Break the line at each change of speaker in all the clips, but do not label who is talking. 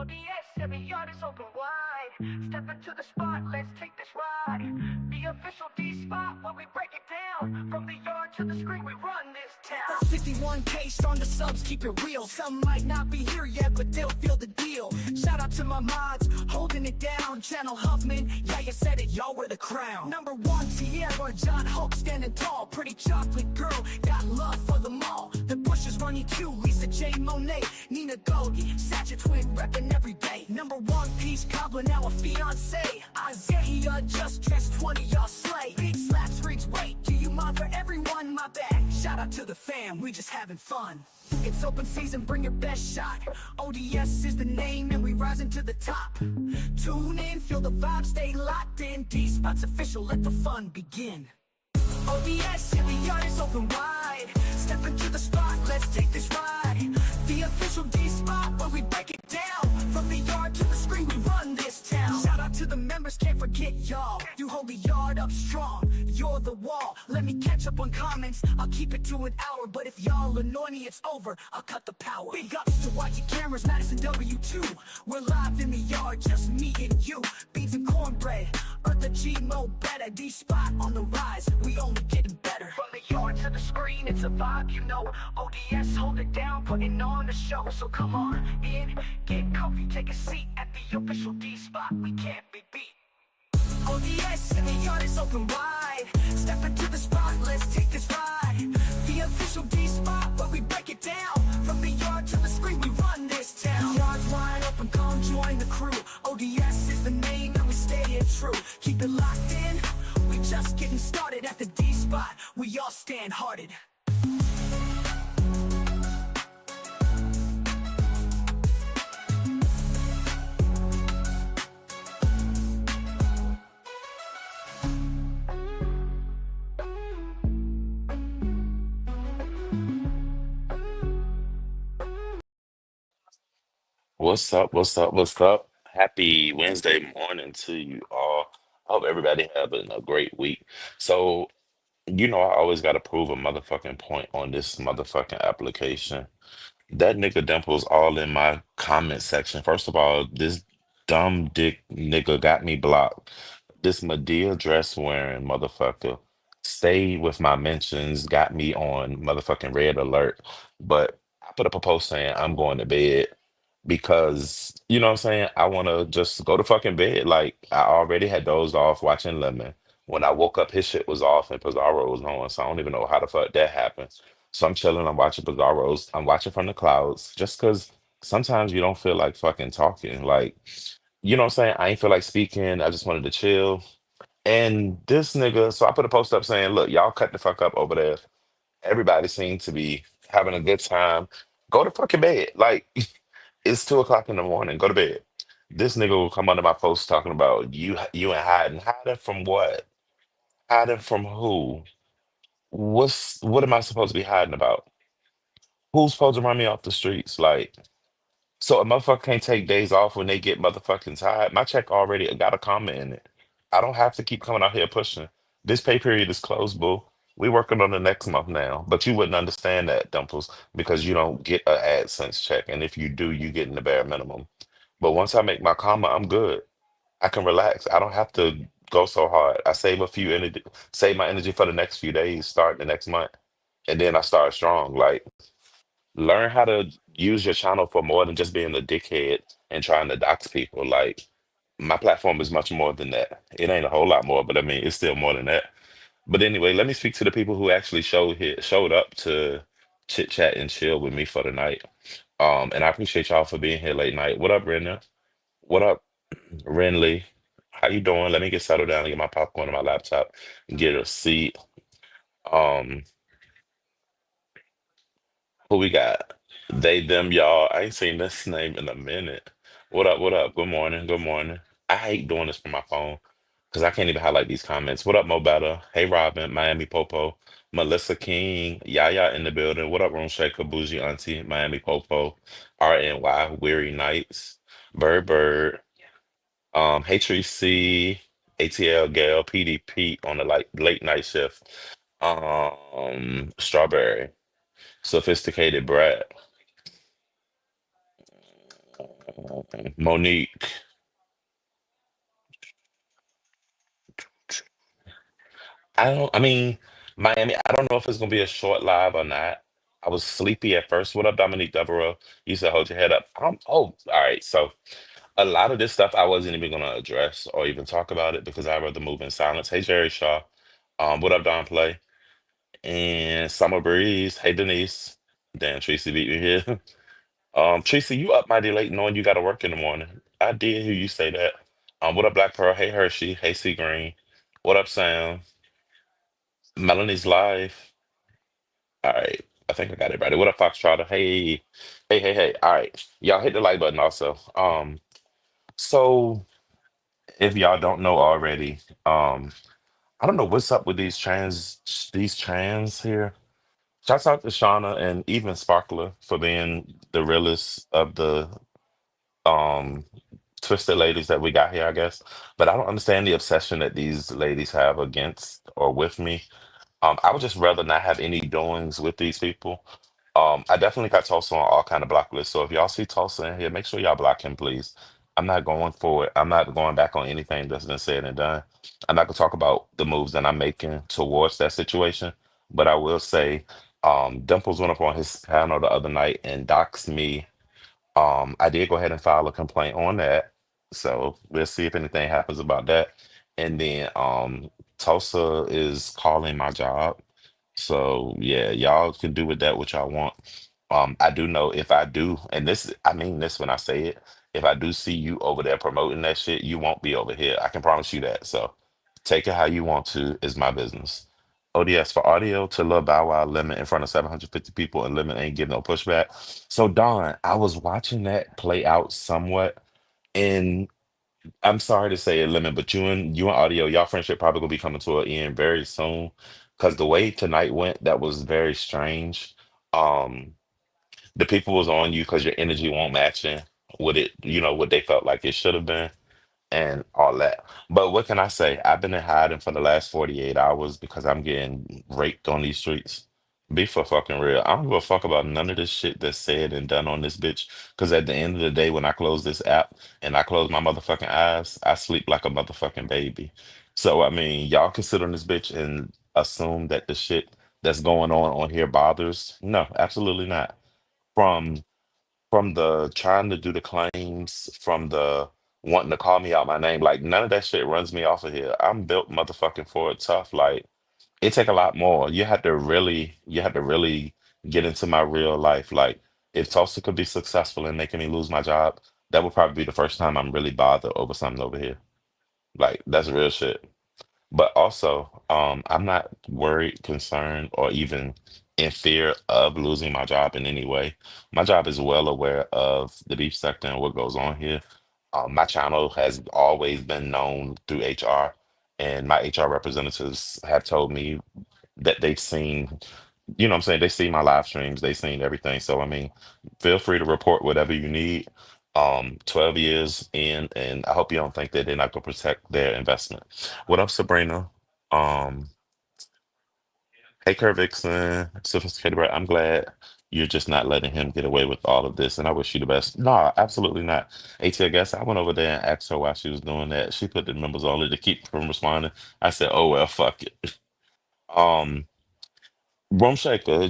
O.D.S, every yard is open wide. Step into the spot, let's take this ride. The official D-spot where we break it down. From the yard to the screen, we run this town. 51K strong, the subs keep it real. Some might not be here yet, but they'll feel the deal. Shout out to my mods, holding it down. Channel Huffman, yeah, you said it, y'all wear the crown. Number one, Sierra, John Hope standing tall. Pretty chocolate girl, got love for them all. The Bushes run you too, Lisa J. Monet, Nina Goldie, Satcha Twin reppin' every day. Number one, Peach Cobbler, now a fiance. Isaiah just dressed 20, y'all slay. Big slaps, rigs, wait, do you mind for everyone? My bad, shout out to the fam, we just having fun. It's open season, bring your best shot. O.D.S is the name and we rising to the top. Tune in, feel the vibe, stay locked in. D-Spot's official, let the fun begin. O.D.S, here the yard is open wide. Step into the spot, let's take this ride. The official D-Spot where we break it down. From the yard to the screen, we run this town. Shout out to the members, can't forget y'all. You hold the yard up strong, you're the wall. Let me catch up on comments, I'll keep it to an hour. But if y'all annoy me, it's over, I'll cut the power. Big ups to YT Cameras, Madison W2. We're live in the yard, just me and you. Beans and cornbread, Eartha G, Mo better. D-Spot on the rise, we only getting better. From the yard to the screen, it's a vibe, you know. O.D.S hold it down, putting on the show. So come on in, get comfy, take a seat at the official D-Spot, we can't be beat. O.D.S and the yard is open wide. Step into the spot, let's take this ride. The official D-Spot where we break it down. From the yard to the screen, we run this town. Yards wide open, come join the crew. O.D.S is the name and we staying true. Keep it locked in, we just getting started at the D-Spot. We all stand hearted.
What's up? What's up? What's up? Happy Wednesday morning to you all. I hope everybody having a great week. So, I always got to prove a motherfucking point on this motherfucking application. That nigga Dimple's all in my comment section. First of all, this dumb dick nigga got me blocked. This Madea dress wearing motherfucker stayed with my mentions, got me on motherfucking red alert. But I put up a post saying I'm going to bed because you know what I'm saying? I want to just go to fucking bed. Like I already had dozed off watching Lemon. When I woke up, his shit was off and Pizarro was on, so I don't even know how the fuck that happened. So I'm chilling, I'm watching Pizarro's, I'm watching from the clouds, just because sometimes you don't feel like fucking talking. Like, you know what I'm saying? I ain't feel like speaking. I just wanted to chill. And this nigga, so I put a post up saying, look, y'all cut the fuck up over there. Everybody seemed to be having a good time. Go to fucking bed. Like, it's 2 o'clock in the morning. Go to bed. This nigga will come under my post talking about you and hiding. Hiding from what? Hiding from who? What am I supposed to be hiding about? Who's supposed to run me off the streets? Like, so a motherfucker can't take days off when they get motherfucking tired. My check already got a comment in it. I don't have to keep coming out here pushing. This pay period is closed, boo. We working on the next month now, but you wouldn't understand that, Dumples, because you don't get a AdSense check, and if you do, you get in the bare minimum. But once I make my comma, I'm good. I can relax. I don't have to go so hard. I save a few energy, save my energy for the next few days, start the next month, and then I start strong. Like learn how to use your channel for more than just being a dickhead and trying to dox people. Like my platform is much more than that. It ain't a whole lot more, but I mean it's still more than that. But anyway, let me speak to the people who actually showed up to chit chat and chill with me for the night. And I appreciate y'all for being here late night. What up, Brenda? What up, Renly? How you doing? Let me get settled down and get my popcorn on my laptop and get a seat. Um, Who we got? They, them, y'all. I ain't seen this name in a minute. What up? What up? Good morning. Good morning. I hate doing this from my phone because I can't even highlight these comments. What up, Mo Better? Hey, Robin, Miami Popo, Melissa King, Yaya in the building. What up, Room Shaker, Bougie Auntie, Miami Popo, RNY, Weary Nights, Bird Bird, Hey Tree C, ATL Gale, PDP on the like late night shift, Strawberry, Sophisticated Brat. Monique. I mean, Miami, I don't know if it's gonna be a short live or not. I was sleepy at first. What up, Dominique Devereaux? You said hold your head up. Oh, all right. So a lot of this stuff I wasn't even gonna address or even talk about it because I'd rather move in silence. Hey Jerry Shaw. What up, Don Play? And Summer Breeze. Hey Denise. Damn, Tracy beat me here. Tracy, you up mighty late knowing you gotta work in the morning. I did hear you say that. What up, Black Pearl? Hey Hershey. Hey C Green. What up, Sam? Melanie's live. All right. I think I got everybody. What up, Foxtrotter? Hey. Hey. All right. Y'all hit the like button also. So if y'all don't know already, I don't know what's up with these trans here. Shouts out to Shauna and even Sparkler for being the realest of the um twisted ladies that we got here, I guess. But I don't understand the obsession that these ladies have against or with me. I would just rather not have any doings with these people. I definitely got Tulsa on all kind of block lists. So if y'all see Tulsa in here, make sure y'all block him, please. I'm not going for it. I'm not going back on anything that's been said and done. I'm not gonna talk about the moves that I'm making towards that situation, but I will say, Dimples went up on his panel the other night and doxed me. I did go ahead and file a complaint on that. So we'll see if anything happens about that. And then Tulsa is calling my job. So yeah, y'all can do with that what y'all want. I do know if I do, and this I mean this when I say it, if I do see you over there promoting that shit, you won't be over here. I can promise you that. So take it how you want to, is my business. O.D.S for audio to Lil Bow Wow limit in front of 750 people and limit ain't getting no pushback. So Don, I was watching that play out somewhat, and I'm sorry to say it, Lemon, but you and Audio, y'all friendship probably gonna be coming to an end very soon. Cause the way tonight went, that was very strange. Um, the people was on you because your energy won't matching what what they felt like it should have been and all that. But what can I say? I've been in hiding for the last 48 hours because I'm getting raped on these streets. Be for fucking real. I don't give a fuck about none of this shit that's said and done on this bitch. Because at the end of the day, when I close this app and I close my motherfucking eyes, I sleep like a motherfucking baby. So, I mean, y'all can sit on this bitch and assume that the shit that's going on here bothers. No, absolutely not. From from the trying to do the claims, from the wanting to call me out my name, like none of that shit runs me off of here. I'm built motherfucking for it tough. Like it take a lot more. You have to really get into my real life. Like if Tulsa could be successful in making me lose my job, that would probably be the first time I'm really bothered over something over here. Like that's real shit. But also, I'm not worried, concerned, or even in fear of losing my job in any way. My job is well aware of the beef sector and what goes on here. My channel has always been known through HR, and my HR representatives have told me that they've seen, what I'm saying, they see my live streams, they seen everything. So I mean, feel free to report whatever you need. 12 years in, and I hope you don't think that they're not gonna protect their investment. What up, Sabrina? Um, hey Kurt Vixen, sophisticated Brett. I'm glad you're just not letting him get away with all of this, and I wish you the best. No, absolutely not. AT, I guess I went over there and asked her why she was doing that. She put the members only to keep from responding. I said, "Oh well, fuck it." Um, Room Shaker,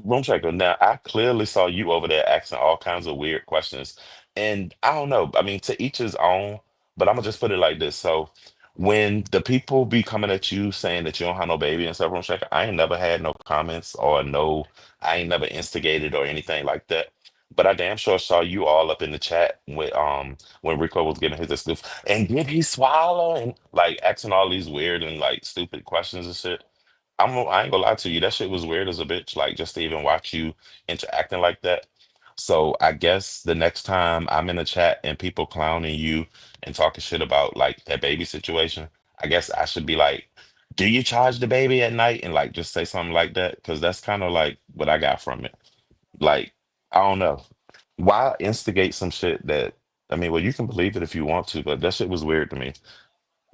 Room Shaker. Now I clearly saw you over there asking all kinds of weird questions, and I don't know. I mean, to each his own. But I'm gonna just put it like this: so when the people be coming at you saying that you don't have no baby and stuff, Room Shaker, I ain't never had no comments or no, I ain't never instigated or anything like that. But I damn sure saw you all up in the chat when Rico was getting his exclusive. And did he swallow and like asking all these weird and like stupid questions and shit. I ain't gonna lie to you. That shit was weird as a bitch. Like just to even watch you interacting like that. So I guess the next time I'm in a chat and people clowning you and talking shit about like that baby situation, I guess I should be like, "Do you charge the baby at night?" And like just say something like that because that's kind of like what I got from it. Like I don't know why instigate some shit that I mean, well, you can believe it if you want to, but that shit was weird to me.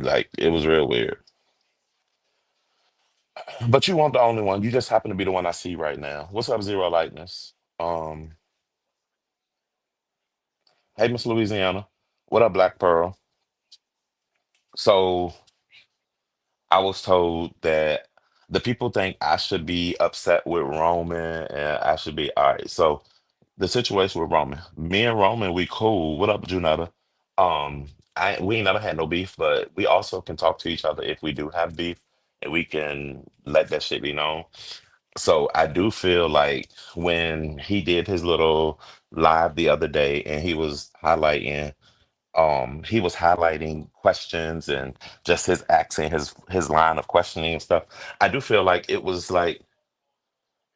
Like it was real weird. But you weren't the only one. You just happen to be the one I see right now. What's up, Zero Lightness? Um, Hey, Miss Louisiana. What up, Black Pearl? So I was told that the people think I should be upset with Roman and I should be all right. So the situation with Roman, me and Roman, we cool. What up, Junetta? Um, we ain't never had no beef, but we also can talk to each other if we do have beef, and we can let that shit be known. So I do feel like when he did his little live the other day and he was highlighting questions and just his accent, his line of questioning and stuff. I do feel like it wasn't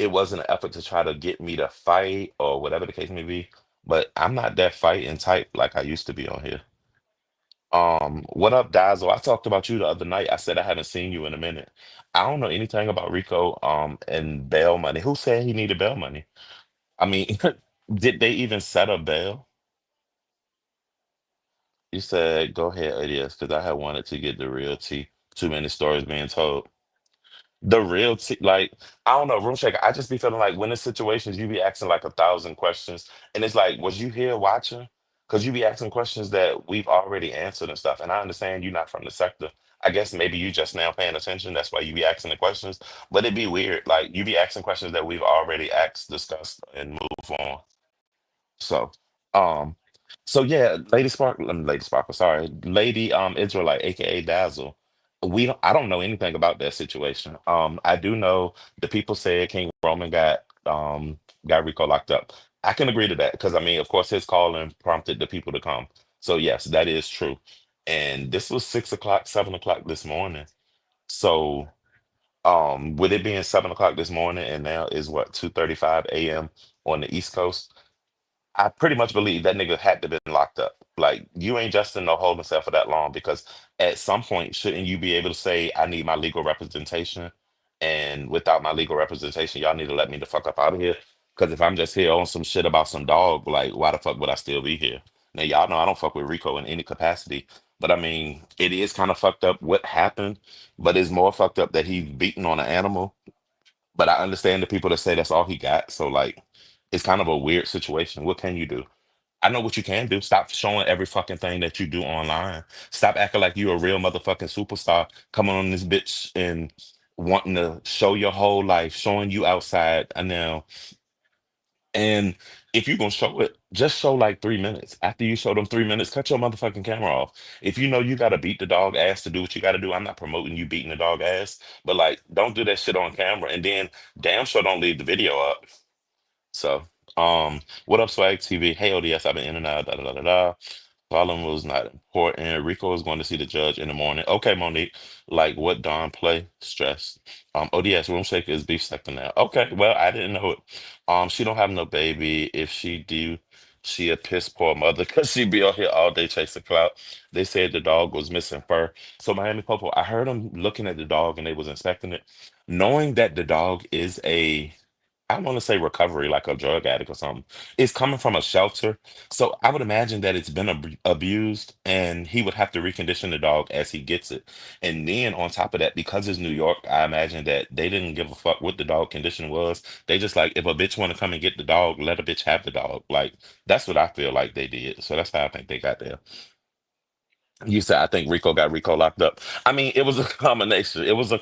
an effort to try to get me to fight or whatever the case may be. But I'm not that fighting type like I used to be on here. What up, Dazzle? I talked about you the other night. I said I haven't seen you in a minute. I don't know anything about Rico, and bail money. Who said he needed bail money? I mean, did they even set a bail? You said, go ahead, O.D.S, because I had wanted to get the real tea. Too many stories being told. The real tea, like, I don't know, room shaker. I just be feeling like when in situations you be asking like 1,000 questions, and it's like, was you here watching? Because you be asking questions that we've already answered and stuff. And I understand you're not from the sector. I guess maybe you just now paying attention. That's why you be asking the questions. But it'd be weird. Like, you be asking questions that we've already asked, discussed, and move on. So, um, so yeah, Lady Sparkle, sorry, Lady Israelite, aka Dazzle. I don't know anything about that situation. I do know the people said King Roman got Rico locked up. I can agree to that because I mean, of course, his calling prompted the people to come. So yes, that is true. And this was 6 o'clock, 7 o'clock this morning. So with it being 7 o'clock this morning and now is what 2:35 a.m. on the East Coast. I pretty much believe that nigga had to been locked up. Like you ain't Justin no holding himself for that long because at some point shouldn't you be able to say I need my legal representation, and without my legal representation y'all need to let me the fuck up out of here. Because if I'm just here on some shit about some dog, like why the fuck would I still be here? Now y'all know I don't fuck with Rico in any capacity, but I mean it is kind of fucked up what happened, but it's more fucked up that he's beating on an animal. But I understand the people that say that's all he got. So like, it's kind of a weird situation. What can you do? I know what you can do. Stop showing every fucking thing that you do online. Stop acting like you're a real motherfucking superstar coming on this bitch and wanting to show your whole life, showing you outside and now. And if you're gonna show it, just show like 3 minutes. After you show them 3 minutes, cut your motherfucking camera off. If you know you gotta beat the dog ass to do what you gotta do, I'm not promoting you beating the dog ass, but like don't do that shit on camera and then damn sure don't leave the video up. So, what up, Swag TV? Hey, O.D.S, I've been in and out, da da da da da. Problem was not important. Rico is going to see the judge in the morning. Okay, Monique. Like what Don play? Stress. O.D.S, room shaker is beef sector now. Okay, well, I didn't know it. She don't have no baby. If she do, she a piss poor mother because she be out here all day chasing clout. They said the dog was missing fur. So Miami Popo, I heard them looking at the dog and they was inspecting it, knowing that the dog is I want to say recovery, like a drug addict or something. It's coming from a shelter. So I would imagine that it's been abused and he would have to recondition the dog as he gets it. And then on top of that, because it's New York, I imagine that they didn't give a fuck what the dog condition was. They just like, if a bitch want to come and get the dog, let a bitch have the dog. Like, that's what I feel like they did. So that's how I think they got there. You said I think Rico got Rico locked up. I mean, it was a combination. It was a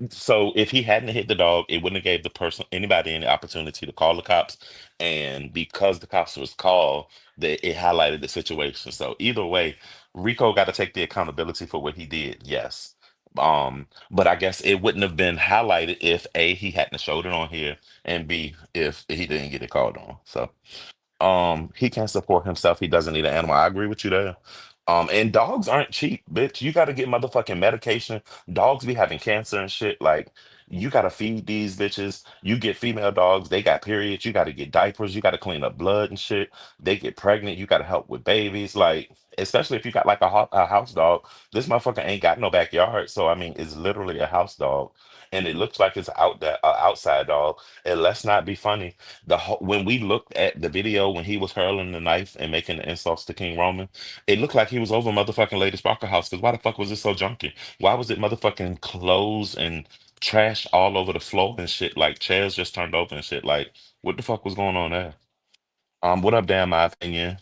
so if he hadn't hit the dog, it wouldn't have gave the person anybody any opportunity to call the cops. And because the cops was called, that it highlighted the situation. So either way, Rico got to take the accountability for what he did. Yes. But I guess it wouldn't have been highlighted if A, he hadn't showed it on here, and B, if he didn't get it called on. So he can support himself. He doesn't need an animal. I agree with you there. And dogs aren't cheap, bitch. You got to get motherfucking medication. Dogs be having cancer and shit. Like, you got to feed these bitches. You get female dogs, they got periods. You got to get diapers. You got to clean up blood and shit. They get pregnant. You got to help with babies. Like, especially if you got like a house dog. This motherfucker ain't got no backyard. So, I mean, it's literally a house dog. And it looks like it's out there, outside dog. And let's not be funny, when we looked at the video when he was hurling the knife and making the insults to King Roman, it looked like he was over motherfucking Lady Sparkle house. Because why the fuck was it so junky? Why was it motherfucking clothes and trash all over the floor and shit? Like chairs just turned over and shit. Like what the fuck was going on there? What up, damn my opinion?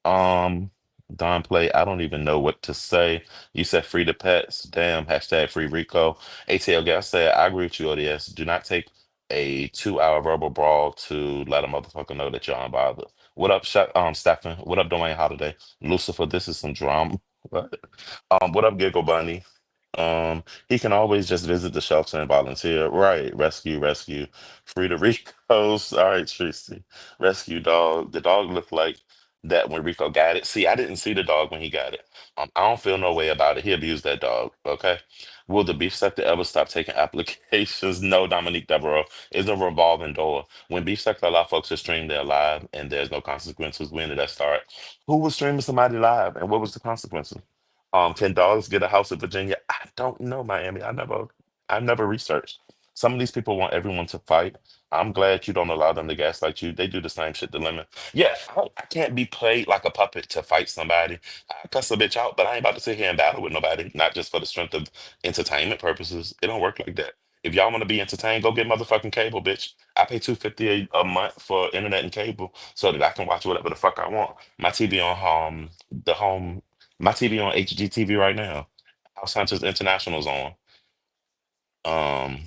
Um, Don Play, I don't even know what to say. You said free the pets. Damn, hashtag free Rico. ATL Gas said, I agree with you, O.D.S. Do not take a 2 hour verbal brawl to let a motherfucker know that you're unbothered. What up, Stephen? What up, Dwayne Holiday? Lucifer, this is some drama. What? What up, Giggle Bunny? He can always just visit the shelter and volunteer. Right. Rescue, rescue. Free to Rico's. All right, Tracy. Rescue dog. The dog looked like that when Rico got it. See, I didn't see the dog when he got it. I don't feel no way about it. He abused that dog. Okay. Will the beef sector ever stop taking applications? No, Dominique Devereaux. It's a revolving door. When beef sector allow folks to stream their live and there's no consequences, when did that start? Who was streaming somebody live and what was the consequences? Can dogs get a house in Virginia? I don't know, Miami. I never researched. Some of these people want everyone to fight. I'm glad you don't allow them to gaslight you. They do the same shit to Lemon. Yeah, I can't be played like a puppet to fight somebody. I cuss a bitch out, but I ain't about to sit here and battle with nobody, not just for the strength of entertainment purposes. It don't work like that. If y'all want to be entertained, go get motherfucking cable, bitch. I pay $250 a month for internet and cable so that I can watch whatever the fuck I want. My TV on the home my TV on HGTV right now. House Hunters International's on. Um,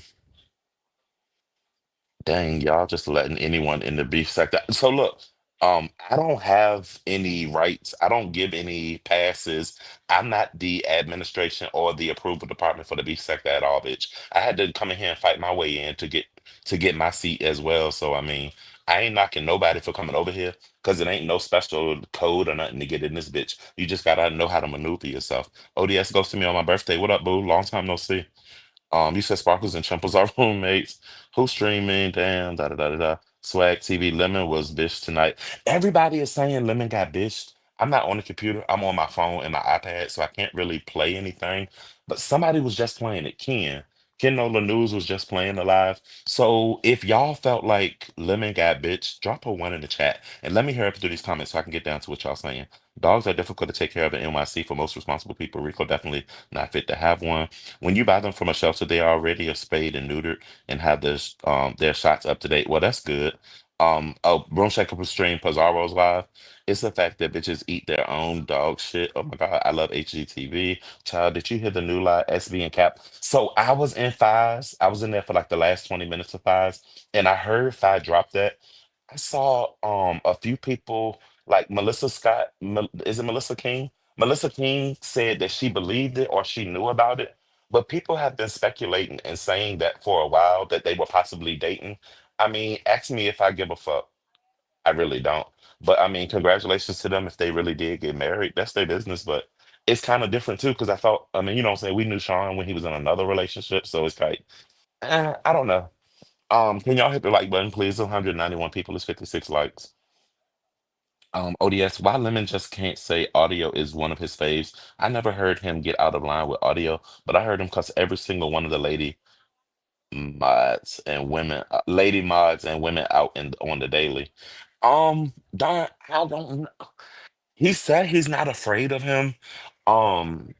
Dang, y'all just letting anyone in the beef sector. So look, I don't have any rights. I don't give any passes. I'm not the administration or the approval department for the beef sector at all, bitch. I had to come in here and fight my way in to get my seat as well. So I mean, I ain't knocking nobody for coming over here because it ain't no special code or nothing to get in this bitch. You just gotta know how to maneuver yourself. ODS goes to me on my birthday. What up, boo? Long time no see. You said Sparkles and Chimples are roommates. Who's streaming? Damn, da da da da da. Swag TV Lemon was bitched tonight. Everybody is saying Lemon got bitched. I'm not on the computer. I'm on my phone and my iPad, so I can't really play anything. But somebody was just playing it. Ken Nola News was just playing the live. So if y'all felt like Lemon got bitched, drop a one in the chat and let me hear up through these comments so I can get down to what y'all saying. Dogs are difficult to take care of in NYC for most responsible people. Rico definitely not fit to have one. When you buy them from a shelter, they already are spayed and neutered and have their shots up to date. Well, that's good. Oh, Room Shaker was stream Pizarro's live. It's the fact that bitches eat their own dog shit. Oh my God, I love HGTV. Child, did you hear the new live SB and Cap? So I was in Fives. I was in there for like the last 20 minutes of Fives, and I heard Fi drop that. I saw a few people like Melissa Scott. Is it Melissa King? Melissa King said that she believed it or she knew about it, but people have been speculating and saying that for a while that they were possibly dating. I mean, ask me if I give a fuck. I really don't. But I mean, congratulations to them if they really did get married. That's their business. But it's kind of different too, because I thought, I mean, you know what I'm saying? We knew Sean when he was in another relationship. So it's like, I don't know. Can y'all hit the like button, please? 191 people is 56 likes. ODS, why Lemon just can't say audio is one of his faves. I never heard him get out of line with audio, but I heard him cuss every single one of the lady mods and women out in on the daily. Don, I don't know. He said he's not afraid of him. Um,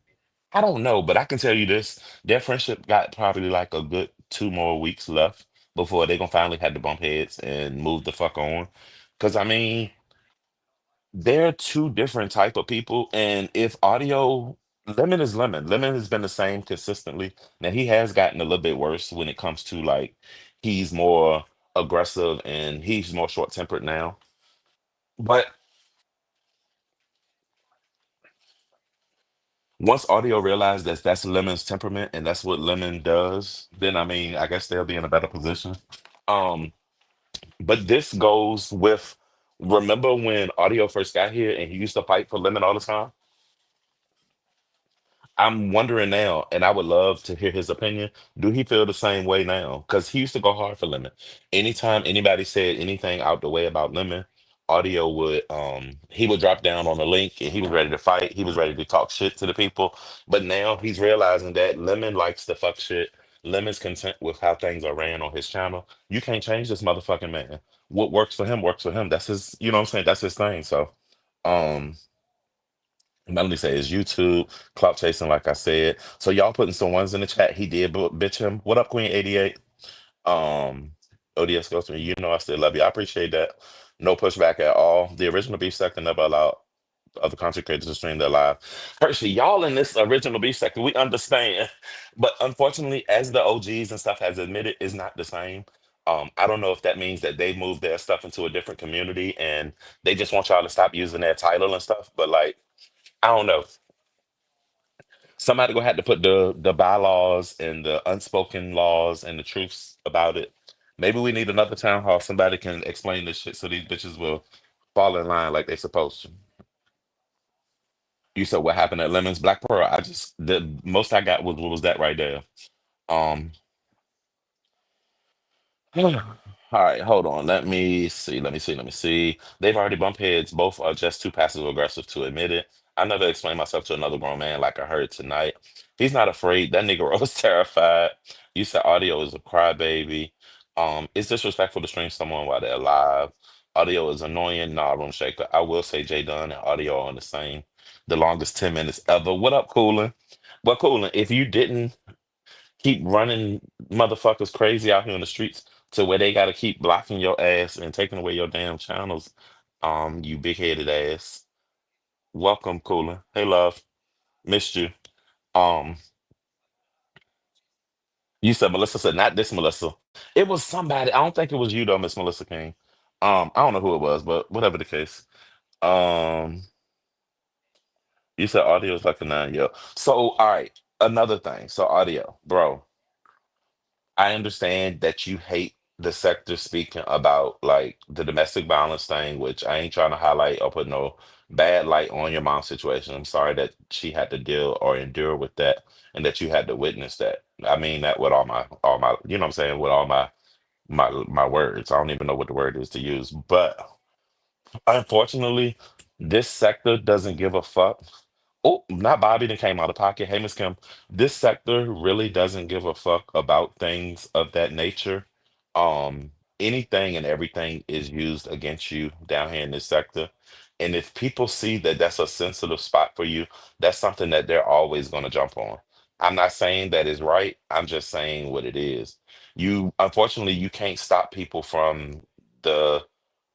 I don't know, but I can tell you this: their friendship got probably like a good 2 more weeks left before they gonna finally have to bump heads and move the fuck on. Cause I mean. They're two different type of people, and if audio Lemon is Lemon. Lemon has been the same consistently. Now he has gotten a little bit worse when it comes to like he's more aggressive and he's more short-tempered now. But once audio realized that that's Lemon's temperament and that's what Lemon does, then I mean, I guess they'll be in a better position. Um, but this goes with remember when audio first got here and he used to fight for Lemon all the time? I'm wondering now, and I would love to hear his opinion. Do he feel the same way now? Because he used to go hard for Lemon. Anytime anybody said anything out the way about Lemon, audio would he would drop down on the link and he was ready to fight. He was ready to talk shit to the people. But now he's realizing that Lemon likes to fuck shit. Lemon's content with how things are ran on his channel. You can't change this motherfucking man. What works for him works for him. That's his, you know what I'm saying? That's his thing. So um Melanie says YouTube, clout chasing, like I said. So y'all putting some ones in the chat. He did bitch him. What up, Queen 88? Um, ODS goes to me. You know I still love you. I appreciate that. No pushback at all. The original beef sector never allowed. other content creators to stream their live. Firstly, y'all in this original beef sector, we understand, but unfortunately, as the OGs and stuff has admitted, is not the same. I don't know if that means that they moved their stuff into a different community and they just want y'all to stop using their title and stuff. But like, I don't know. Somebody gonna have to put the bylaws and the unspoken laws and the truths about it. Maybe we need another town hall. Somebody can explain this shit so these bitches will fall in line like they supposed to. You said what happened at Lemons Black Pearl? I just the most I got was that right there. Um, all right, hold on. Let me see. Let me see. Let me see. They've already bumped heads. Both are just too passive aggressive to admit it. I never explained myself to another grown man like I heard tonight. He's not afraid. That nigga was terrified. You said audio is a crybaby. It's disrespectful to stream someone while they're alive. Audio is annoying. Nah, room shaker. I will say Jay Dunn and audio are on the same. The longest 10 minutes ever. What up, Coolin? Well, Coolin, if you didn't keep running motherfuckers crazy out here in the streets to where they gotta keep blocking your ass and taking away your damn channels. You big headed ass. Welcome, Cooler. Hey, love. Missed you. Um, you said Melissa said not this Melissa. It was somebody. I don't think it was you though, Miss Melissa King. I don't know who it was, but whatever the case. Um, you said audio is like a 9, yo. So, all right, another thing. So, audio, bro. I understand that you hate the sector speaking about like the domestic violence thing, which I ain't trying to highlight or put no bad light on your mom's situation. I'm sorry that she had to deal or endure with that and that you had to witness that. I mean that with all my, you know what I'm saying, with all my words. I don't even know what the word is to use. But unfortunately, this sector doesn't give a fuck. Oh, not Bobby that came out of pocket. Hey, Miss Kim, this sector really doesn't give a fuck about things of that nature. Um, Anything and everything is used against you down here in this sector. And if people see that that's a sensitive spot for you, that's something that they're always going to jump on. I'm not saying that is right. I'm just saying what it is. Unfortunately, you can't stop people the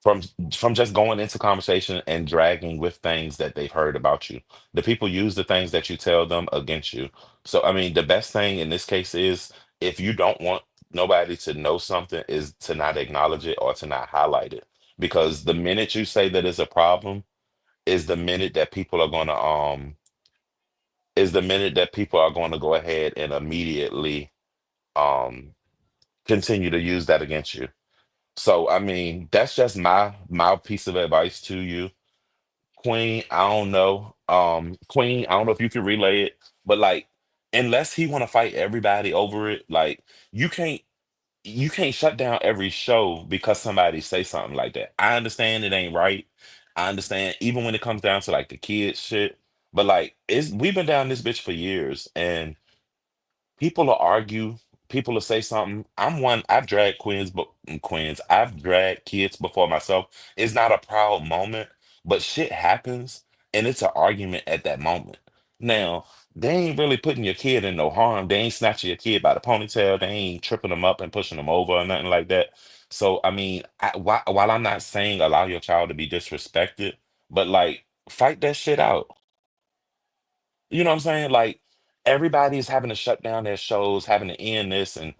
from from just going into conversation and dragging with things that they've heard about you. The people use the things that you tell them against you. So I mean, the best thing in this case is if you don't want nobody to know something is to not acknowledge it or to not highlight it. Because the minute you say that is a problem is the minute that people are going to go ahead and immediately um continue to use that against you. So I mean, that's just my piece of advice to you. Queen, I don't know. Queen, I don't know if you can relay it, but like, unless he want to fight everybody over it, like you can't you can't shut down every show because somebody say something like that. I understand it ain't right. I understand even when it comes down to like the kids shit, but like it's we've been down this bitch for years, and people will argue, people will say something. I've dragged queens, I've dragged kids before myself. It's not a proud moment, but shit happens and it's an argument at that moment. Now, they ain't really putting your kid in no harm. They ain't snatching your kid by the ponytail. They ain't tripping them up and pushing them over or nothing like that. So, I mean, while I'm not saying allow your child to be disrespected, but like fight that shit out. You know what I'm saying? Like everybody's having to shut down their shows, having to end this and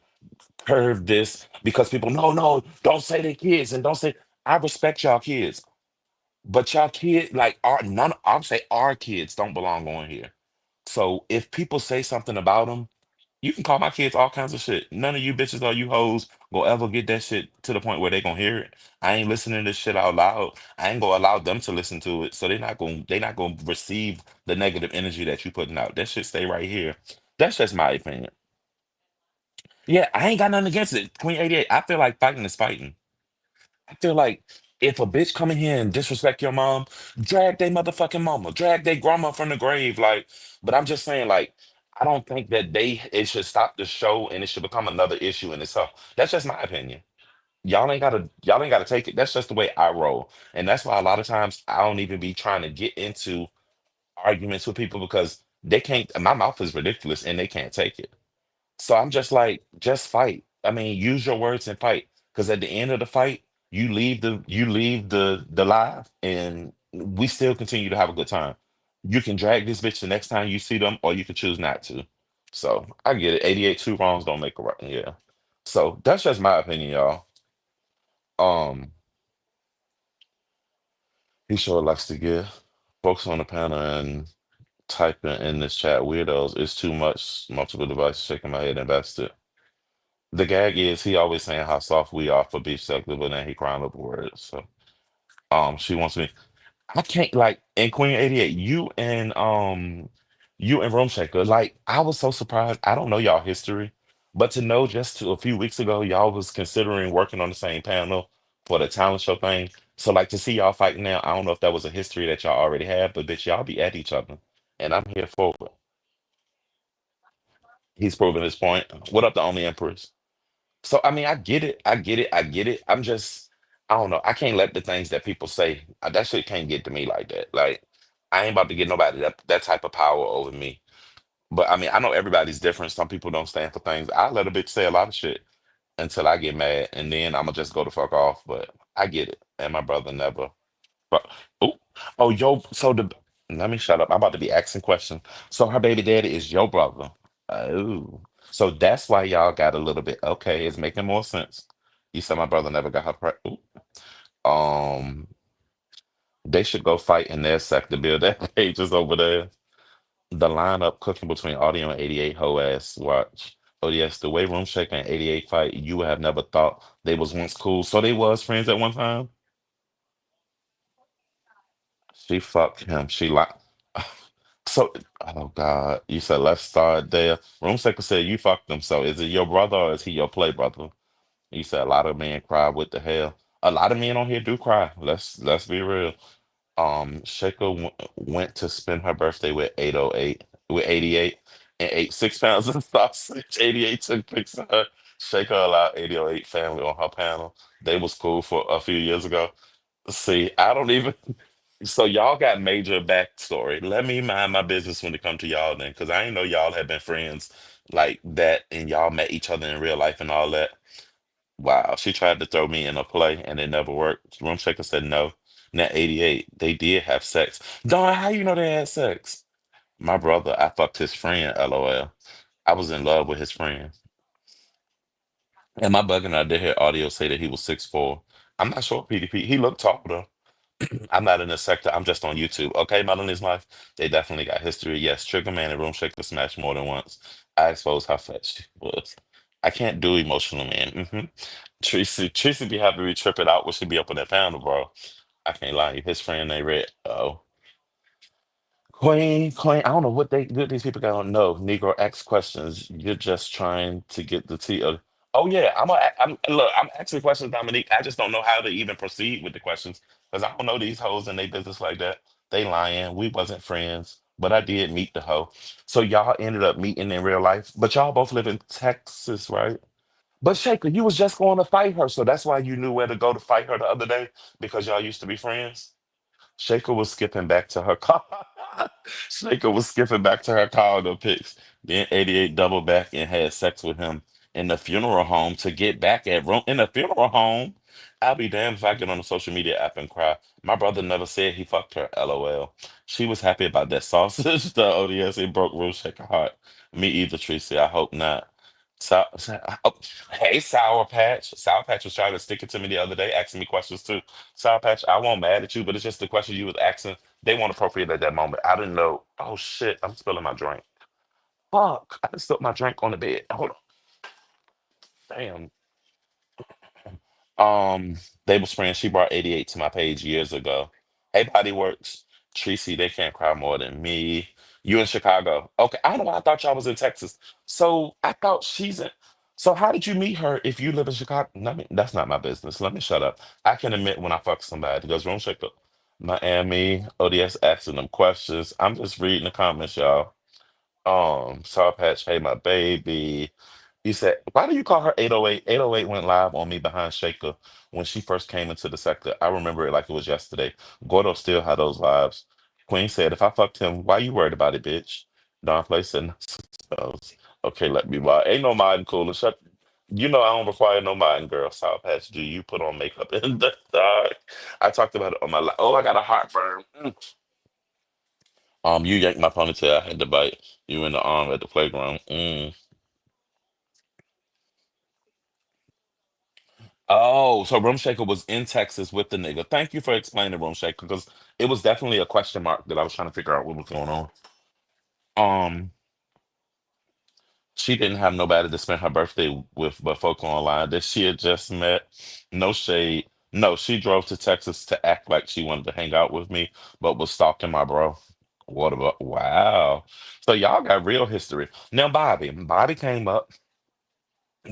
curve this because people, no, no, don't say their kids and don't say. I respect y'all kids, but y'all kids, like our none, I'll say our kids don't belong on here. So if people say something about them, you can call my kids all kinds of shit. None of you bitches or you hoes will ever get that shit to the point where they gonna hear it. I ain't listening to this shit out loud. I ain't gonna allow them to listen to it. So they're not gonna receive the negative energy that you putting out. That shit stay right here. That's just my opinion. Yeah, I ain't got nothing against it. Queen 88. I feel like fighting is fighting. I feel like if a bitch come in here and disrespect your mom, drag they motherfucking mama, drag they grandma from the grave. Like, but I'm just saying, like, I don't think that it should stop the show and it should become another issue in itself. That's just my opinion. Y'all ain't gotta take it. That's just the way I roll. And that's why a lot of times I don't even be trying to get into arguments with people because they can't my mouth is ridiculous and they can't take it. So I'm just like, just fight. I mean, use your words and fight. Because at the end of the fight, you leave the live, and we still continue to have a good time. You can drag this bitch the next time you see them, or you can choose not to. So I get it. 88 two wrongs don't make a right. Yeah. So that's just my opinion, y'all. Um, he sure likes to get folks on the panel and typing in this chat weirdos. It's too much. Multiple devices shaking my head invested. The gag is he always saying how soft we are for beef sector, but then he crying up words. So she wants me. I can't like in Queen 88, you and Room Shaker, like I was so surprised. I don't know y'all history, but to know just a few weeks ago y'all was considering working on the same panel for the talent show thing. So like to see y'all fighting now, I don't know if that was a history that y'all already had, but bitch, y'all be at each other. And I'm here for it. He's proving his point. What up, the only empress? So I mean, I get it, I get it, I get it. I'm just, I don't know. I can't let the things that people say that shit can't get to me like that. Like, I ain't about to get nobody that type of power over me. But I mean, I know everybody's different. Some people don't stand for things. I let a bitch say a lot of shit until I get mad, and then I'ma just go the fuck off. But I get it, and my brother never. But oh, oh, yo. So the let me shut up. I'm about to be asking questions. So her baby daddy is your brother. Oh, so that's why y'all got a little bit. Okay, it's making more sense. You said my brother never got her pregnant. They should go fight in their sector. Build that pages over there. The lineup cooking between Audio and 88 hoe ass. Watch. O.D.S. The way Room Shaker and 88 fight, you would have never thought they was once cool. So they was friends at one time. She fucked him. She like so. Oh God, you said let's start there. Roomsecker said you fucked him. So is it your brother or is he your play brother? You said a lot of men cry. What the hell? A lot of men on here do cry. Let's be real. Shaker went to spend her birthday with 808 with 88 and ate 6 pounds of sausage. 88 took pics of her. Shaker allowed 808 family on her panel. They was cool for a few years ago. See, I don't even. So y'all got major backstory. Let me mind my business when it come to y'all then, because I ain't know y'all had been friends like that and y'all met each other in real life and all that. Wow, she tried to throw me in a play and it never worked. Room Shaker said no. Now 88, they did have sex. Don, how you know they had sex? My brother, I fucked his friend, LOL. I was in love with his friend. And my bug and I did hear audio say that he was 6'4". I'm not sure PDP. He looked tall though. I'm not in the sector. I'm just on YouTube. Okay, Melanie's life. They definitely got history. Yes, Trigger Man and Room Shaker smashed more than once. I exposed how fat she was. I can't do emotional man. Tracy be having to be tripping out when she be up on that panel, bro. I can't lie. His friend they read. Oh, Queen. I don't know what these people got on. No, Negro X questions. You're just trying to get the tea. Oh yeah, I'm look. I'm asking questions, Dominique. I just don't know how to even proceed with the questions because I don't know these hoes and they business like that. They lying. We wasn't friends, but I did meet the hoe. So y'all ended up meeting in real life, but y'all both live in Texas, right? But Shaker, you was just going to fight her, so that's why you knew where to go to fight her the other day because y'all used to be friends. Shaker was skipping back to her car. Shaker was skipping back to her car to pics. Then 88 doubled back and had sex with him in the funeral home to get back at room in the funeral home. I'll be damned if I get on the social media app and cry. My brother never said he fucked her. LOL. She was happy about that sausage. The ODS it broke Rose Shaker heart. Me either, Tracy. I hope not. Oh, hey, Sour Patch. Sour Patch was trying to stick it to me the other day, asking me questions too. Sour Patch, I won't mad at you, but it's just the question you was asking. They weren't appropriate at that moment. I didn't know. Oh shit, I'm spilling my drink. Fuck, I just spilled my drink on the bed. Hold on. Damn. Um, they was friends. She brought 88 to my page years ago. Hey, Body Works. Tracy, they can't cry more than me. You in Chicago. Okay, I don't know why I thought y'all was in Texas. So I thought she's in. So how did you meet her if you live in Chicago? Let me, that's not my business. Let me shut up. I can admit when I fuck somebody. Goes room check up. Miami, ODS asking them questions. I'm just reading the comments, y'all. Sour Patch, hey my baby. He said, why do you call her 808? 808 went live on me behind Shaker when she first came into the sector. I remember it like it was yesterday. Gordo still had those vibes. Queen said, if I fucked him, why you worried about it, bitch? Don Play said, "No, okay, let me mod. Ain't no mod cool. Shut. You know I don't require no mind, girl. Sour Patch, do you put on makeup in the dark? I talked about it on my life. Oh, I got a heartburn. You yanked my ponytail. I had to bite you in the arm at the playground. Oh, so Room Shaker was in Texas with the nigga. Thank you for explaining Room Shaker because it was definitely a question mark that I was trying to figure out what was going on. Um, she didn't have nobody to spend her birthday with but folk online that she had just met. No shade. No, she drove to Texas to act like she wanted to hang out with me, but was stalking my bro. What about wow? So y'all got real history. Now, Bobby. Bobby came up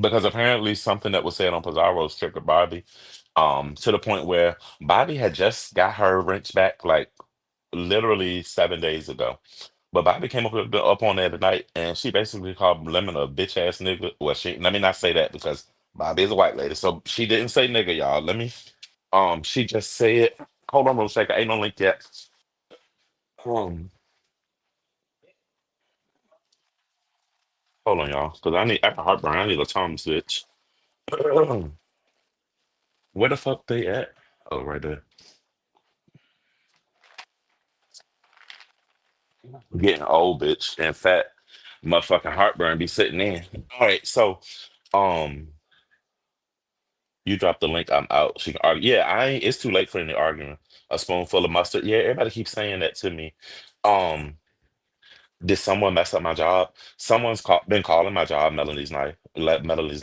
because apparently something that was said on Pizarro's triggered Bobby. To the point where Bobby had just got her wrench back like literally 7 days ago. But Bobby came up on there tonight and she basically called Lemon a bitch ass nigga. Well, she let me not say that because Bobby is a white lady. So she didn't say nigga, y'all. She just said, hold on real second, ain't no link yet. Um, Hold on, y'all. Cause I got heartburn. I need a Tom switch. Where the fuck they at? Oh, right there. Getting old, bitch, and fat. Motherfucking heartburn be sitting in. All right, so um, you drop the link. I'm out. She can argue. Yeah, I ain't. It's too late for any argument. A spoonful of mustard. Yeah, everybody keeps saying that to me. Um, did someone mess up my job? Been calling my job Melanie's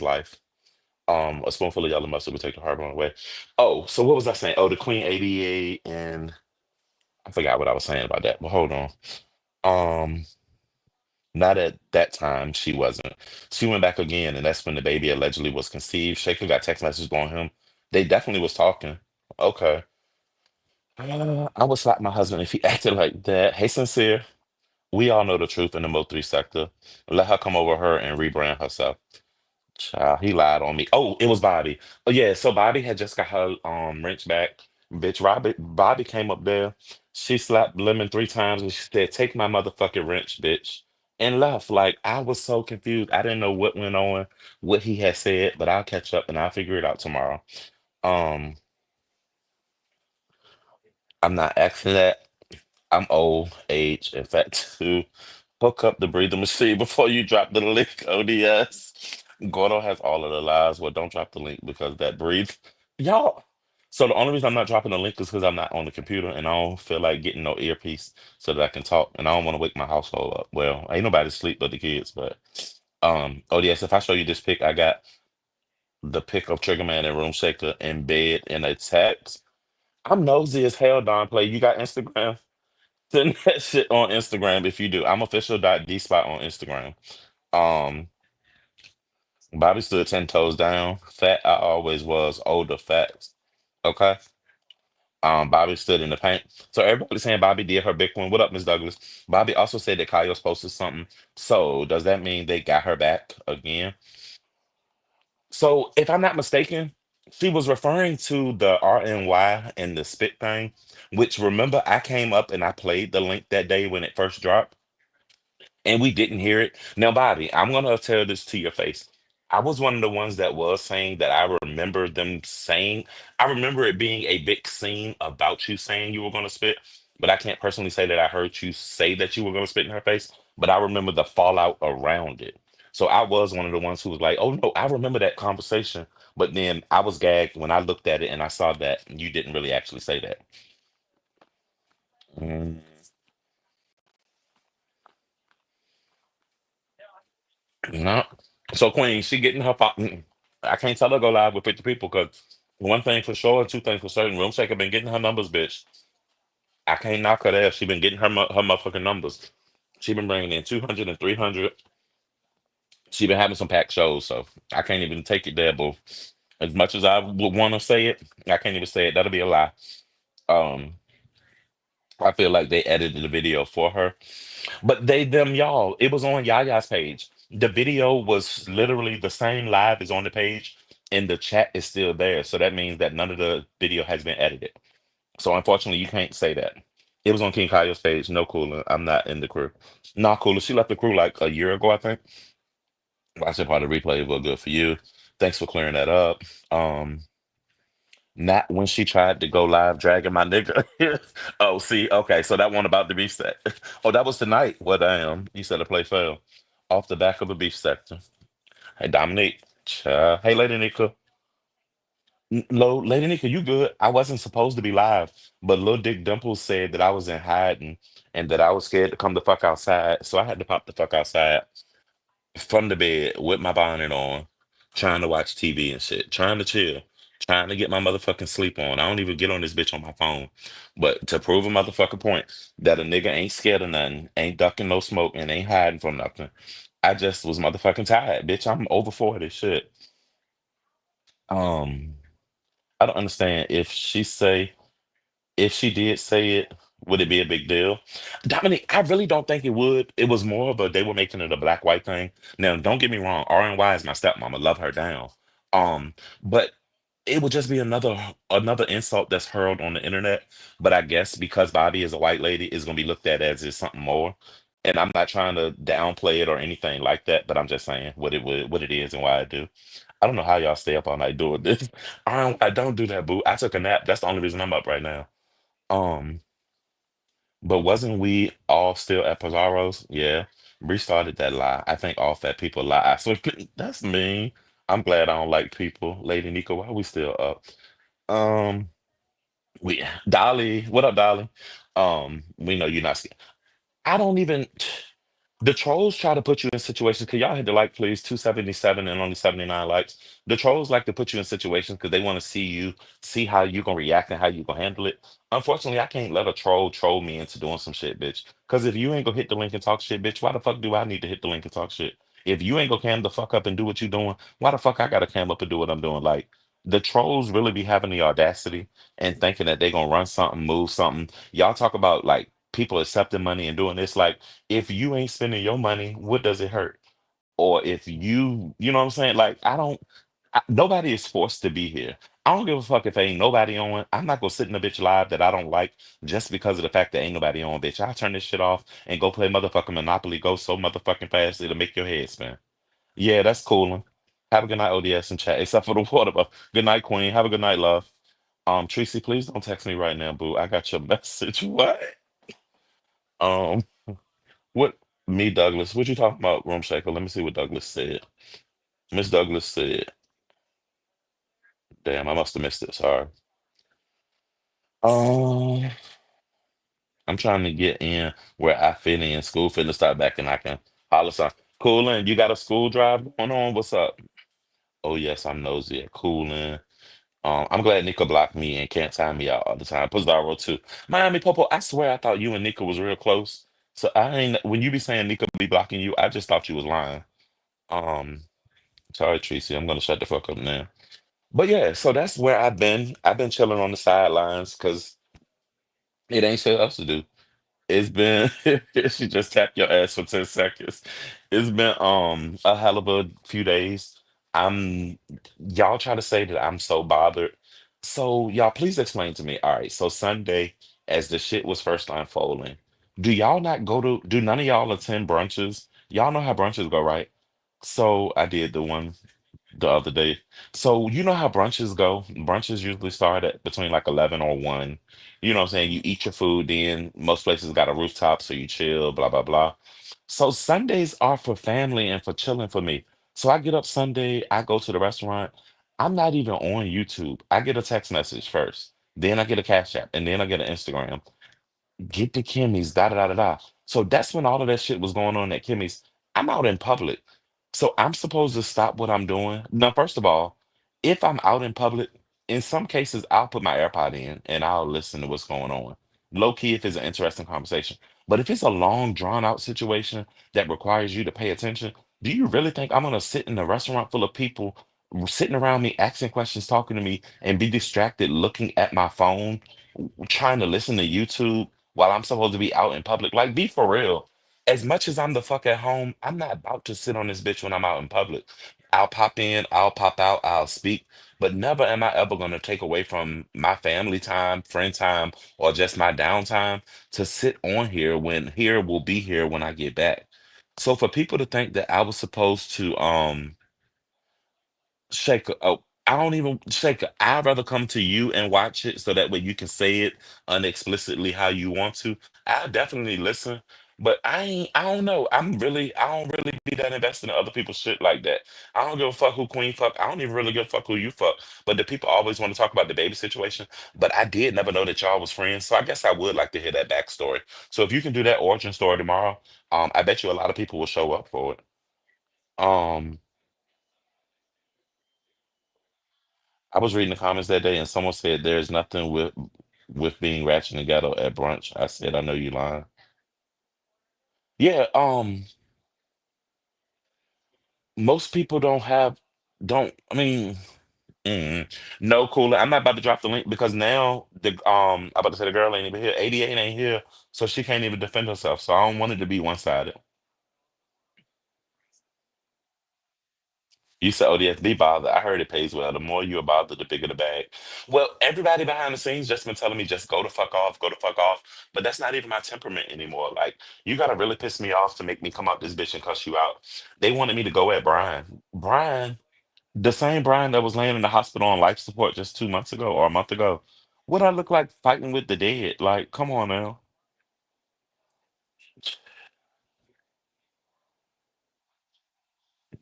life. A spoonful of yellow mustard would take the heartburn away. Oh, so what was I saying? Oh, the Queen 88, and I forgot what I was saying about that. But hold on. Um. Not at that time, she wasn't. She went back again, and that's when the baby allegedly was conceived. Shaker got text messages on him. They definitely was talking. Okay. I would slap my husband if he acted like that. Hey, sincere. We all know the truth in the Mo3 sector. Let her come over her and rebrand herself. Child, he lied on me. Oh, it was Bobby. Oh yeah, so Bobby had just got her wrench back. Bitch, Bobby came up there. She slapped Lemon 3 times and she said, "Take my motherfucking wrench, bitch," and left. Like I was so confused. I didn't know what went on, what he had said, but I'll catch up and I'll figure it out tomorrow. Um, I'm not asking that. I'm old, age, in fact, too. Hook up the breathing machine before you drop the link, O.D.S. Gordo has all of the lies. Well, don't drop the link because that breathe. Y'all. So the only reason I'm not dropping the link is because I'm not on the computer and I don't feel like getting no earpiece so that I can talk. And I don't want to wake my household up. Well, ain't nobody asleep but the kids. But O.D.S, if I show you this pic, I got the pic of Trigger Man and Room Shaker in bed in a text. I'm nosy as hell, Don Play. You got Instagram? Send that shit on Instagram if you do. I'm official.dspot on Instagram. Um, Bobby stood 10 toes down. Fat I always was, older facts. Okay. Bobby stood in the paint. So everybody's saying Bobby did her big one. What up, Miss Douglas? Bobby also said that Kyle posted something. So does that mean they got her back again? So if I'm not mistaken, she was referring to the RNY and the spit thing, which remember I came up and I played the link that day when it first dropped. And we didn't hear it. Now, Bobby, I'm gonna tell this to your face. I was one of the ones that was saying that I remember them saying, I remember it being a big scene about you saying you were gonna spit, but I can't personally say that I heard you say that you were gonna spit in her face, but I remember the fallout around it. So I was one of the ones who was like, oh no, I remember that conversation. But then I was gagged when I looked at it and I saw that you didn't really actually say that. Mm, no. So Queen, she getting her I can't tell her go live with 50 people because one thing for sure, two things for certain. Room Shaker been getting her numbers, bitch. I can't knock her there. She been getting her motherfucking numbers. She been bringing in 200 and 300. She been having some packed shows, so I can't even take it there, boo. As much as I would want to say it, I can't even say it. That'll be a lie. Um, I feel like they edited the video for her. But them, y'all, it was on Yaya's page. The video was literally the same live as on the page, and the chat is still there. So that means that none of the video has been edited. So unfortunately, you can't say that. It was on King Kaya's page. No cooler. I'm not in the crew. Not cooler. She left the crew like a year ago, I think. I said part of the replay was good for you. Thanks for clearing that up. Um, Not when she tried to go live dragging my nigga. Oh, see, okay, so that one about the beef set. Oh, that was tonight. Well, damn, you said the play fell off the back of a beef sector. Hey, Dominique. Hey, Lady Nika. Lady Nika, you good? I wasn't supposed to be live, but Lil Dick Dimple said that I was in hiding and that I was scared to come the fuck outside. So I had to pop the fuck outside from the bed with my bonnet on, trying to watch TV and shit, trying to chill, trying to get my motherfucking sleep on. I don't even get on this bitch on my phone. But to prove a motherfucking point that a nigga ain't scared of nothing, ain't ducking no smoke, and ain't hiding from nothing, I just was motherfucking tired, bitch. I'm over 40, shit. Um, I don't understand if she did say it, would it be a big deal? Dominic, I really don't think it would. It was more of a they were making it a black white thing. Now, don't get me wrong, RNY is my stepmama, love her down. Um, but it would just be another insult that's hurled on the internet. But I guess because Bobby is a white lady, it's gonna be looked at as is something more. And I'm not trying to downplay it or anything like that, but I'm just saying what it is and why I do. I don't know how y'all stay up all night doing this. I don't do that, boo. I took a nap. That's the only reason I'm up right now. Um, but wasn't we all still at Pizarro's? Yeah. Restarted that lie. I think all fat people lie. So that's mean. I'm glad I don't like people. Lady Nico, why we still up? Um, we Dolly, what up, Dolly? We know you're not. I don't even. The trolls try to put you in situations because y'all hit the like, please, 277 and only 79 likes. The trolls like to put you in situations because they want to see how you gonna react and how you gonna handle it. Unfortunately, I can't let a troll me into doing some shit, bitch. Because if you ain't gonna hit the link and talk shit, bitch, why the fuck do I need to hit the link and talk shit? If you ain't gonna cam the fuck up and do what you doing, why the fuck I gotta cam up and do what I'm doing? Like the trolls really be having the audacity and thinking that they gonna run something, move something. Y'all talk about like people accepting money and doing this like if you ain't spending your money, what does it hurt? Or if you know what I'm saying? Like, nobody is forced to be here. I don't give a fuck if ain't nobody on. I'm not gonna sit in a bitch live that I don't like just because of the fact that ain't nobody on, bitch. I turn this shit off and go play motherfucking Monopoly Go so motherfucking fast it'll make your head spin. Yeah, that's cool. Have a good night, O.D.S. and chat, except for the water. But good night, Queen. Have a good night, love. Tracy, please don't text me right now, boo. I got your message. What? Um, what me, Douglas? What you talking about, Room Shaker? Let me see what Douglas said. Miss Douglas said, damn, I must have missed it. Sorry. Um, I'm trying to get in where I fit in. School finna start back and I can holler some. Coolin', you got a school drive going on? What's up? Oh yes, I'm nosy at Coolin'. I'm glad Nico blocked me and can't time me out all the time. Pizarro too. Miami Popo, I swear I thought you and Nico was real close. So I ain't when you be saying Nico be blocking you, I just thought you was lying. Um, Sorry, Tracy. I'm gonna shut the fuck up now. But yeah, so that's where I've been. I've been chilling on the sidelines because it ain't shit else to do. It's been she just tapped your ass for 10 seconds. It's been a hell of a few days. I'm y'all try to say that I'm so bothered. So y'all please explain to me. All right, so Sunday, as the shit was first unfolding, do none of y'all attend brunches? Y'all know how brunches go, right? So I did the one the other day. So you know how brunches go? Brunches usually start at between like 11 or 1. You know what I'm saying? You eat your food, then most places got a rooftop, so you chill, blah, blah, blah. So Sundays are for family and for chilling for me. So I get up Sunday, I go to the restaurant. I'm not even on YouTube. I get a text message first. Then I get a Cash App, and then I get an Instagram get to Kimmy's, da da da da da. So that's when all of that shit was going on at Kimmy's. I'm out in public. So I'm supposed to stop what I'm doing. Now, first of all, if I'm out in public, in some cases, I'll put my AirPod in and I'll listen to what's going on. Low key, if it's an interesting conversation. But if it's a long, drawn out situation that requires you to pay attention, do you really think I'm going to sit in a restaurant full of people sitting around me, asking questions, talking to me, and be distracted looking at my phone, trying to listen to YouTube? While I'm supposed to be out in public. Like, be for real. As much as I'm the fuck at home, I'm not about to sit on this bitch when I'm out in public. I'll pop in, I'll pop out, I'll speak, but never am I ever going to take away from my family time, friend time, or just my downtime to sit on here when here will be here when I get back. So for people to think that I was supposed to Shaker, oh, I don't even Shaker. I'd rather come to you and watch it so that way you can say it unexplicitly how you want to. I'll definitely listen, but I don't know. I don't really be that invested in other people's shit like that. I don't give a fuck who Queen fuck. I don't even really give a fuck who you fuck. But the people always want to talk about the baby situation. But I did never know that y'all was friends. So I guess I would like to hear that backstory. So if you can do that origin story tomorrow, I bet you a lot of people will show up for it. Um, I was reading the comments that day and someone said there's nothing with being ratchet and ghetto at brunch. I said, I know you lying. Yeah, most people don't I mean no cooler. I'm not about to drop the link because now I'm about to say the girl ain't even here. 88 ain't here, so she can't even defend herself. So I don't want it to be one-sided. You said O.D.S. be bothered. I heard it pays well. The more you're bothered, the bigger the bag. Well, everybody behind the scenes just been telling me just go the fuck off, go the fuck off. But that's not even my temperament anymore. Like, you gotta really piss me off to make me come out this bitch and cuss you out. They wanted me to go at Brian. Brian, the same Brian that was laying in the hospital on life support just 2 months ago or a month ago. What I look like fighting with the dead? Like, come on now.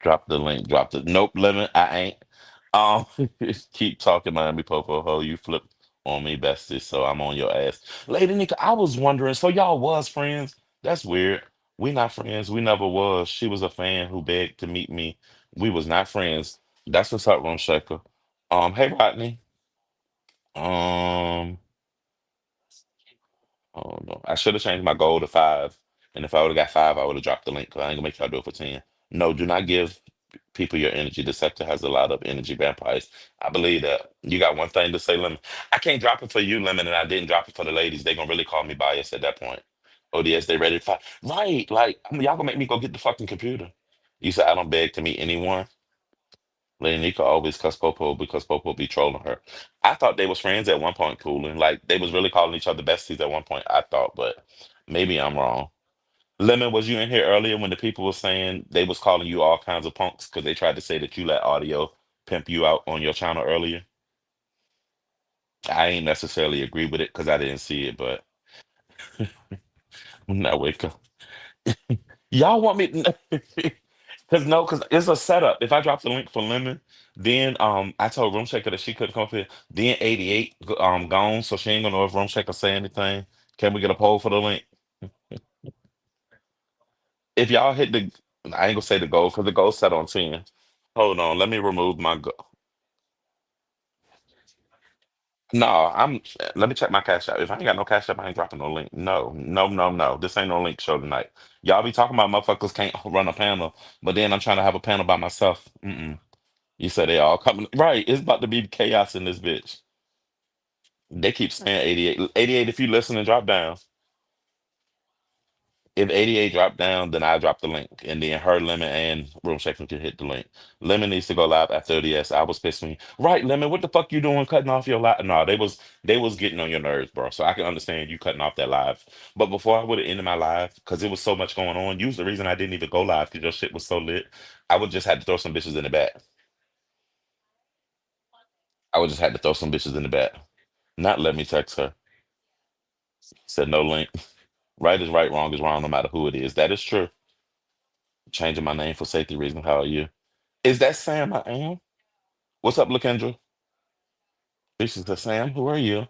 Drop the link. Drop the nope limit. I ain't. Um, keep talking, Miami Popo ho. You flip on me, bestie, so I'm on your ass. Lady Nika, I was wondering, so y'all was friends? That's weird. We not friends. We never was. She was a fan who begged to meet me. We was not friends. That's what's up, Rum Shaker. Hey Rodney. Um, oh no, I should have changed my goal to 5. And if I would have got 5, I would have dropped the link. 'Cause I ain't gonna make y'all do it for 10. No, do not give people your energy. The sector has a lot of energy vampires. I believe that you got one thing to say, Lemon. I can't drop it for you, Lemon, and I didn't drop it for the ladies. They gonna really call me biased at that point. O.D.S. they ready to fight. Right. Like, I mean, y'all gonna make me go get the fucking computer. You said I don't beg to meet anyone. Lady Nika always cuss Popo because Popo be trolling her. I thought they was friends at one point, cooling. Like they was really calling each other besties at one point, I thought, but maybe I'm wrong. Lemon, was you in here earlier when the people were saying they was calling you all kinds of punks because they tried to say that you let audio pimp you out on your channel earlier? I ain't necessarily agree with it because I didn't see it, but now wake up. Y'all want me because no, because it's a setup. If I drop the link for Lemon, then I told Room Checker that she couldn't come up here. Then 88 gone, so she ain't gonna know if Room Checker say anything. Can we get a poll for the link? If y'all hit the I ain't gonna say the goal because the goal set on 10. Hold on, let me remove my go. No, let me check my cash app. If I ain't got no cash app, I ain't dropping no link. No, no, no, no. This ain't no link show tonight. Y'all be talking about motherfuckers can't run a panel, but then I'm trying to have a panel by myself. Mm-mm. You said they all coming. Right. It's about to be chaos in this bitch. They keep saying 88. 88, if you listen and drop down. If 88 drop down, then I drop the link. And then her, Lemon, and Room Shaking can hit the link. Lemon needs to go live after O.D.S. I was pissed me. Right, Lemon, what the fuck you doing cutting off your live? No, they was getting on your nerves, bro. So I can understand you cutting off that live. But before I would have ended my live, because it was so much going on, use the reason I didn't even go live because your shit was so lit. I would just had to throw some bitches in the back. I would just had to throw some bitches in the back. Not let me text her. Said no link. Right is right, wrong is wrong, no matter who it is. That is true. Changing my name for safety reasons. How are you? Is that Sam? I am. What's up, Lakendra? This is the Sam. Who are you?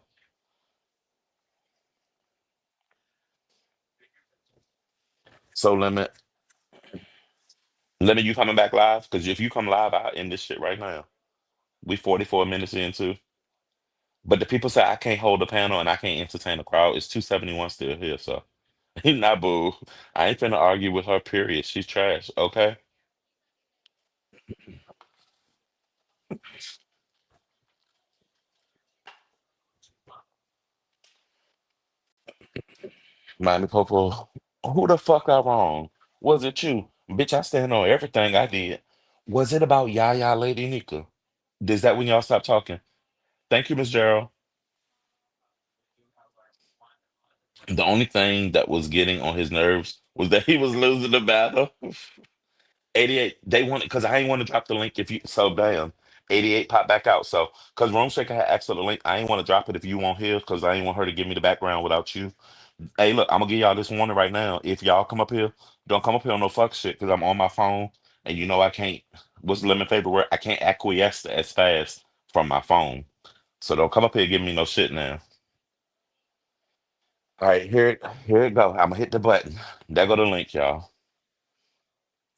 So limit. You coming back live? Because if you come live, I'll end this shit right now. We 44 minutes into. But the people say I can't hold a panel and I can't entertain a crowd. It's 271 still here, so not boo. I ain't finna argue with her. Period. She's trash. Okay. Miami Popo. Who the fuck I wrong? Was it you? Bitch, I stand on everything I did. Was it about Yaya Lady Nika? Is that when y'all stopped talking? Thank you, Miss Gerald. The only thing that was getting on his nerves was that he was losing the battle. 88, they wanted because I ain't want to drop the link if you so damn. 88 pop back out. So, because Room Shaker had asked for the link, I ain't want to drop it if you won't hear, because I ain't want her to give me the background without you. Hey, look, I'm gonna give y'all this warning right now. If y'all come up here, don't come up here on no fuck shit, because I'm on my phone, and you know I can't. What's the lemon favorite word? I can't acquiesce as fast from my phone. So don't come up here giving me no shit now. All right, here it go. I'm gonna hit the button. There go the link, y'all.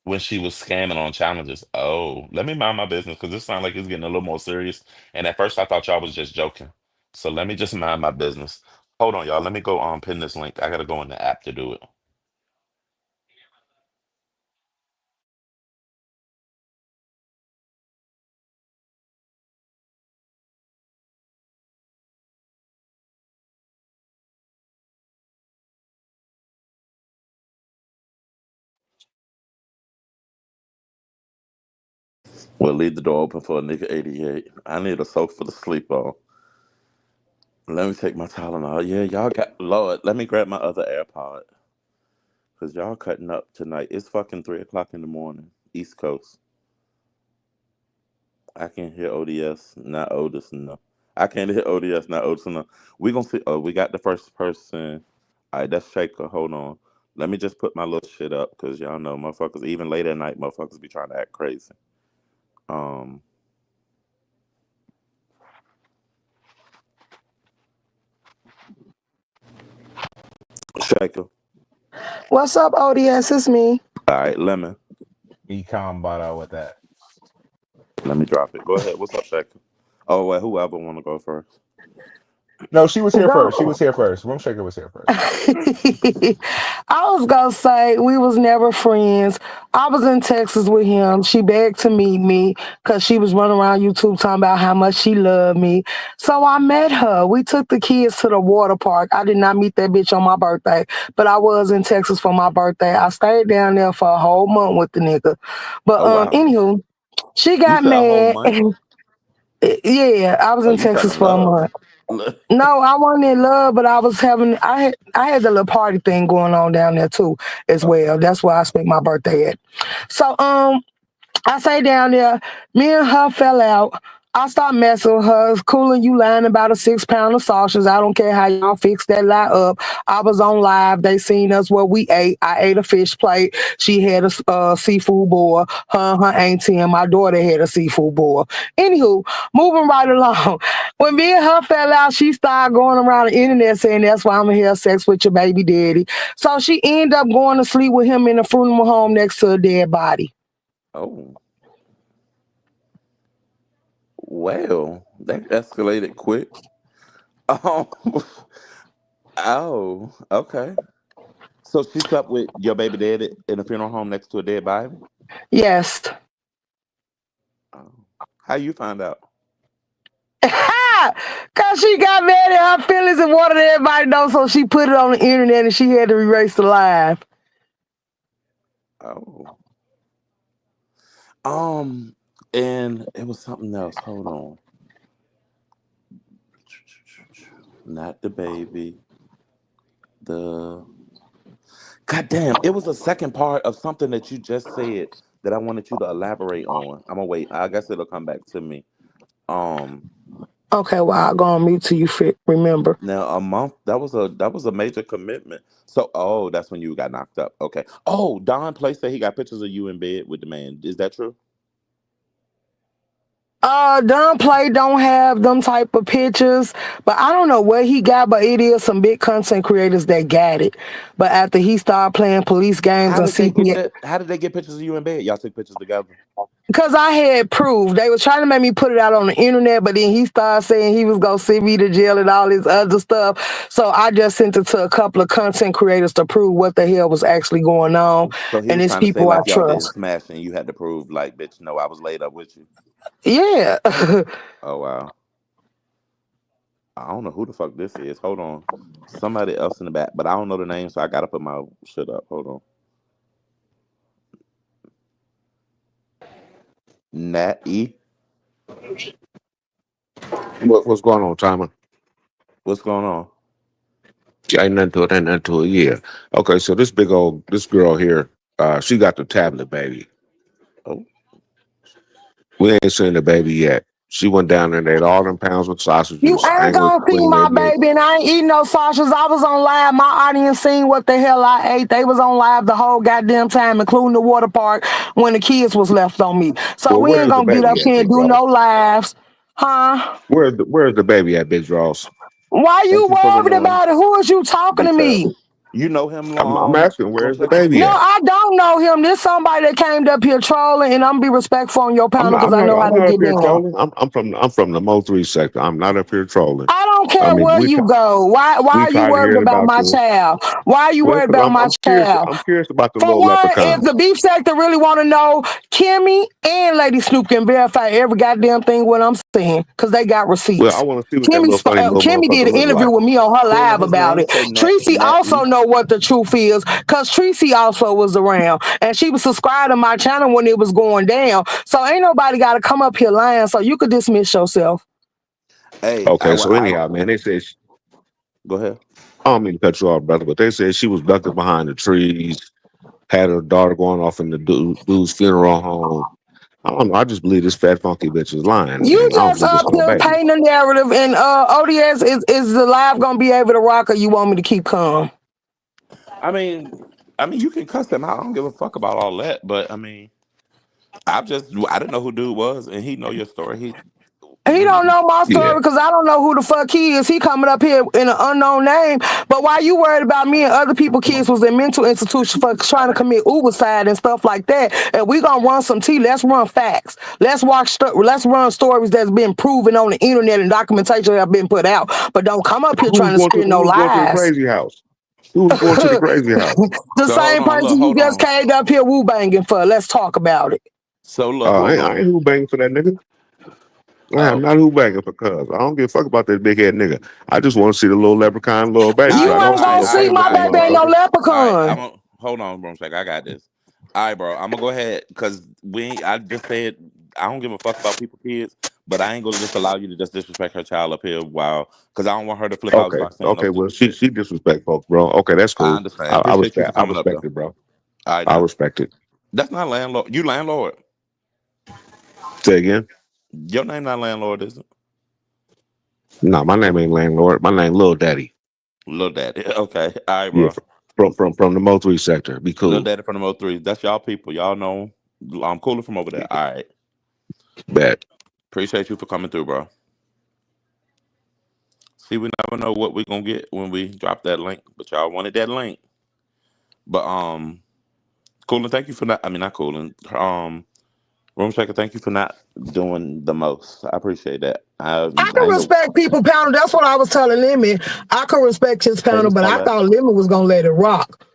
When she was scamming on challenges. Oh, let me mind my business because this sounds like it's getting a little more serious. And at first I thought y'all was just joking. So let me just mind my business. Hold on, y'all. Let me go pin this link. I gotta go in the app to do it. Well, leave the door open for a nigga 88. I need a soak for the sleep on. Let me take my Tylenol. Yeah, y'all got Lord. Let me grab my other AirPod. Cause y'all cutting up tonight. It's fucking 3 o'clock in the morning. East Coast. I can't hear O.D.S. Not Otis. No. I can't hear O.D.S. Not Otis. No. We gonna see. Oh, we got the first person. All right, that's Shaker. Hold on. Let me just put my little shit up because y'all know motherfuckers. Even late at night, motherfuckers be trying to act crazy. Um, Shaker.
What's up, O.D.S? It's me.
All right, Lemon.
Be calm about out with that.
Let me drop it. Go ahead. What's up, Shaker? Oh, well, whoever want to go first.
No, she was here first. She
Go.
was here first. Room Shaker was here first.
I was gonna say we was never friends. I was in Texas with him. She begged to meet me because she was running around YouTube talking about how much she loved me. So I met her. We took the kids to the water park. I did not meet that bitch on my birthday, but I was in Texas for my birthday. I stayed down there for a whole month with the nigga. But
Oh, wow.
anywho, she
You
got
said a whole
mad.
month?
Yeah, I was
Oh,
in
you fell
Texas
in
for a
love.
month. No, I wasn't in love, but I had the little party thing going on down there too as
Okay.
well. That's where I spent my birthday at. So I say down there, me and her fell out. I start messing with her. It's cool and you lying about a 6 pound of sausage. I don't care how y'all fix that lie up. I was on live. They seen us what we ate. I ate a fish plate. She had a seafood boil. Her auntie and my daughter had a seafood boil. Anywho, moving right along. When me and her fell out, she started going around the internet saying that's why I'm gonna have sex with your baby daddy. So she ended up going to sleep with him in a funeral home next to a dead body.
Oh, well, that escalated quick. Oh, oh, okay. So she slept with your baby daddy in a funeral home next to a dead body?
Yes.
Oh. How you find out?
Cause she got mad at her feelings and wanted everybody to know, so she put it on the internet and she had to erase the live.
Oh. Um, and it was something else. Hold on. Not the baby. The God damn, it was a second part of something that you just said that I wanted you to elaborate on. I'm gonna wait. I guess it'll come back to me. Um,
Okay, well I'll go on mute till you remember.
Now a month that was a major commitment. So that's when you got knocked up. Okay. Oh, Don Play said he got pictures of you in bed with the man. Is that true?
Don Play don't have them type of pictures, but I don't know what he got, but it is some big content creators that got it. But after he started playing police games
How
and
did they get
CPS,
that? How did they get pictures of you in bed? Y'all took pictures together.
because I had proof. They was trying to make me put it out on the internet, but then he started saying he was gonna send me to jail and all this other stuff. So I just sent it to a couple of content creators to prove what the hell was actually going on.
So he
And
was
it's
trying to say
people I
like y'all didn't
trust.
smash and you had to prove like, bitch, no, I was laid up with you.
Yeah.
Oh wow. I don't know who the fuck this is. Hold on. Somebody else in the back, but I don't know the name, so I gotta put my shit up. Hold on. Nat E.
What's going on, Timer?
What's going on?
Ain't nothing to it. Ain't nothing to it. Yeah. Okay. So this girl here, she got the tablet, baby.
Oh,
We ain't seen the baby yet. She went down there and ate all them pounds of
You
sausages. I
ain't
ain't gonna
gonna see
clean
my
that bitch.
baby, and I ain't eating no sausages. I was on live. My audience seen what the hell I ate. They was on live the whole goddamn time, including the water park when the kids was left on me. So
Well,
we ain't
where's the
gonna get up
baby at,
here and
Big
do
Ross?
no lives, huh?
Where's the baby at, Big Ross?
Why you
Thank you for the
worried
room
about it? Who is you talking to me?
details. You know him,
I'm asking,
room
where's the
checker.
baby
No,
at?
I don't know him. This somebody that came up here trolling, and I'm gonna be respectful on your panel because I know how
I'm
to
not up
get
here
down.
trolling. I'm from the Mo three sector. I'm not up here trolling.
I don't
I
care
mean,
where you go. Why
we
are you
tired of
worried
hearing
about
about
my
you.
child? Why are you
Well,
worried
because
about my child?
I'm curious about the
For
little
one, if
leprechaun.
the beef sector really want to know, Kimmy and Lady Snoop can verify every goddamn thing what I'm saying because they got
Well, I
receipts.
want to see what that little funny little
Kimmy did
motherfucker
an
look
interview
like.
with me on her
Cool, and
live
his
about
name
it.
say
Tracy also
Natty.
know what the truth is because Tracy also was around and she was subscribed to my channel when it was going down. So ain't nobody got to come up here lying. So you could dismiss yourself.
Hey,
Okay, so anyhow, man, they said
go ahead.
I don't mean to cut you off, brother, but they said she was ducking behind the trees, had her daughter going off in the dude's funeral home. I don't know. I just believe this fat funky bitch is lying,
You
and I don't
just
believe this
up
little
here
baby.
painting a narrative, and O.D.S. is the live gonna be able to rock, or you want me to keep calm?
I mean, you can cuss him out. I don't give a fuck about all that. But I didn't know who dude was, and he know your story.
He don't know my
Yeah.
story because I don't know who the fuck he is. He coming up here in an unknown name. But why you worried about me and other people kids was in mental institutions for trying to commit suicide and stuff like that? And we gonna run some tea. Let's run facts. Let's run stories that's been proven on the internet and documentation that have been put out. But don't come up here trying to spin no
Who was going to the
lies.
crazy house? Who was going to the crazy house?
The
So hold
same
on, look,
person you
hold
just
on.
came up here woo banging for. Let's talk about it.
So look, hold
I ain't
on.
who banging for that nigga. I am
Oh,
not who banging for cuz. I don't give a fuck about that big head nigga. I just want to see the little leprechaun little baby,
You
so I know
ain't
she
gonna
gonna
see
play with
my
that
baby ain't no
motherfucker.
all right. I'm
leprechaun.
gonna hold on, bro. I got this. All right, bro. I'm gonna go ahead because I just said I don't give a fuck about people kids, but I ain't gonna just allow you to just disrespect her child up here. Wow, because I don't want her to flip out and
Okay,
start saying no
okay. Well,
stupid shit.
she disrespect folks, bro. Okay, that's
I
cool.
understand. Appreciate you for
I
coming up
respect
though.
it, bro.
All right,
I
now
respect it.
that's not landlord. You landlord.
Say again.
Your name not landlord, is it?
No, my name ain't landlord. My name Lil Daddy.
Little daddy. Okay. All right,
Yeah,
bro.
from the Mo three sector. Be
Little
cool.
daddy from the O3. That's y'all people. Y'all know I'm cooler from over there. All right.
Bet.
Appreciate you for coming through, bro. See, we never know what we gonna get when we drop that link, but y'all wanted that link. But Coolin, thank you for not. I mean, not Coolin. Room checker, thank you for not doing the most. I appreciate that.
I
I
can
ain't gonna.
respect people panel. That's what I was telling Lemon. I can respect his
Hey,
panel,
Miss
but I
Paulette.
thought Lemon was gonna let it rock.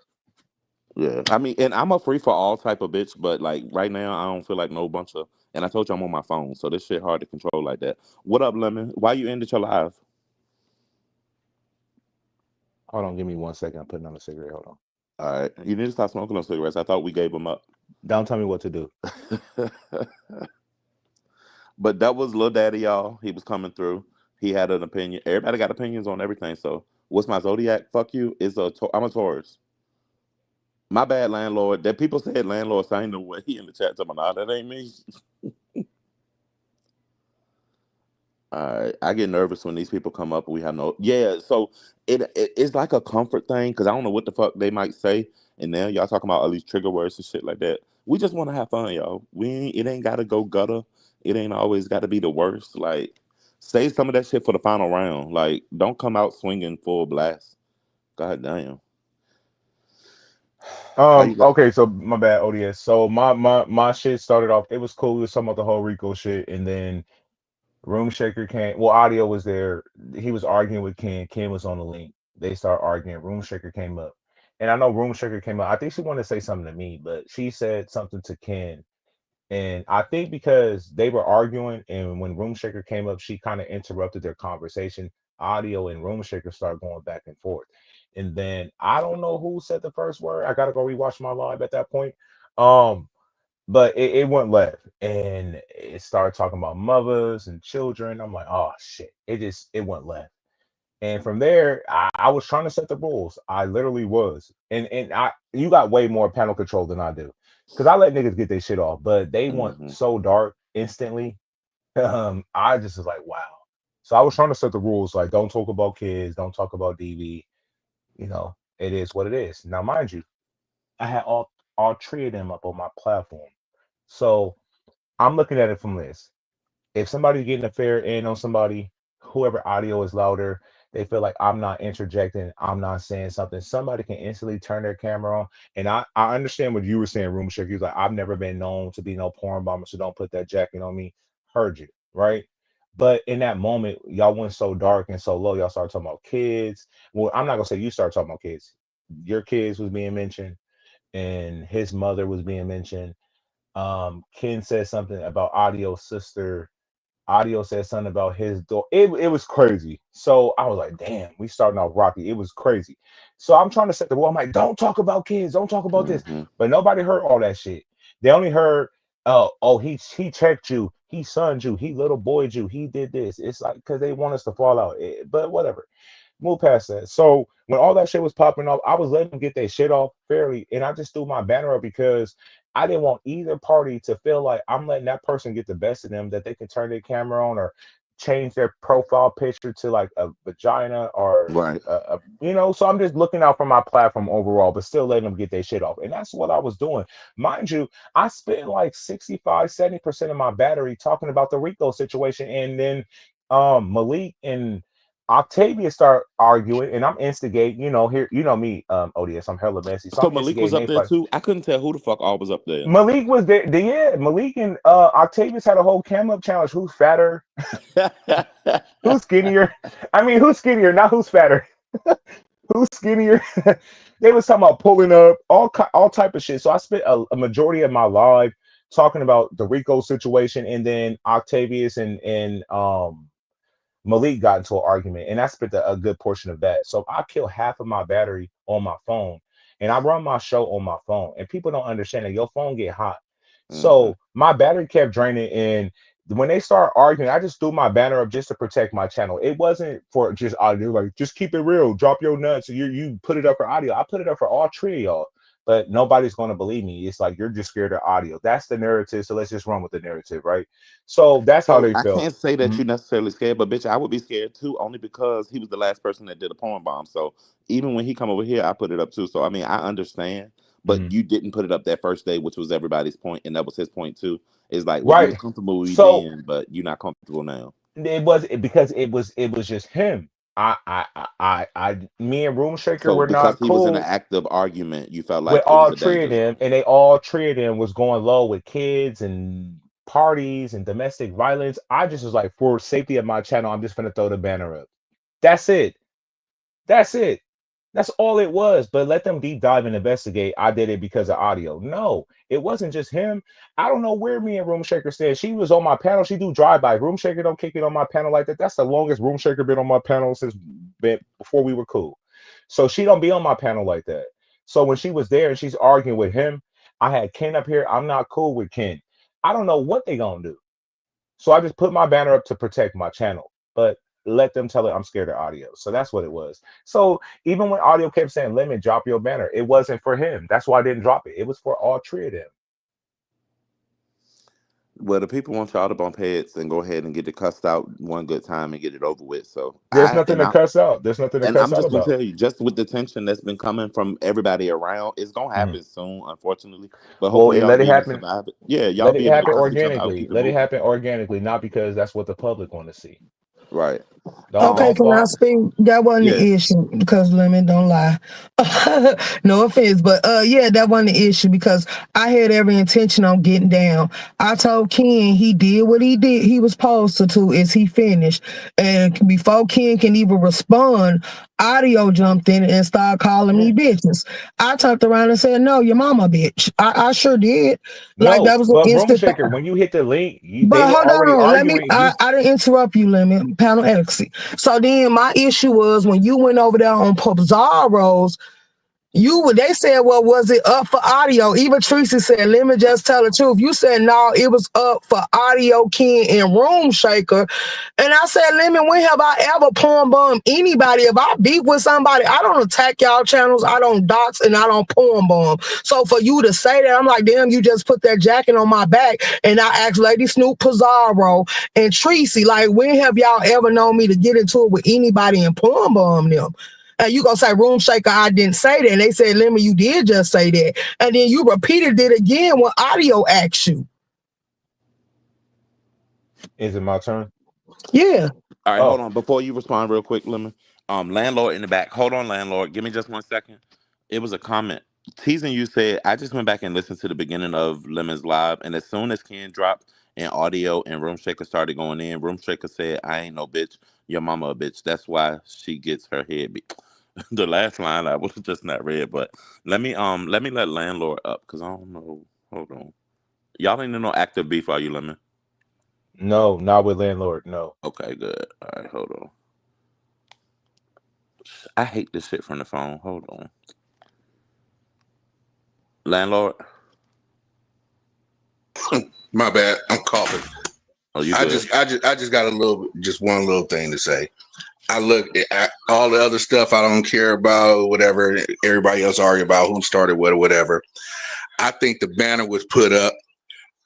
Yeah, I mean, and I'm a free for all type of bitch, but like right now, I don't feel like no bunch of. And I told you I'm on my phone, so this shit hard to control like that. What up, Lemon? Why you ended your live?
Hold on, give me 1 second. I'm putting on a cigarette. Hold on.
All right, you need to stop smoking those cigarettes. I thought we gave them up.
Don't tell me what to do.
But that was Lil Daddy, y'all. He was coming through. He had an opinion. Everybody got opinions on everything. So, what's my zodiac? Fuck you. I'm a Taurus. My bad, landlord. That people said landlord, so I ain't know what he in the chat talking about. Nah, that ain't me. All right, I get nervous when these people come up and we have no. Yeah, so it's like a comfort thing because I don't know what the fuck they might say, and now y'all talking about all these trigger words and shit like that. We just want to have fun, y'all. It ain't got to go gutter. It ain't always got to be the worst. Like, say some of that shit for the final round. Like, don't come out swinging full blast. God damn. How you got?
Okay, so my bad, ODS. So my shit started off. It was cool. We was talking about the whole Rico shit, and then Room Shaker came. Well, Audio was there. He was arguing with Ken. Ken was on the link. They start arguing. Room Shaker came up, and I know Room Shaker came up. I think she wanted to say something to me, but she said something to Ken. And I think because they were arguing, and when Room Shaker came up, she kind of interrupted their conversation. Audio and Room Shaker started going back and forth. And then I don't know who said the first word. I gotta go rewatch my live at that point. Um, but it went left and it started talking about mothers and children. I'm like, oh shit. It went left. And from there, I was trying to set the rules. I literally was. And I you got way more panel control than I do. Cause I let niggas get their shit off, but they went
Hmm.
so dark. instantly, I just was like, wow. So I was trying to set the rules like, don't talk about kids, don't talk about DV. You know, it is what it is. Now, mind you, I had all three of them up on my platform. So I'm looking at it from this. If somebody's getting a fair in on somebody, whoever audio is louder, they feel like I'm not interjecting, I'm not saying something. Somebody can instantly turn their camera on. And I understand what you were saying, Room Shake. You was like, I've never been known to be no porn bomber, so don't put that jacket on me. Heard you, right? But in that moment, y'all went so dark and so low, y'all started talking about kids. Well, I'm not gonna say you started talking about kids. Your kids was being mentioned, and his mother was being mentioned. Ken said something about Audio's sister. Audio said something about his door. It was crazy. So I was like, damn, we starting off rocky. It was crazy. So I'm trying to set the rule. I'm like, don't talk about kids. Don't talk about this.
Mm-hmm.
But nobody heard all that shit. They only heard, oh, he checked you. He sunned you. He little boyed you. He did this. It's like, because they want us to fall out. But whatever, move past that. So when all that shit was popping off, I was letting them get their shit off fairly, and I just threw my banner up because I didn't want either party to feel like I'm letting that person get the best of them, that they can turn their camera on or change their profile picture to like a vagina or
Right.
so I'm just looking out for my platform overall, but still letting them get their shit off. And that's what I was doing. Mind you, I spent like 65-70% of my battery talking about the Rico situation, and then Malik and Octavia start arguing, and I'm instigating. Here, me, O.D.S. I'm hella messy, so
So
I'm
Malik was
instigating.
up
They
there
fight.
too. I couldn't tell who the fuck all was up there.
Malik was there. Yeah, Malik and Octavius had a whole cam up challenge. Who's fatter? Who's skinnier? I mean, who's skinnier? Not who's fatter. Who's skinnier? They was talking about pulling up all type of shit. So I spent a majority of my life talking about the Rico situation, and then Octavius and Malik got into an argument, and I spent a good portion of that. So I killed half of my battery on my phone, and I run my show on my phone. And people don't understand that your phone get hot.
Hmm.
So my battery kept draining, and when they start arguing, I just threw my banner up just to protect my channel. It wasn't for just audio, like just keep it real, drop your nuts. You put it up for audio. I put it up for all three of y'all, but nobody's going to believe me. It's like you're just scared of audio. That's the narrative. So let's just run with the narrative, right? So that's how
So
they
I
felt.
can't say that
Mhm.
you're necessarily scared, but bitch, I would be scared too, only because he was the last person that did a porn bomb. So even when he come over here, I put it up too. So I mean, I understand, but
Mhm.
you didn't put it up that first day, which was everybody's point, and that was his point too. It's like, well, you was
Right.
comfortable with me
So
then, but you're not comfortable now.
because it was just him. Me and Room Shaker
So
were
because
not
he was in an
cool
active argument, you felt
with
like it was
all
a
three of
dangerous
them,
one.
and they all three of them was going low with kids and parties and domestic violence. I just was like, for safety of my channel, I'm just gonna throw the banner up. That's it. That's it. That's all it was. But let them deep dive and investigate. I did it because of audio. No, it wasn't just him. I don't know where me and Room Shaker said. She was on my panel. She do drive by. Room Shaker don't kick it on my panel like that. That's the longest Room Shaker been on my panel since before we were cool. So she don't be on my panel like that. So when she was there and she's arguing with him, I had Ken up here. I'm not cool with Ken. I don't know what they gonna do. So I just put my banner up to protect my channel, but let them tell it I'm scared of audio. So that's what it was. So even when audio kept saying, Lemon, drop your banner, it wasn't for him. That's why I didn't drop it. It was for all three of them.
Well, the people want y'all to bump heads and go ahead and get it cussed out one good time and get it over with. So
There's nothing to cuss out. There's nothing to cuss
I'm
out
just gonna
about.
tell you, just with the tension that's been coming from everybody around, it's gonna
Mhm.
happen soon, unfortunately. But
Well,
hopefully, y'all
let it
be able to
happen.
survive it. Yeah, y'all
Let it
be able to
happen
cuss each other out,
organically.
keep it
Let it
moving.
happen organically, not because that's what the public want to see.
Right.
Okay,
Don't
can I
fall.
speak? That wasn't the
Yes.
issue because Lemon don't lie. No offense, but yeah, that wasn't the issue because I had every intention on getting down. I told Ken he did what he did. He was supposed to is he finished. And before Ken can even respond, audio jumped in and started calling me
Yeah.
bitches. I turned around and said, "No, your mama bitch." I sure did. Like
No,
that was an
but Room
instant.
Shaker, when you hit the link, they
But
were
hold
already
on, let me.
arguing.
I didn't interrupt you, Lemon. Panel Exy. So then my issue was when you went over there on Pizarro's, They said, well, was it up for audio? Even Tracy said, let me just tell the truth. You said, no, it was up for audio, Ken, and Room Shaker. And I said, Lemon, when have I ever porn bomb anybody? If I beef with somebody, I don't attack y'all channels, I don't dox, and I don't porn bomb. So for you to say that, I'm like, damn, you just put that jacket on my back. And I asked Lady Snoop Pizarro and Tracy, like, when have y'all ever known me to get into it with anybody and porn bomb them? And you gonna say, Room Shaker, I didn't say that. And they said, Lemon, you did just say that. And then you repeated it again when audio asked you.
Is it my turn?
Yeah.
All right, hold on. Before you respond real quick, Lemon. Landlord in the back. Hold on, landlord. Give me just 1 second. It was a comment. Teasing you said, I just went back and listened to the beginning of Lemon's live, and as soon as Ken dropped and audio and Room Shaker started going in, Room Shaker said, I ain't no bitch. Your mama a bitch. That's why she gets her head beat. The last line I was just not read, but let me let landlord up because I don't know. Hold on. Y'all ain't in no active beef, are you, Lemon?
No, not with landlord. No.
Okay, good. All right, hold on. I hate this shit from the phone. Hold on. Landlord?
My bad. I'm coughing.
Oh, you
I
good?
just got just one little thing to say. I look at all the other stuff I don't care about, whatever everybody else argue about, who started what or whatever. I think the banner was put up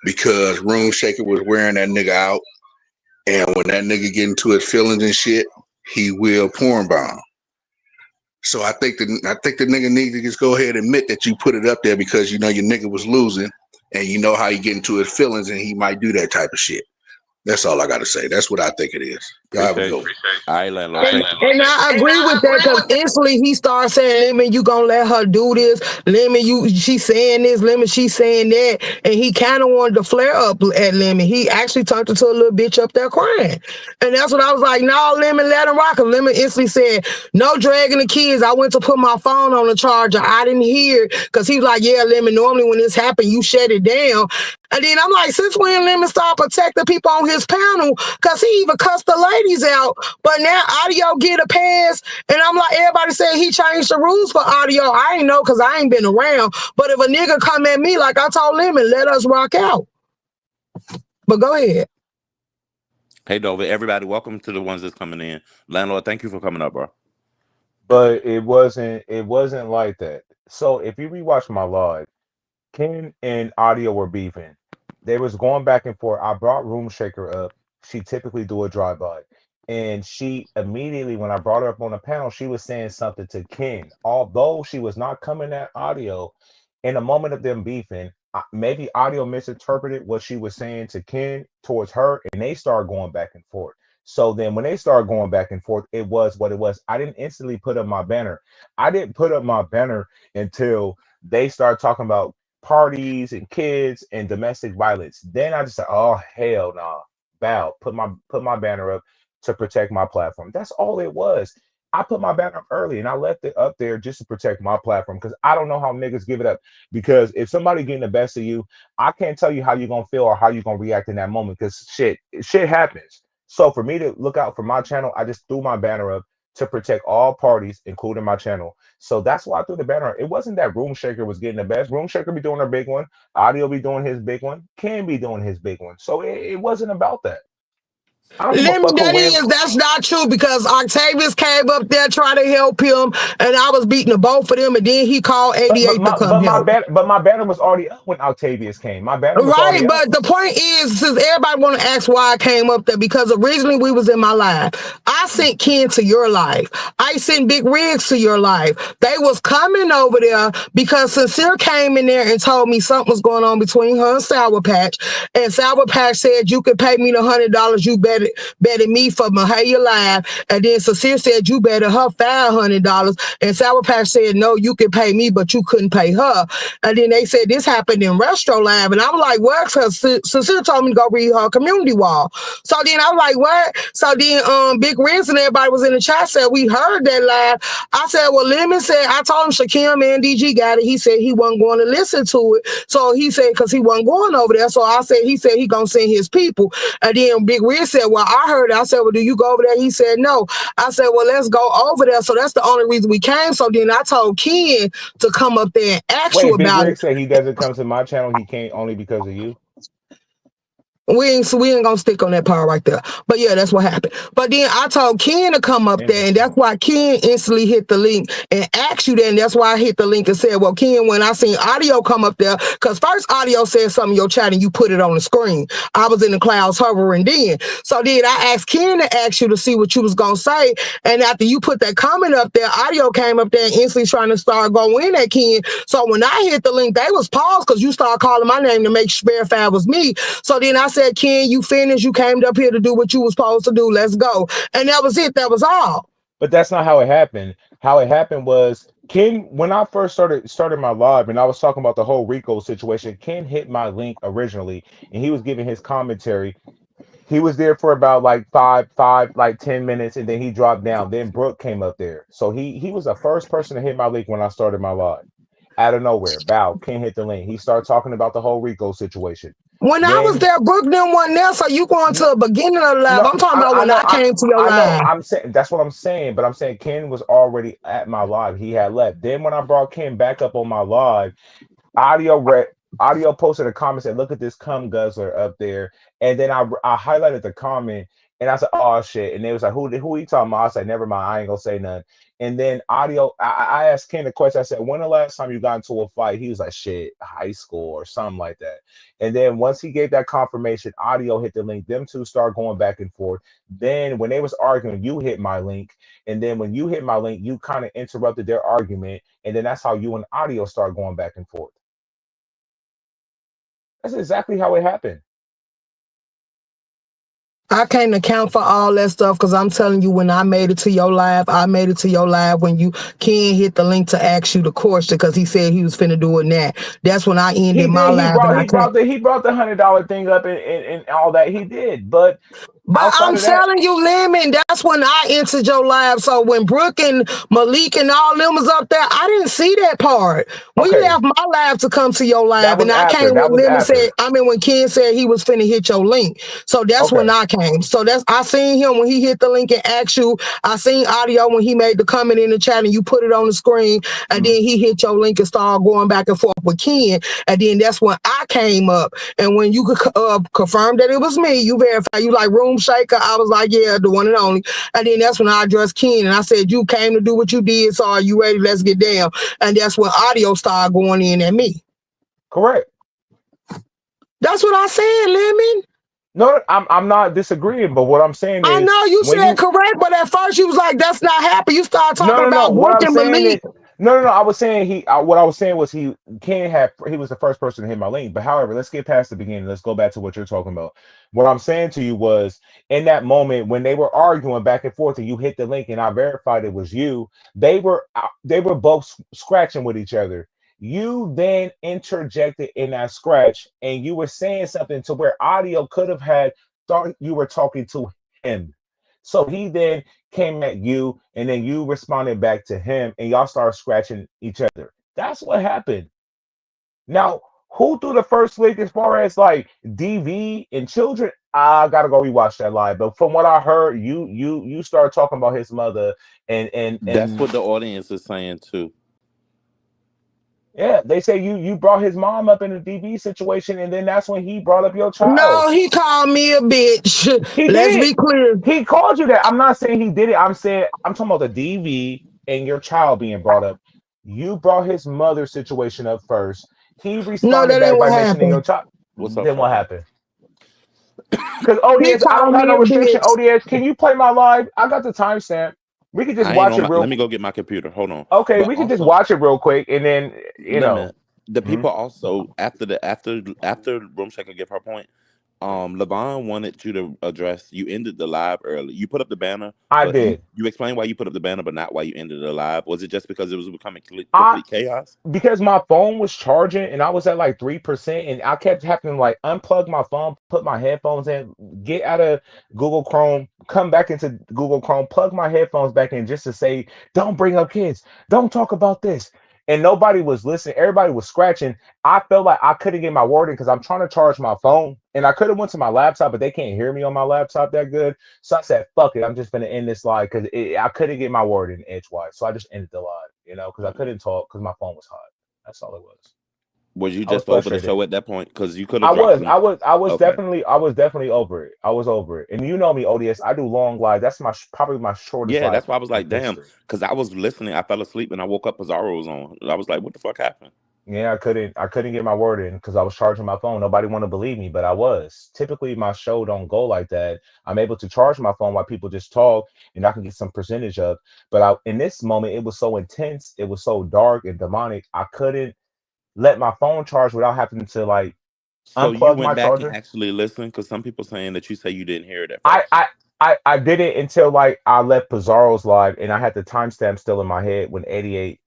because Room Shaker was wearing that nigga out. And when that nigga get into his feelings and shit, he will porn bomb. So I think the nigga needs to just go ahead and admit that you put it up there because you know your nigga was losing and you know how he get into his feelings and he might do that type of shit. That's all I got to say. That's what I think it is. Y'all have a
Appreciate
good
you.
one.
All right, landlord. Thank you.
And I agree with that because instantly he started saying, Lemon, you gonna let her do this? Lemon, she saying this, Lemon, she saying that. And he kind of wanted to flare up at Lemon. He actually turned into a little bitch up there crying. And that's when I was like, no, Lemon, let him rock. And Lemon instantly said, no dragging the kids. I went to put my phone on the charger. I didn't hear because he was like, yeah, Lemon, normally when this happened, you shut it down. And then I'm like, since when Lemon start protecting people on his panel? Because he even cussed the ladies out. But now audio get a pass. And I'm like, everybody said he changed the rules for audio. I ain't know because I ain't been around. But if a nigga come at me, like I told Lemon, let us rock out. But go ahead.
Hey, Dover, everybody, welcome to the ones that's coming in. Landlord, thank you for coming up, bro.
But it wasn't like that. So if you rewatch my log, Ken and Audio were beefing. They was going back and forth. I brought Room Shaker up. She typically do a drive-by. And she immediately, when I brought her up on the panel, she was saying something to Ken. Although she was not coming at Audio, in a moment of them beefing, maybe Audio misinterpreted what she was saying to Ken towards her, and they started going back and forth. So then when they started going back and forth, it was what it was. I didn't instantly put up my banner. I didn't put up my banner until they started talking about parties and kids and domestic violence. Then I just said, oh hell no, nah. Bow, put my banner up to protect my platform. That's all it was. I put my banner up early and I left it up there just to protect my platform because I don't know how niggas give it up. Because if somebody getting the best of you, I can't tell you how you're gonna feel or how you're gonna react in that moment because shit happens. So for me to look out for my channel, I just threw my banner up to protect all parties, including my channel. So that's why I threw the banner. It wasn't that Room Shaker was getting the best. Room Shaker be doing her big one. Audio be doing his big one. Can be doing his big one. So it wasn't about that. I don't give a fuck who wins.
That's not true because Octavius came up there trying to help him and I was beating the both of them and then he called 88 to come help.
But my banner was already up when Octavius came. My banner was
right,
already
but
up.
the point is, since everybody want to ask why I came up there, because originally we was in my live. I sent Ken to your live. I sent Big Riggs to your live. They was coming over there because Sincere came in there and told me something was going on between her and Sour Patch. And Sour Patch said, you could pay me the $100 you betted me for Mahaya Live. And then Sincere said, you betted her $500. And Sour Patch said, no, you could pay me, but you couldn't pay her. And then they said, this happened in Retro Live. And I'm like, what? Sincere told me to go read her community wall. So then I'm like, what? So then Big Riz and everybody was in the chat said, we heard started that live, I said, well, Lemon said, I told him Shakim and DG got it. He said he wasn't going to listen to it. So he said, because he wasn't going over there. So I said, he said he going to send his people. And then Big Weird said, well, I heard it. I said, well, do you go over there? He said, no. I said, well, let's go over there. So that's the only reason we came. So then I told Ken to come up there and ask you
Wait, Big
about it.
Rick said he doesn't come to my channel. He can't only because of you.
We ain't gonna stick on that part right there. But yeah, that's what happened. But then I told Ken to come up there, and that's
Interesting.
why Ken instantly hit the link and asked you that. And that's why I hit the link and said, well, Ken, when I seen audio come up there, because first audio said something in your chat and you put it on the screen. I was in the clouds hovering then. So then I asked Ken to ask you to see what you was gonna say. And after you put that comment up there, audio came up there and instantly trying to start going in at Ken. So when I hit the link, they was paused because you started calling my name to make sure verify it was me. So then I said, Ken, you finished. You came up here to do what you was supposed to do. Let's go. And that was it. That was all.
But that's not how it happened. How it happened was Ken, when I first started my live and I was talking about the whole Rico situation, Ken hit my link originally and he was giving his commentary. He was there for about like like 10 minutes, and then he dropped down. Then Brooke came up there. So he was the first person to hit my link when I started my live. Out of nowhere. Bow, Ken hit the link. He started talking about the whole Rico situation.
When I was
Then
there, Brooke didn't want there, so you going to
no,
the beginning of the live.
no,
I'm talking about
I
when
know,
I came to your
I know.
live.
I'm saying that's what I'm saying, but I'm saying Ken was already at my live. He had left. Then when I brought Ken back up on my live, audio read audio posted a comment said, "Look at this cum guzzler up there," and then I highlighted the comment and I said, "Oh shit!" And they was like, "Who you talking about?" I said, "Never mind, I ain't gonna say nothing." And then audio, I asked Ken a question. I said, "When the last time you got into a fight?" He was like, "Shit, high school or something like that." And then once he gave that confirmation, audio hit the link. Them two start going back and forth. Then when they was arguing, you hit my link, and then when you hit my link, you kind of interrupted their argument, and then that's how you and audio start going back and forth. That's exactly how it happened.
I can't account for all that stuff because I'm telling you, when I made it to your live, I made it to your live when you Ken hit the link to ask you the question because he said he was finna do it now. That's when I
He
ended my
did.
live and I can't.
He brought the $100 thing up and all that. He did. But
But
outside
I'm
of that,
telling you, Lemon, that's when I entered your live. So when Brooke and Malik and all them was up there, I didn't see that part. We
okay,
left my live to come to your
that
live,
was
and I
after.
came
That
when
was
Lemon said,
after.
I mean, when Ken said he was finna hit your link. So that's when
Okay.
I came. So that's I seen him when he hit the link and asked you. I seen audio when he made the comment in the chat and you put it on the screen, and
Mhm.
then he hit your link and started going back and forth with Ken. And then that's when I came up. And when you could confirm that it was me, you verified, you like room shaker. I was like, yeah, the one and only. And then that's when I addressed Ken and I said, you came to do what you did. So are you ready? Let's get down. And that's when audio started going in at me.
Correct.
That's what I said, Lemon.
No, I'm not disagreeing, but what I'm saying
I
is
know you
when
said
you
correct, but at first you was like, that's not happening. You started talking
no.
about
What
Brooke
I'm
and
saying is
Malik.
no. I was saying what I was saying was he was the first person to hit my link. But however, let's get past the beginning. Let's go back to what you're talking about. What I'm saying to you was in that moment when they were arguing back and forth, and you hit the link, and I verified it was you. They were both scratching with each other. You then interjected in that scratch, and you were saying something to where audio could have had thought you were talking to him. So he then came at you, and then you responded back to him, and y'all started scratching each other. That's what happened. Now, who threw the first lick as far as like DV and children? I gotta go rewatch that live. But from what I heard, you started talking about his mother,
That's
and
what the audience is saying too.
yeah, they say you brought his mom up in a DV situation, and then that's when he brought up your child.
No, he called me a bitch.
He
Let's
did.
be clear.
He called you that. I'm not saying he did it. I'm saying I'm talking about the DV and your child being brought up. You brought his mother situation up first. He
No,
responded
that ain't
back by
what
mentioning your
happened.
child.
What's up,
Then what
Freckles?
happened? Because
He
ODS, I don't
called
got
me
no
a
restriction.
bitch.
ODS, can you play my live? I got the timestamp. We could just
I ain't
watch
on
it
my. Let
real.
me go get my computer. Hold on.
Okay,
But
we could just
also,
watch it real quick, and then
lemon. The
Mhm.
people also after Room Checker give her point. Levon wanted you to address. You ended the live early. You put up the banner,
I
but
did.
you explained why you put up the banner, but not why you ended the live. Was it just because it was becoming
I
complete chaos?
because my phone was charging and I was at like 3%, and I kept having to like unplug my phone, put my headphones in, get out of Google Chrome, come back into Google Chrome, plug my headphones back in just to say, don't bring up kids, don't talk about this. And nobody was listening. Everybody was scratching. I felt like I couldn't get my word in because I'm trying to charge my phone. And I could have went to my laptop, but they can't hear me on my laptop that good. So I said, fuck it. I'm just going to end this live because I couldn't get my word in edgewise. So I just ended the live, because I couldn't talk because my phone was hot. That's all it was.
Was you
I was
just over the
frustrated.
show at that point? Because you could have
I
dropped
was,
some.
I was,
Okay.
I was definitely over it. I was over it. And you know me, O.D.S. I do long live. That's probably my shortest
Yeah,
live
that's why I was
in
like, damn.
history.
Because I was listening. I fell asleep and I woke up. Pizarro was on. I was like, what the fuck happened?
Yeah, I couldn't get my word in because I was charging my phone. Nobody want to believe me, but I was. Typically, my show don't go like that. I'm able to charge my phone while people just talk, and I can get some percentage of. But in this moment, it was so intense, it was so dark and demonic. I couldn't let my phone charge without having to like
So you
unplug my
went back and
charger.
actually listened? Because some people saying that you say you didn't hear it at
I
first.
I I did it until like I left Pizarro's live and I had the timestamp still in my head when 88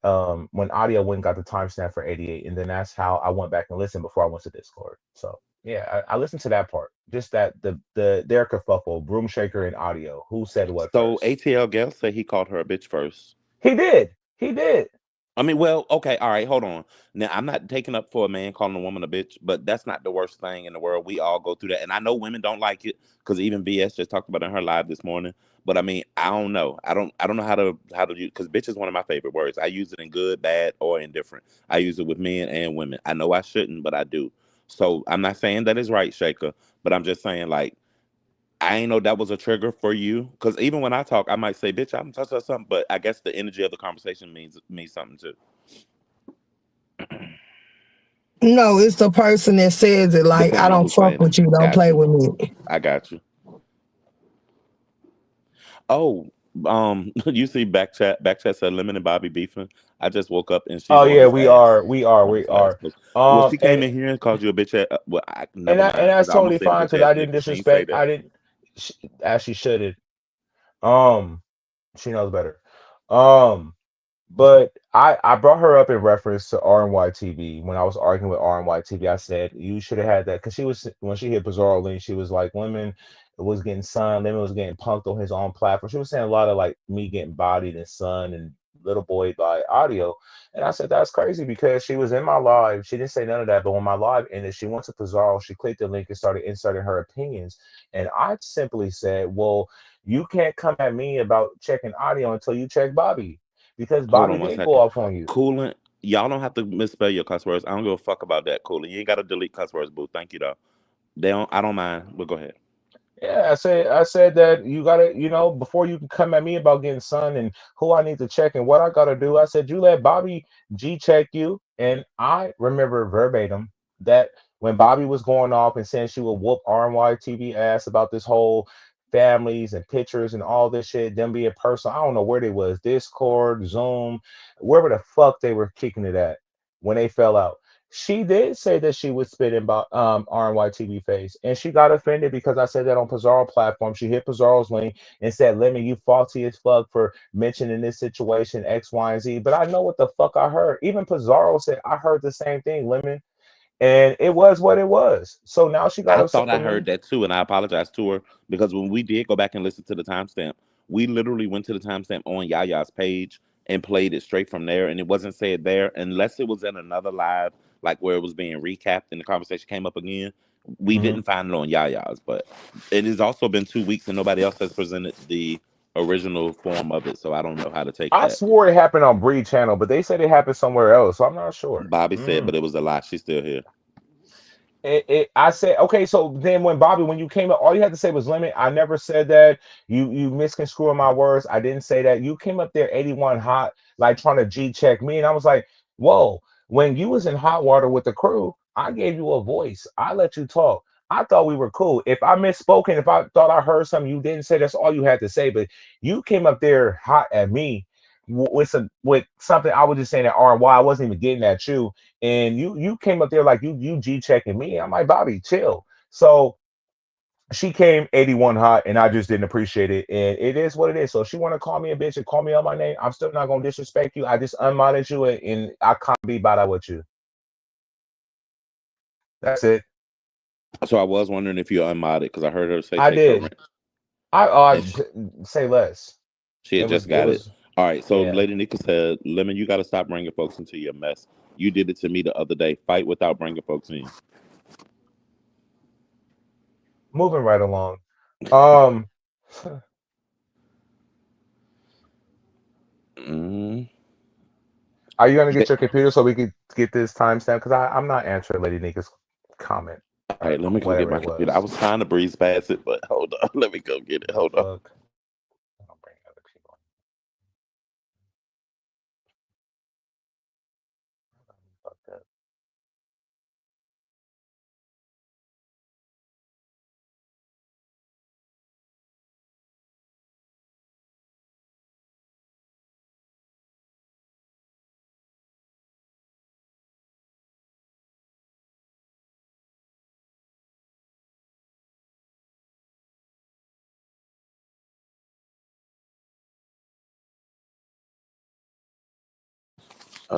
when audio went and got the timestamp for 88, and then that's how I went back and listened before I went to Discord. So yeah, I listened to that part. Just that the their kerfuffle, broom shaker and audio. Who said what
So
first?
ATL Gal said he called her a bitch first.
He did. He did.
I mean, well, okay, all right, hold on. Now, I'm not taking up for a man calling a woman a bitch, but that's not the worst thing in the world. We all go through that, and I know women don't like it because even BS just talked about it in her live this morning. But I mean, I don't know. I don't know how to use because bitch is one of my favorite words. I use it in good, bad, or indifferent. I use it with men and women. I know I shouldn't, but I do. So I'm not saying that is right, Shaker, but I'm just saying like I ain't know that was a trigger for you because even when I talk, I might say, "Bitch, I'm touch or something," but I guess the energy of the conversation means something too.
No, it's the person that says it like, I
Depending on
don't
who's
fuck
saying it.
with you, don't
Got
play
you.
with me.
I got you. Oh, you see back chat said Lemon and Bobby beefing. I just woke up and she's
Oh
on
yeah,
his
we
ass.
are. We are.
On
We
his last
are.
post. Well,
Um
she
and
came in here and called you a bitch ass. Well,
and
never
that and
mind because
that's
I almost
totally
said
fine
bitch
because
ass
I didn't
nigga. She ain't say
disrespect. I
that.
didn't. As she should have. She knows better. Um, but I brought her up in reference to RNY TV when I was arguing with RNY TV. I said you should have had that because she was when she hit Bizarro Link, she was like women was getting sunned, Lemon was getting punked on his own platform. She was saying a lot of like me getting bodied and sun and little boy by audio. And I said that's crazy because she was in my live. She didn't say none of that, but when my live ended, she went to Pizarro, she clicked the link and started inserting her opinions. And I simply said, well, you can't come at me about checking audio until you check Bobby because
Hold
Bobby
on one
did go
second.
off on you.
Coolant. Y'all don't have to misspell your cuss words. I don't give a fuck about that, Coolant. You ain't got to delete cuss words, boo. Thank you, though. They don't. I don't mind. But go ahead.
Yeah, I said that you gotta, before you can come at me about getting sun and who I need to check and what I gotta do. I said you let Bobby G check you, and I remember verbatim that when Bobby was going off and saying she would whoop RNY TV ass about this whole families and pictures and all this shit, them being personal. I don't know where they was, Discord, Zoom, wherever the fuck they were kicking it at when they fell out. She did say that she would spit in about RNY TV face, and she got offended because I said that on Pizarro platform. She hit Pizarro's link and said, "Lemon, you faulty as fuck for mentioning this situation X, Y, and Z." But I know what the fuck I heard. Even Pizarro said I heard the same thing, Lemon, and it was what it was. So now she got
I
upset
thought I
with
heard
me.
that too, and I apologize to her because when we did go back and listen to the timestamp, we literally went to the timestamp on Yaya's page and played it straight from there, and it wasn't said there unless it was in another live, like where it was being recapped and the conversation came up again. We
Hmm.
didn't find it on Yaya's, but it has also been 2 weeks and nobody else has presented the original form of it, so I don't know how to take
I
that.
swore it happened on Breed Channel, but they said it happened somewhere else, so I'm not sure.
Bobby said,
Mm.
but it was a lie. She's still here.
I said, okay, so then when Bobby, when you came up, all you had to say was limit. I never said that. You misconstruing my words. I didn't say that. You came up there 81 hot, like trying to G check me. And I was like, whoa, when you was in hot water with the crew, I gave you a voice. I let you talk. I thought we were cool. If I misspoken, if I thought I heard something you didn't say, that's all you had to say. But you came up there hot at me with something I was just saying at RY. I wasn't even getting at you, and you came up there like you G checking me. I'm like, Bobby, chill. So she came 81 hot, and I just didn't appreciate it. And it is what it is. So if she want to call me a bitch and call me out my name, I'm still not gonna disrespect you. I just unmodded you, and I can't be about that with you. That's it.
So I was wondering if you're unmodded because I heard her say
I
take her
did.
rent. And
say less.
she
It
had
was
just got it.
was
All right, so
yeah.
Lady Nika said, "Lemon, you got to stop bringing folks into your mess. You did it to me the other day. Fight without bringing folks in."
Moving right along. Um,
Mm.
are you gonna get your computer so we could get this timestamp? Because I'm not answering Lady Nika's comment
All
or
right, let me go get
whatever
my
it
computer. I
was.
was trying to breeze past it, but hold on. Let me go get it.
The
Hold on.
fuck? I'll bring other people. Fuck that.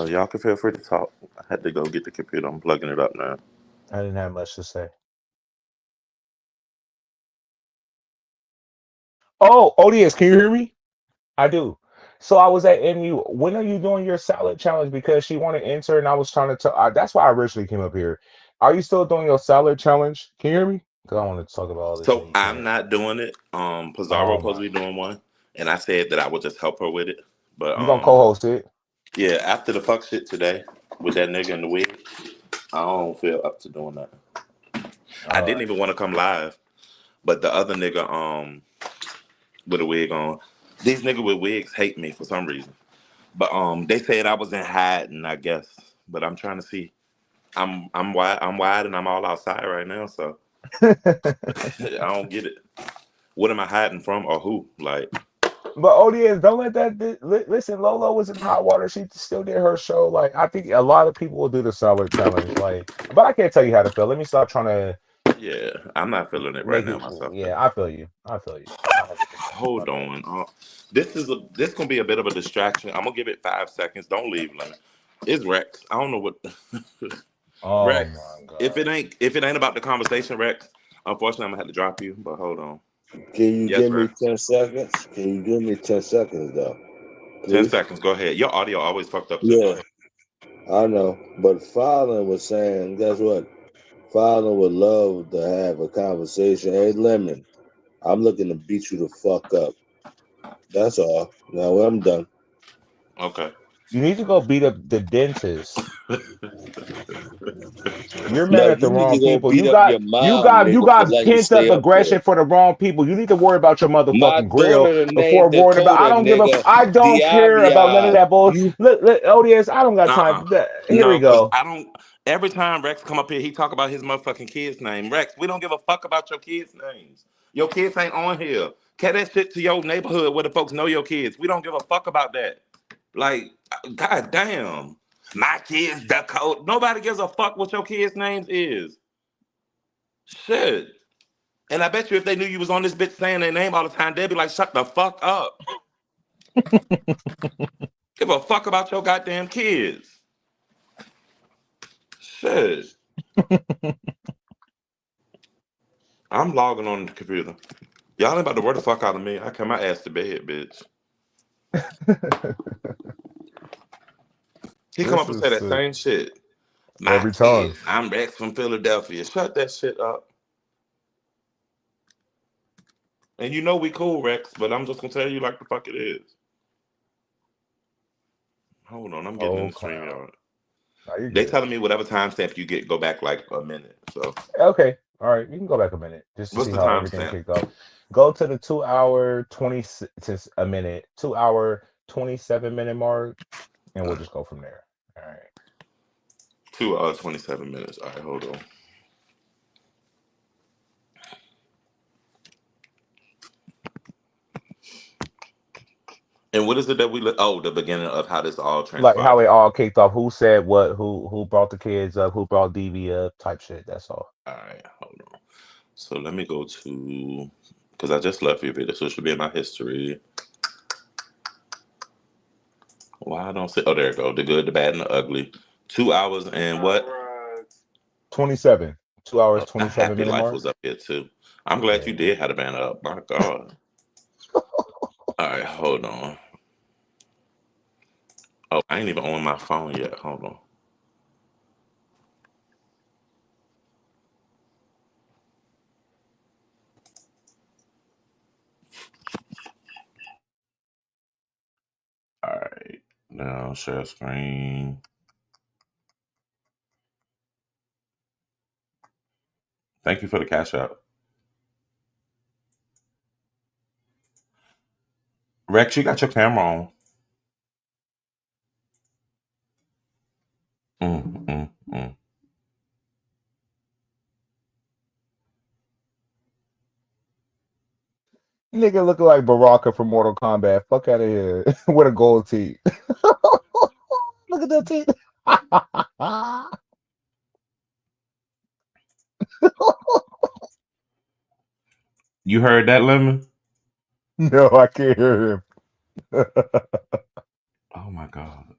Y'all can feel free to talk. I had to go get the computer. I'm plugging it up now.
I didn't have much to say. Oh, O.D.S, can you hear me? I do. So I was at MU. When are you doing your salad challenge? Because she wanted to enter, and I was trying to tell. That's why I originally came up here. Are you still doing your salad challenge? Can you hear me? Because I want to talk about all this shit.
So
You
I'm
can't.
not doing it. Pizarro
Oh
supposed
my!
to be doing one, and I said that I would just help her with it. But
You gonna co-host it?
yeah, after the fuck shit today with that nigga in the wig, I don't feel up to doing that. I
All
didn't
right.
even want to come live, but the other nigga with a wig on, these niggas with wigs hate me for some reason. But they said I was in hiding, I guess. But I'm trying to see. I'm wide and I'm all outside right now, so I don't get it. What am I hiding from or who? Like,
But ODS, don't let that. Listen, Lolo was in hot water. She still did her show. Like I think a lot of people will do the salad challenge. Like, but I can't tell you how to feel. Let me stop trying to
yeah, I'm not feeling it right
make
now
it.
myself.
Yeah, I feel you. I feel you. 100%. My
Hold
bad.
on. This gonna be a bit of a distraction. I'm gonna give it 5 seconds. Don't leave, Lemon. It's Rex. I don't know what
Oh
Rex.
my
If
god.
it ain't about the conversation, Rex. Unfortunately, I'm gonna have to drop you. But hold on.
Can you
Yes,
give me
Rex.
10 seconds? Can you give me 10 seconds though,
10
please?
seconds. Go ahead. Your audio always fucked up too. Go
Yeah,
ahead.
I know. But Fallon was saying, guess what? Fallon would love to have a conversation. Hey, Lemon, I'm looking to beat you the fuck up. That's all. Now I'm done.
Okay.
You need to go beat up the dentist. You're
No,
mad at the
you need to
wrong
go
people.
beat up your mom,
You
nigga, for
got
letting you
pent up
stay up there.
aggression for the wrong people. You need to worry about your
My
motherfucking grill
daughter
before
named
worrying about.
Dakota, nigga.
I don't care about none of
Diabia.
that bull.
You
ODS, I don't got
Uh-uh.
time. Here we
No, because
go.
I don't. Every time Rex come up here, he talk about his motherfucking kids' name. Rex, we don't give a fuck about your kids' names. Your kids ain't on here. Cat that shit to your neighborhood where the folks know your kids. We don't give a fuck about that. Like, god damn. My kids, the code. Nobody gives a fuck what your kids' names is. Shit. And I bet you if they knew you was on this bitch saying their name all the time, they'd be like, shut the fuck up. Give a fuck about your goddamn kids. Shit. I'm logging on the computer. Y'all ain't about to work the fuck out of me. I come my ass to bed, bitch. He come
This
up and say
is
that same shit. My
every time.
kids, I'm Rex from Philadelphia. Shut that shit up. And you know we cool, Rex, but I'm just gonna tell you like the fuck it is. Hold on, I'm getting in
Oh
the stream
clown.
yard.
Now you're
They
good.
telling me whatever timestamp you get, go back like a minute. So
Okay. All right. You can go back a minute just to
what's
see
the
how everything
timestamp?
kicked off. Go to the 2 hour 20 to a minute, 2 hour 27 minute mark, and we'll just go from there. All right.
2 hours 27 minutes. All right, hold on. And what is it that we look? Oh, the beginning of how this all
Like how
transpired.
it all kicked off. Who said what? Who brought the kids up? Who brought DV up? Type shit. That's all.
All right, hold on. So let me go to because I just left your video, so it should be in my history. Why I don't say? Oh, there it go. The good, the bad, and the ugly. 2 hours and what?
27. 2 hours
I'm
27
happy
minute
life
mark.
was up here too. I'm glad
Yeah.
you did have the banner up. My God. right, hold on. Oh, I ain't even on my phone yet. Hold on. All right. Now share screen. Thank you for the cash out. Rex, you got your camera on. Mm, mm, mm.
Nigga looking like Baraka from Mortal Kombat. Fuck out of here with a gold teeth. Look at that teeth.
You heard that, Lemon?
No, I can't hear him.
Oh my god.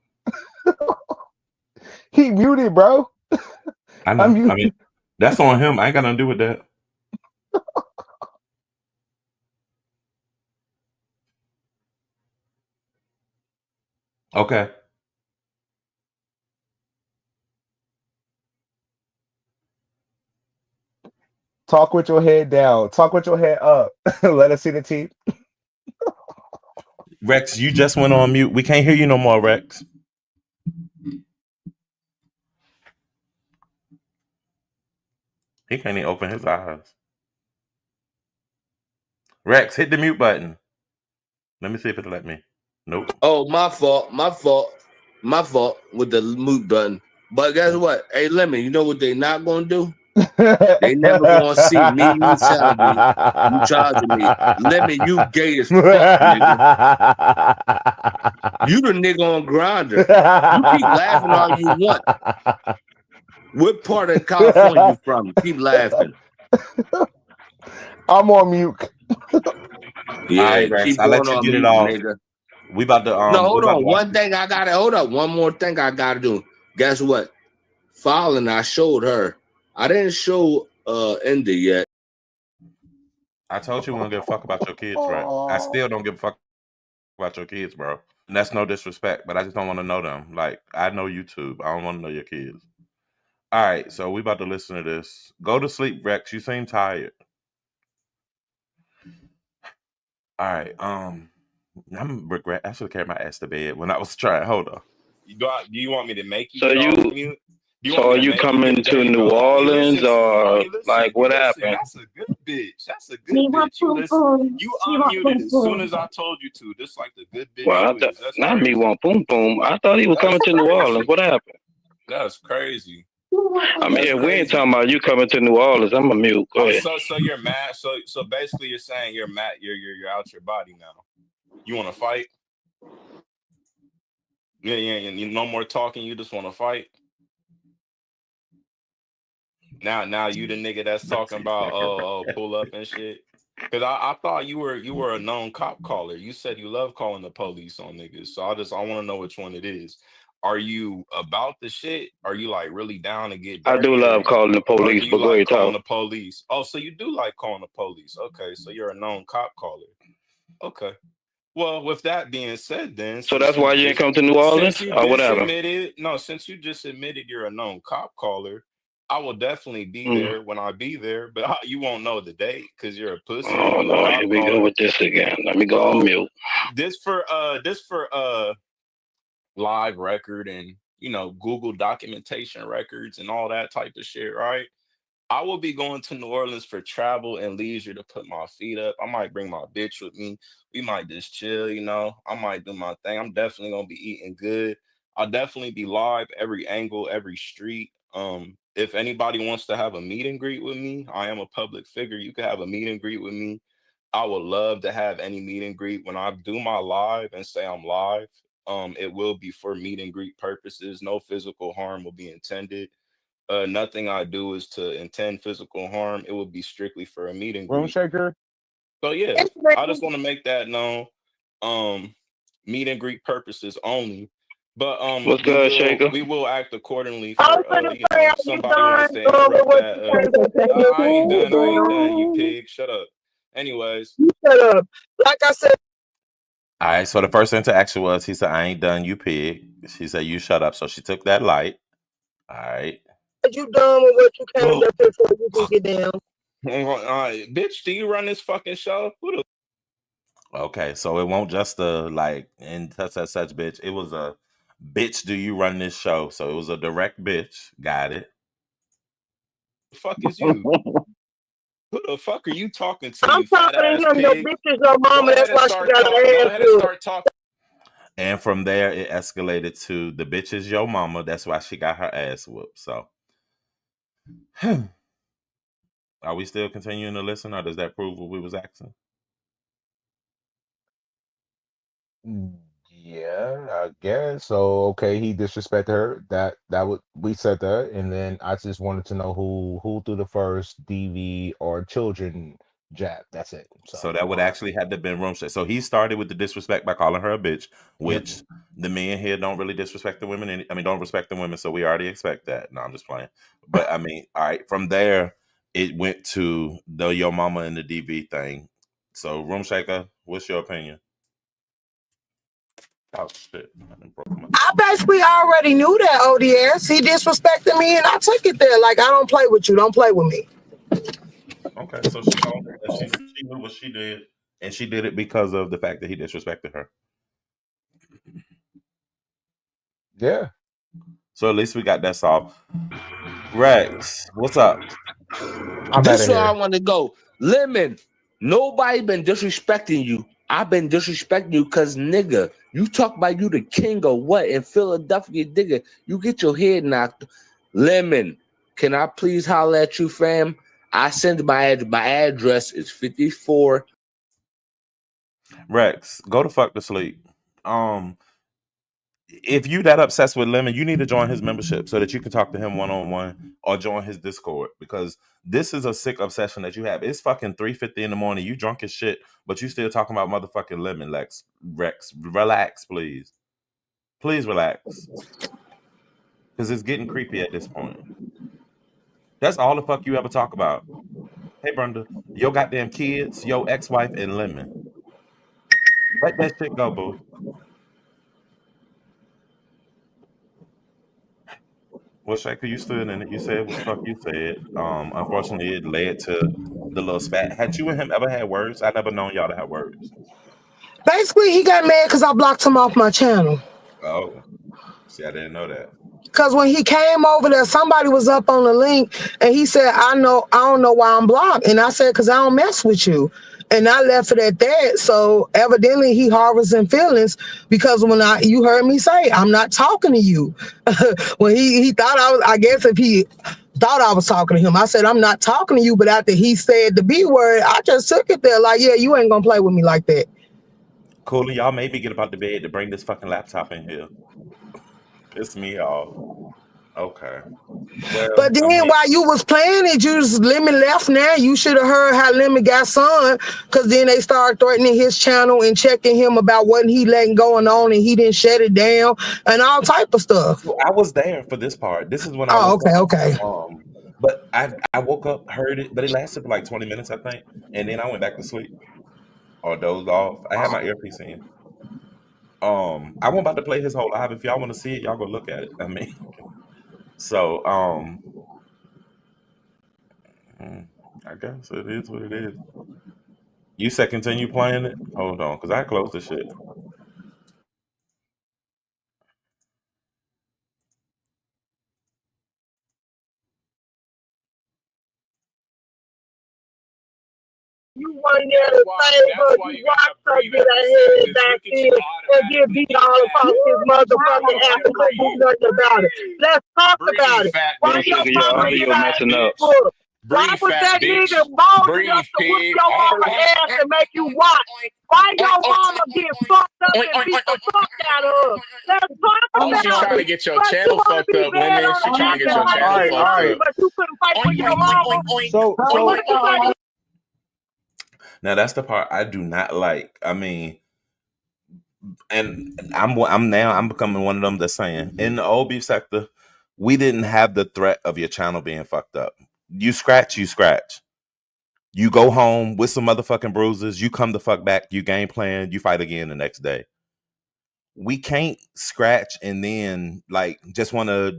He muted, bro.
I
I'm
know. I mean,
muted.
that's on him. I ain't got nothing to do with that. Okay.
Talk with your head down. Talk with your head up. Let us see the teeth.
Rex, you just went on mute. We can't hear you no more, Rex. He can't even open his eyes. Rex, hit the mute button. Let me see if it'll let me. Nope.
Oh, my fault. My fault. My fault with the mute button. But guess what? Hey, Lemon, you know what they not gonna do? They never gonna see me, you telling me, you charging me. Lemon, you gay as fuck, nigga. You the nigga on Grinder. You keep laughing all you want. What part of California you from? Keep laughing.
I'm on mute.
All
Yeah,
right, Rex.
keep
I'll
going
let you
on
get it
mute,
off.
nigga.
We about to
No,
we
hold
about to
on.
watch
One thing I gotta hold up. One more thing I gotta do. Guess what? Fallon, I showed her. I didn't show Indy yet.
I told you we don't give a fuck about your kids, right? I still don't give a fuck about your kids, bro. And that's no disrespect, but I just don't want to know them. Like, I know YouTube. I don't want to know your kids. All right, so we about to listen to this. Go to sleep, Rex. You seem tired. All right, I'm regret. I should have carried my ass to bed when I was trying. Hold on.
Do you want me to make you
So
get
you,
off mute? Do you want
so
me
are
to
you
make you
coming
get? There
to
you
New
go. Oh, you
Orleans
listen to me. Oh,
or
you listen.
like
You
what
listen.
happened?
That's a good bitch. That's a good
Me want
bitch. You
boom
listen.
boom.
You
Me want
unmuted
boom
as soon
boom.
as I told you to. Just like the good bitch
Well,
you is. That's
not me
crazy.
want boom boom. I thought he was
That's
coming to New Orleans.
crazy.
What happened?
That's crazy.
I mean,
That's
if we ain't
crazy.
talking about you coming to New Orleans, I'm a mute. Go
Oh,
ahead.
so you're mad. So basically, you're saying you're mad. You're out your body now. You want to fight? Yeah, yeah. No more talking. You just want to fight. Now you the nigga that's
That's
talking
he's
about
fucking
pull up and shit. Cause I thought you were a known cop caller. You said you love calling the police on niggas. So I want to know which one it is. Are you about the shit? Are you like really down to get
I do
dirty,
love calling the
or
police,
do you
but go
like
ahead,
calling
talk.
the police? Oh, so you do like calling the police. Okay, so you're a known cop caller. Okay. Well, with that being said, then
So that's why you ain't come to New
since
Orleans,
you
or what
just
happened?
admitted no, since you just admitted you're a known cop caller, I will definitely be
Mm.
there when I be there, but you won't know the date because you're a pussy.
Oh
I'm the
Lord, here
cop
we go
caller.
with this again. Let me go on
So
mute.
this for live record and Google documentation records and all that type of shit, right? I will be going to New Orleans for travel and leisure to put my feet up. I might bring my bitch with me. We might just chill. I might do my thing. I'm definitely gonna be eating good. I'll definitely be live every angle, every street. If anybody wants to have a meet and greet with me, I am a public figure. You can have a meet and greet with me. I would love to have any meet and greet. When I do my live and say I'm live, it will be for meet and greet purposes. No physical harm will be intended. Nothing I do is to intend physical harm. It would be strictly for a meet and
Room
greet.
shaker.
So yeah, I just want to make that known. Um, Meet and greet purposes only. But
What's
we
good,
will
Shaker?
we will act accordingly
I was
for
gonna say,
if
are you
somebody wants
done
to
with
interrupt
what
that.
you say?
No, I ain't
You
done. I ain't done. You
done.
pig. Shut up. Anyways,
You shut up. Like I said.
All right. So the first interaction was he said, "I ain't done, you pig." She said, "You shut up." So she took that light. All right.
You done with what you came
Well,
up here for? You can get down.
Bitch, do you run this fucking show? Who the
okay. So it won't just like and such bitch. It was a bitch. Do you run this show? So it was a direct bitch. Got it.
fuck is you? Who the fuck are you talking to,
I'm
you fat
talking to
ass
him. Your
pig?
bitch is your
Go
mama.
ahead
That's
and
why she
start
got
talk.
her
Go
ass
ahead and
good.
start talking.
And from there, it escalated to the bitch is your mama. That's why she got her ass whooped. So, are we still continuing to listen, or does that prove what we was asking?
Yeah, I guess. So okay, he disrespected her. That would we said that, and then I just wanted to know who threw the first DV or children jab. That's it.
So
So
that would actually have to have been room shit. So he started with the disrespect by calling her a bitch,
yep.
which the men here don't really disrespect the women. I mean, don't respect the women. So we already expect that. No, I'm just playing. But I mean, all right. From there, it went to the your mama and the DV thing. So room shaker, what's your opinion? Oh shit! I done broke my.
I basically already knew that O.D.S. He disrespected me, and I took it there. Like I don't play with you. Don't play with me.
Okay, so she owned that she knew what she did, and she did it because of the fact that he disrespected her.
Yeah.
So at least we got that solved. Rex, what's up?
I'm out
This
of
is where I
here.
want to go. Lemon, nobody been disrespecting you. I've been disrespecting you because, nigga, you talk about you the king or what in Philadelphia, nigga. You get your head knocked. Lemon, can I please holler at you, fam? I send my address is 54.
Rex, go to fuck to sleep. Um, if you that obsessed with Lemon, you need to join his membership so that you can talk to him one on one or join his Discord because this is a sick obsession that you have. It's fucking 3:50 in the morning. You drunk as shit, but you still talking about motherfucking Lemon. Lex, Rex, relax, please. Please relax. Because it's getting creepy at this point. That's all the fuck you ever talk about. Hey, Brenda, your goddamn kids, your ex-wife, and Lemon. Let that shit go, boo. Well, Shaker, you stood in it. You said what the fuck you said. Unfortunately, it led to the little spat. Had you and him ever had words? I never known y'all to have words.
Basically, he got mad because I blocked him off my channel.
Oh, see, I didn't know that.
Cause when he came over there, somebody was up on the link and he said, I don't know why I'm blocked. And I said, cause I don't mess with you. And I left it at that. So evidently he harbors in feelings because when you heard me say, I'm not talking to you. When he thought I guess if he thought I was talking to him, I said, I'm not talking to you. But after he said the B word, I just took it there like, yeah, you ain't gonna play with me like that.
Cool, y'all made me get up out the bed to bring this fucking laptop in here. Piss me off. Okay. Well,
But
I
then
mean,
while you was playing it, you just Lemon left now. You should have heard how Lemon got son, because then they started threatening his channel and checking him about what he letting going on and he didn't shut it down and all type of stuff.
so I was there for this part. This is when I
Oh,
woke
okay,
up.
okay.
But I woke up, heard it, but it lasted for like 20 minutes, I think, and then I went back to sleep or dozed off. I had my earpiece in. I won't about to play his whole live. If y'all want to see it, y'all go look at it. I mean, so mm, I guess it is what it is. You said continue playing it. Hold on, because I closed the shit.
You weren't there to save
That's
her.
why
You
you gotta
watched her
breathe
get
after
her
saying
head
this.
back
Look at
in
you
and get
automatically
beat
getting
all
mad.
across his motherfucking
Go
ass
ahead,
and couldn't do
breathe.
nothing about it. Let's talk
Breathe,
about it.
fat
Why
Room
your
shaker,
bitch.
your
mama get
audio
Breathe,
her
fat
messing up.
ass
bitch.
whooped? Why
Breathe,
was
fat
that nigga
bitch.
bold enough
Breathe,
to whoop
pig.
your
Oink,
mama
oink,
ass
oink,
and make you
oink,
watch?
oink,
Why
oink,
your
oink, oink,
mama
oink,
get
oink.
fucked up
Oink,
and
oink,
beat
oink,
the
oink, oink,
fuck out of her? Let's talk
Oh, she
about
trying to
it.
get your
But you
channel
want to
fucked
be
up,
bad
Lemon.
on
She
the
trying to
app
get
and
your
All
like
channel
you
right,
didn't
all
fucked
hurt me,
right.
up.
but you couldn't fight for
Oink,
your
oink, oink,
mama.
oink, oink.
So
Oink,
what
oink,
you
oink,
got
oink.
to
Now that's the part I do not like. I mean, and I'm becoming one of them that's saying in the old beef sector, we didn't have the threat of your channel being fucked up. You scratch, you scratch. You go home with some motherfucking bruises. You come the fuck back. You game plan. You fight again the next day. We can't scratch and then like just wanna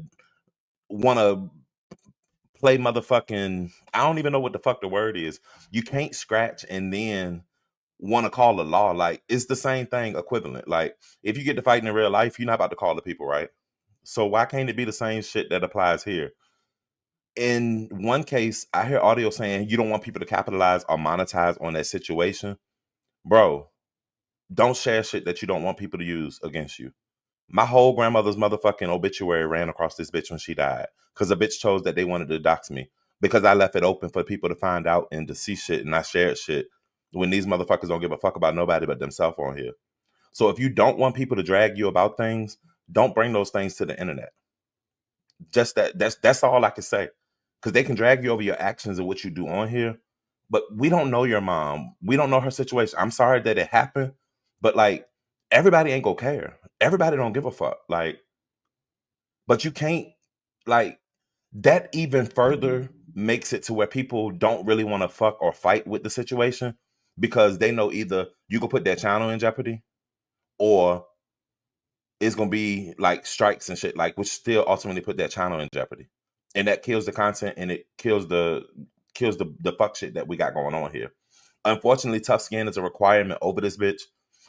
play motherfucking. I don't even know what the fuck the word is. You can't scratch and then want to call the law. Like it's the same thing, equivalent. Like if you get to fighting in real life, you're not about to call the people, right? So why can't it be the same shit that applies here? In one case, I hear audio saying you don't want people to capitalize or monetize on that situation. Bro, don't share shit that you don't want people to use against you. My whole grandmother's motherfucking obituary ran across this bitch when she died. Because the bitch chose that they wanted to dox me. Because I left it open for people to find out and to see shit and I shared shit when these motherfuckers don't give a fuck about nobody but themselves on here. So if you don't want people to drag you about things, don't bring those things to the internet. Just that's all I can say. Because they can drag you over your actions and what you do on here. But we don't know your mom. We don't know her situation. I'm sorry that it happened. But like everybody ain't gonna care. Everybody don't give a fuck. Like, but you can't like that even further makes it to where people don't really want to fuck or fight with the situation because they know either you can put their channel in jeopardy or it's gonna be like strikes and shit, like which still ultimately put that channel in jeopardy. And that kills the content and it kills the fuck shit that we got going on here. Unfortunately, tough skin is a requirement over this bitch.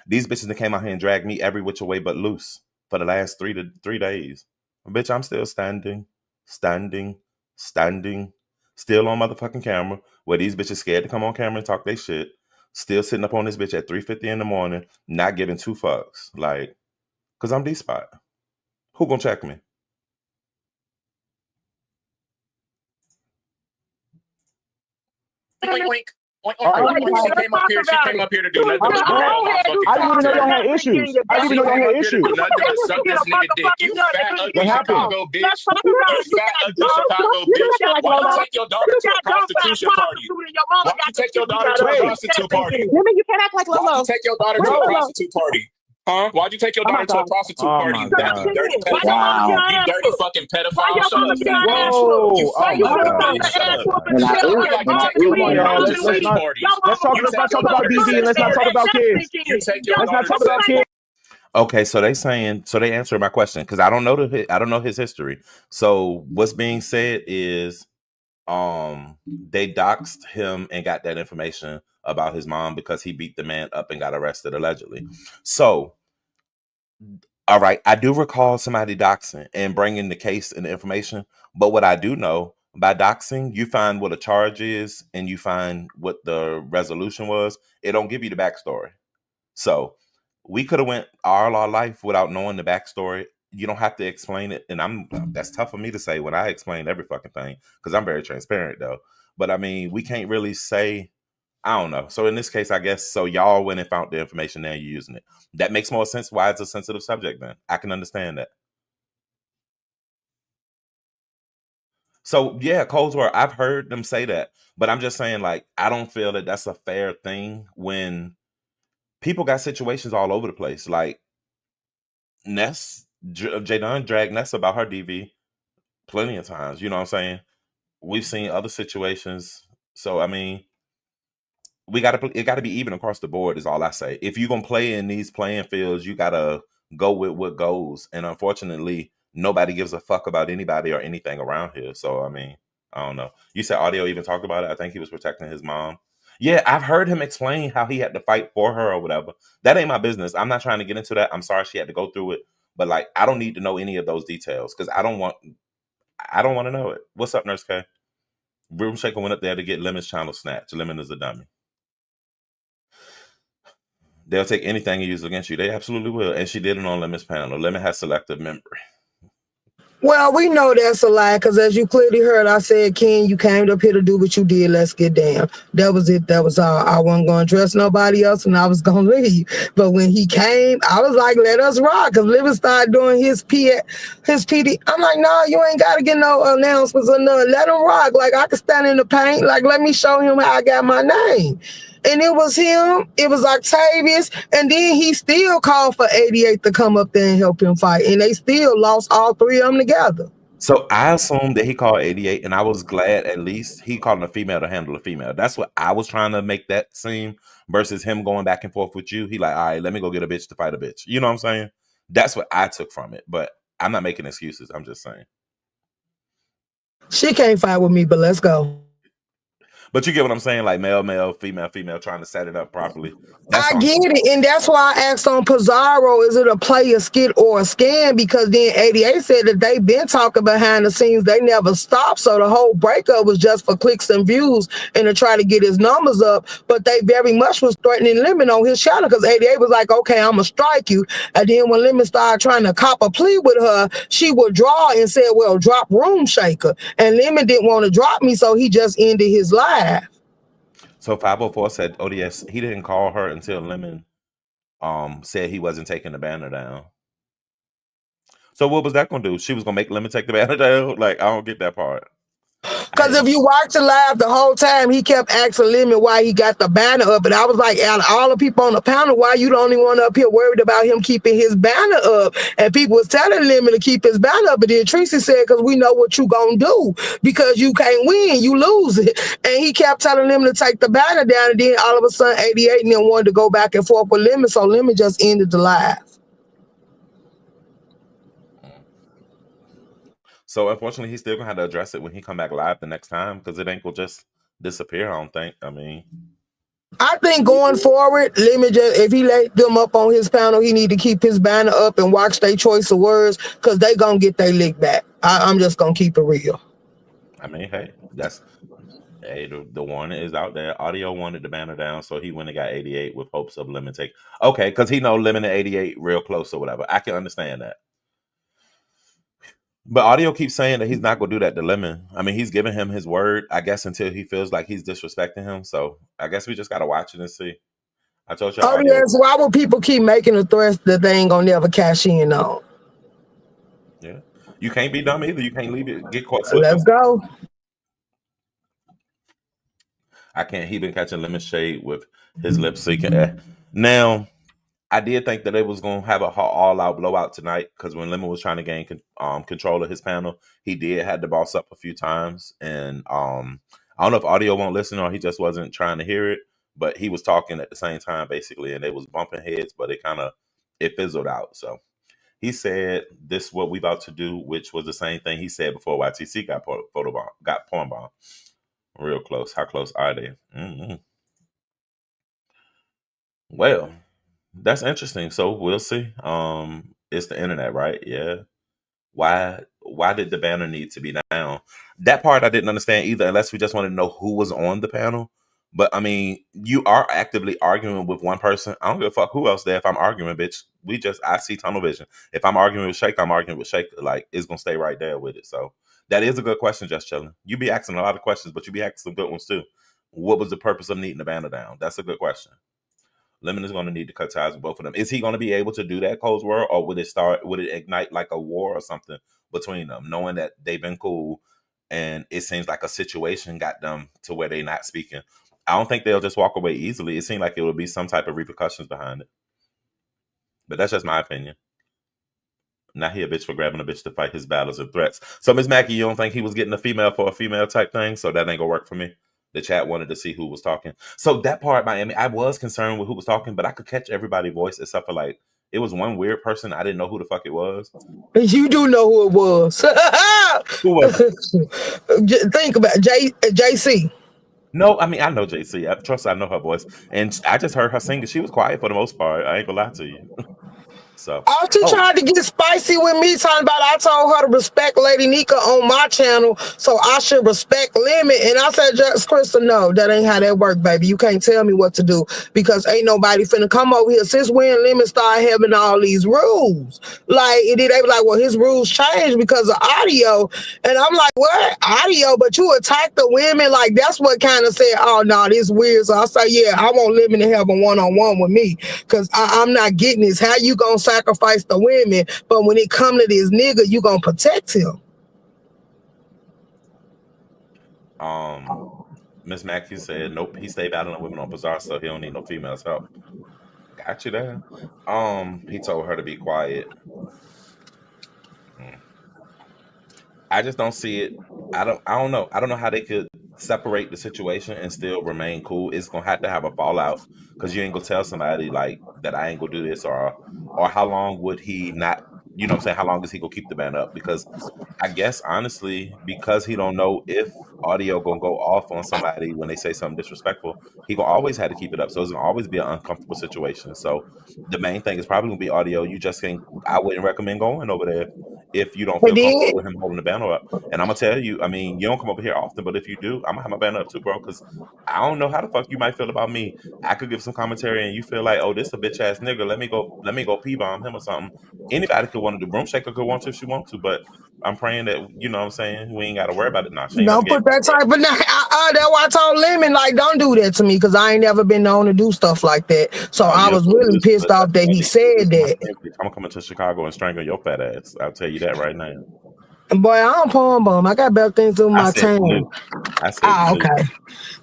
These bitches that came out here and dragged me every which way but loose for the last 3 days. Bitch, I'm still standing, still on motherfucking camera, where these bitches scared to come on camera and talk their shit. Still sitting up on this bitch at 3:50 in the morning, not giving two fucks. Like, cause I'm dspot. Who gonna check me?
Oink, oink. Oink, oink, oink, oink. She came up here. She came up here to do nothing but grab on my fucking
I didn't even know y'all had
commentary.
issues. I didn't even
She
know y'all
came
had
up here to
issues.
do nothing but suck this nigga dick. You fat,
What
ugly
happened?
Chicago bitch. You fat, ugly Chicago bitch. Why you take your daughter to a prostitution party? Why you take your daughter to a
Wait.
prostitute party?
Women, you can't act like
Why'd
Lolo.
you take your daughter to a prostitute party? Huh? Why'd you take your
Oh my
daughter to a
God.
prostitute
Oh
party,
my
you fat,
God.
dirty pedophile?
Wow.
You dirty fucking pedophile. Shut up, fat bitch. You
Whoa. Oh
fat,
my
ugly
God.
bitch. Shut up.
And I
Shut up.
oop,
You like to
and I
take
oop,
your
Come on,
and I
daughter
y'all.
to
oop.
Let's
sex
not
parties.
let's talk
You
let's not
take your
talk about
daughter to
DV and
sex
let's not talk
parties.
about kids.
You take your
Let's not
daughter to
talk about
sex
kids.
Okay, so they answered my question because I don't know his history. So what's being said is they doxed him and got that information about his mom because he beat the man up and got arrested allegedly. So all right, I do recall somebody doxing and bringing the case and the information, but what I do know by doxing, you find what a charge is and you find what the resolution was. It don't give you the backstory. So we could have went all our life without knowing the backstory. You don't have to explain it, and that's tough for me to say when I explain every fucking thing because I'm very transparent though. But I mean, we can't really say. I don't know. So in this case, I guess so. Y'all went and found the information. Now you're using it. That makes more sense. Why it's a sensitive subject? Then I can understand that. So yeah, cold war. I've heard them say that, but I'm just saying, like, I don't feel that that's a fair thing when people got situations all over the place. Like Ness, Jadon dragged Ness about her DV plenty of times. You know what I'm saying? We've seen other situations. So I mean, it got to be even across the board. Is all I say. If you're gonna play in these playing fields, you gotta go with what goes. And unfortunately, nobody gives a fuck about anybody or anything around here. So I mean, I don't know. You said audio even talked about it. I think he was protecting his mom. Yeah, I've heard him explain how he had to fight for her or whatever. That ain't my business. I'm not trying to get into that. I'm sorry she had to go through it, but like I don't need to know any of those details because I don't want to know it. What's up, Nurse K? Room Shaker went up there to get Lemon's channel snatched. Lemon is a dummy. They'll take anything and use it against you. They absolutely will. And she did it on Lemon's panel. Lemon has selective memory.
Well, we know that's a lie because as you clearly heard, I said, Ken, you came up here to do what you did. Let's get down. That was it. That was all. I wasn't going to dress nobody else and I was going to leave. But when he came, I was like, let us rock because Living started doing his PD. I'm like, no, you ain't got to get no announcements or nothing. Let him rock. Like, I can stand in the paint. Like, let me show him how I got my name. And it was him, it was Octavius, and then he still called for 88 to come up there and help him fight. And they still lost all three of them together.
So I assumed that he called 88, and I was glad at least he called a female to handle a female. That's what I was trying to make that seem versus him going back and forth with you. He like, all right, let me go get a bitch to fight a bitch. You know what I'm saying? That's what I took from it. But I'm not making excuses. I'm just saying.
She can't fight with me, but let's go.
But you get what I'm saying? Like male, male, female, female, trying to set it up properly. That's
I
the only
get
thing.
it, and that's why I asked on Pizarro, is it a play, a skit, or a scam? Because then 88 said that they've been talking behind the scenes, they never stopped, so the whole breakup was just for clicks and views and to try to get his numbers up, but they very much was threatening Lemon on his channel because 88 was like, okay, I'm going to strike you, and then when Lemon started trying to cop a plea with her, she would draw and said, well, drop Room Shaker, and Lemon didn't want to drop me, so he just ended his live.
So 504 said ODS, he didn't call her until Lemon said he wasn't taking the banner down. So what was that gonna do? She was gonna make Lemon take the banner down? Like, I don't get that part.
Because if you watch the live the whole time, he kept asking Lemon why he got the banner up. And I was like, out of all the people on the panel, why you the only one up here worried about him keeping his banner up? And people was telling Lemon to keep his banner up. But then Tracy said, because we know what you gonna do. Because you can't win, you lose it. And he kept telling Lemon to take the banner down. And then all of a sudden, 88 and then wanted to go back and forth with Lemon. So Lemon just ended the live.
So unfortunately, he's still gonna have to address it when he come back live the next time because it ain't gonna just disappear. I don't think. I mean,
I think going forward, Lemon just, if he let them up on his panel, he need to keep his banner up and watch their choice of words because they gonna get their lick back. I'm just gonna keep it real.
I mean, hey, that's hey, the warning is out there. Audio wanted the banner down, so he went and got 88 with hopes of Lemon take. Okay, because he know Lemon and 88 real close or whatever. I can understand that. But Audio keeps saying that he's not gonna do that to Lemon. I mean, he's giving him his word, I guess, until he feels like he's disrespecting him. So I guess we just gotta watch it and see. I told y'all Audio.
O.D.S, why would people keep making the threats that they ain't gonna never cash in on?
Yeah, you can't be dumb either. You can't leave it get caught slipping.
Let's go.
I can't. He been catching Lemon shade with his lip syncing. Now, I did think that they was gonna have a all-out blowout tonight because when Lemon was trying to gain control of his panel, he did had the boss up a few times, and I don't know if Audio won't listen or he just wasn't trying to hear it, but he was talking at the same time basically, and they was bumping heads, but it fizzled out. So he said, "This what we about to do," which was the same thing he said before YTC got porn bomb. Real close. How close are they? Mm-hmm. Well, that's interesting. So we'll see. It's the internet, right? Yeah. Why did the banner need to be down? That part I didn't understand either, unless we just want to know who was on the panel. But I mean, you are actively arguing with one person. I don't give a fuck who else there. If I'm arguing, bitch, I see tunnel vision. If I'm arguing with Shake, I'm arguing with Shake. Like it's gonna stay right there with it. So that is a good question, just chilling. You be asking a lot of questions, but you be asking some good ones too. What was the purpose of needing the banner down? That's a good question. Lemon is going to need to cut ties with both of them. Is he going to be able to do that, Cold World, or would it ignite like a war or something between them, knowing that they've been cool and it seems like a situation got them to where they're not speaking? I don't think they'll just walk away easily. It seemed like it would be some type of repercussions behind it. But that's just my opinion. Not he a bitch for grabbing a bitch to fight his battles and threats. So Miss Mackie, you don't think he was getting a female for a female type thing? So that ain't gonna work for me. The chat wanted to see who was talking. So that part, Miami, I was concerned with who was talking, but I could catch everybody's voice except for like it was one weird person. I didn't know who the fuck it was.
You do know who it was.
Who was it?
Think about JC.
No, I mean I know JC. I know her voice, and I just heard her singing. She was quiet for the most part. I ain't gonna lie to you. So,
She tried to get spicy with me, talking about I told her to respect Lady Nika on my channel, so I should respect Lemon. And I said, just Crystal, no, that ain't how that work, baby. You can't tell me what to do because ain't nobody finna come over here. Since when Lemon started having all these rules? Like, they was like, well, his rules changed because of audio. And I'm like, what? Audio? But you attack the women? Like, that's what kind of said, oh, no, this weird. So I said, yeah, I want Lemon to have a one-on-one with me because I'm not getting this. How you gonna sacrifice the women, but when it come to this nigga, you gonna protect him?
Miss Mackey said, nope, he stayed battling women on Bazaar, so he don't need no females help. Got you there. He told her to be quiet. I just don't see it. I don't know. I don't know how they could separate the situation and still remain cool. It's gonna have to have a fallout because you ain't gonna tell somebody like that I ain't gonna do this, or how long would he not, you know what I'm saying? How long is he gonna keep the band up? Because I guess honestly, because he don't know if audio gonna go off on somebody when they say something disrespectful, he gonna always have to keep it up. So it's gonna always be an uncomfortable situation. So the main thing is probably gonna be audio. You just can't. I wouldn't recommend going over there if you don't
And
feel
then
comfortable with him holding the banner up. And I'm gonna tell you, I mean, you don't come over here often, but if you do, I'm gonna have my banner up too, bro. Because I don't know how the fuck you might feel about me. I could give some commentary, and you feel like, oh, this a bitch ass nigga. Let me go pee bomb him or something. Anybody could want to do. Broom Shaker could want to if she want to, but I'm praying that you know what I'm saying we ain't got to worry about it. Nah, she ain't never
don't
gave
put
me
that
that.
type of that's why I told Lemon, like, don't do that to me because I ain't never been known to do stuff like that. So
Oh,
I
you're
was
so
really
listen,
pissed off that he said
listen, my
that.
friend, bitch. I'm coming to Chicago and strangle your fat ass. I'll tell you that right now.
And boy, I don't porn bum. I got better things to do with
I
my
said
time.
new. I said
Ah,
new.
okay.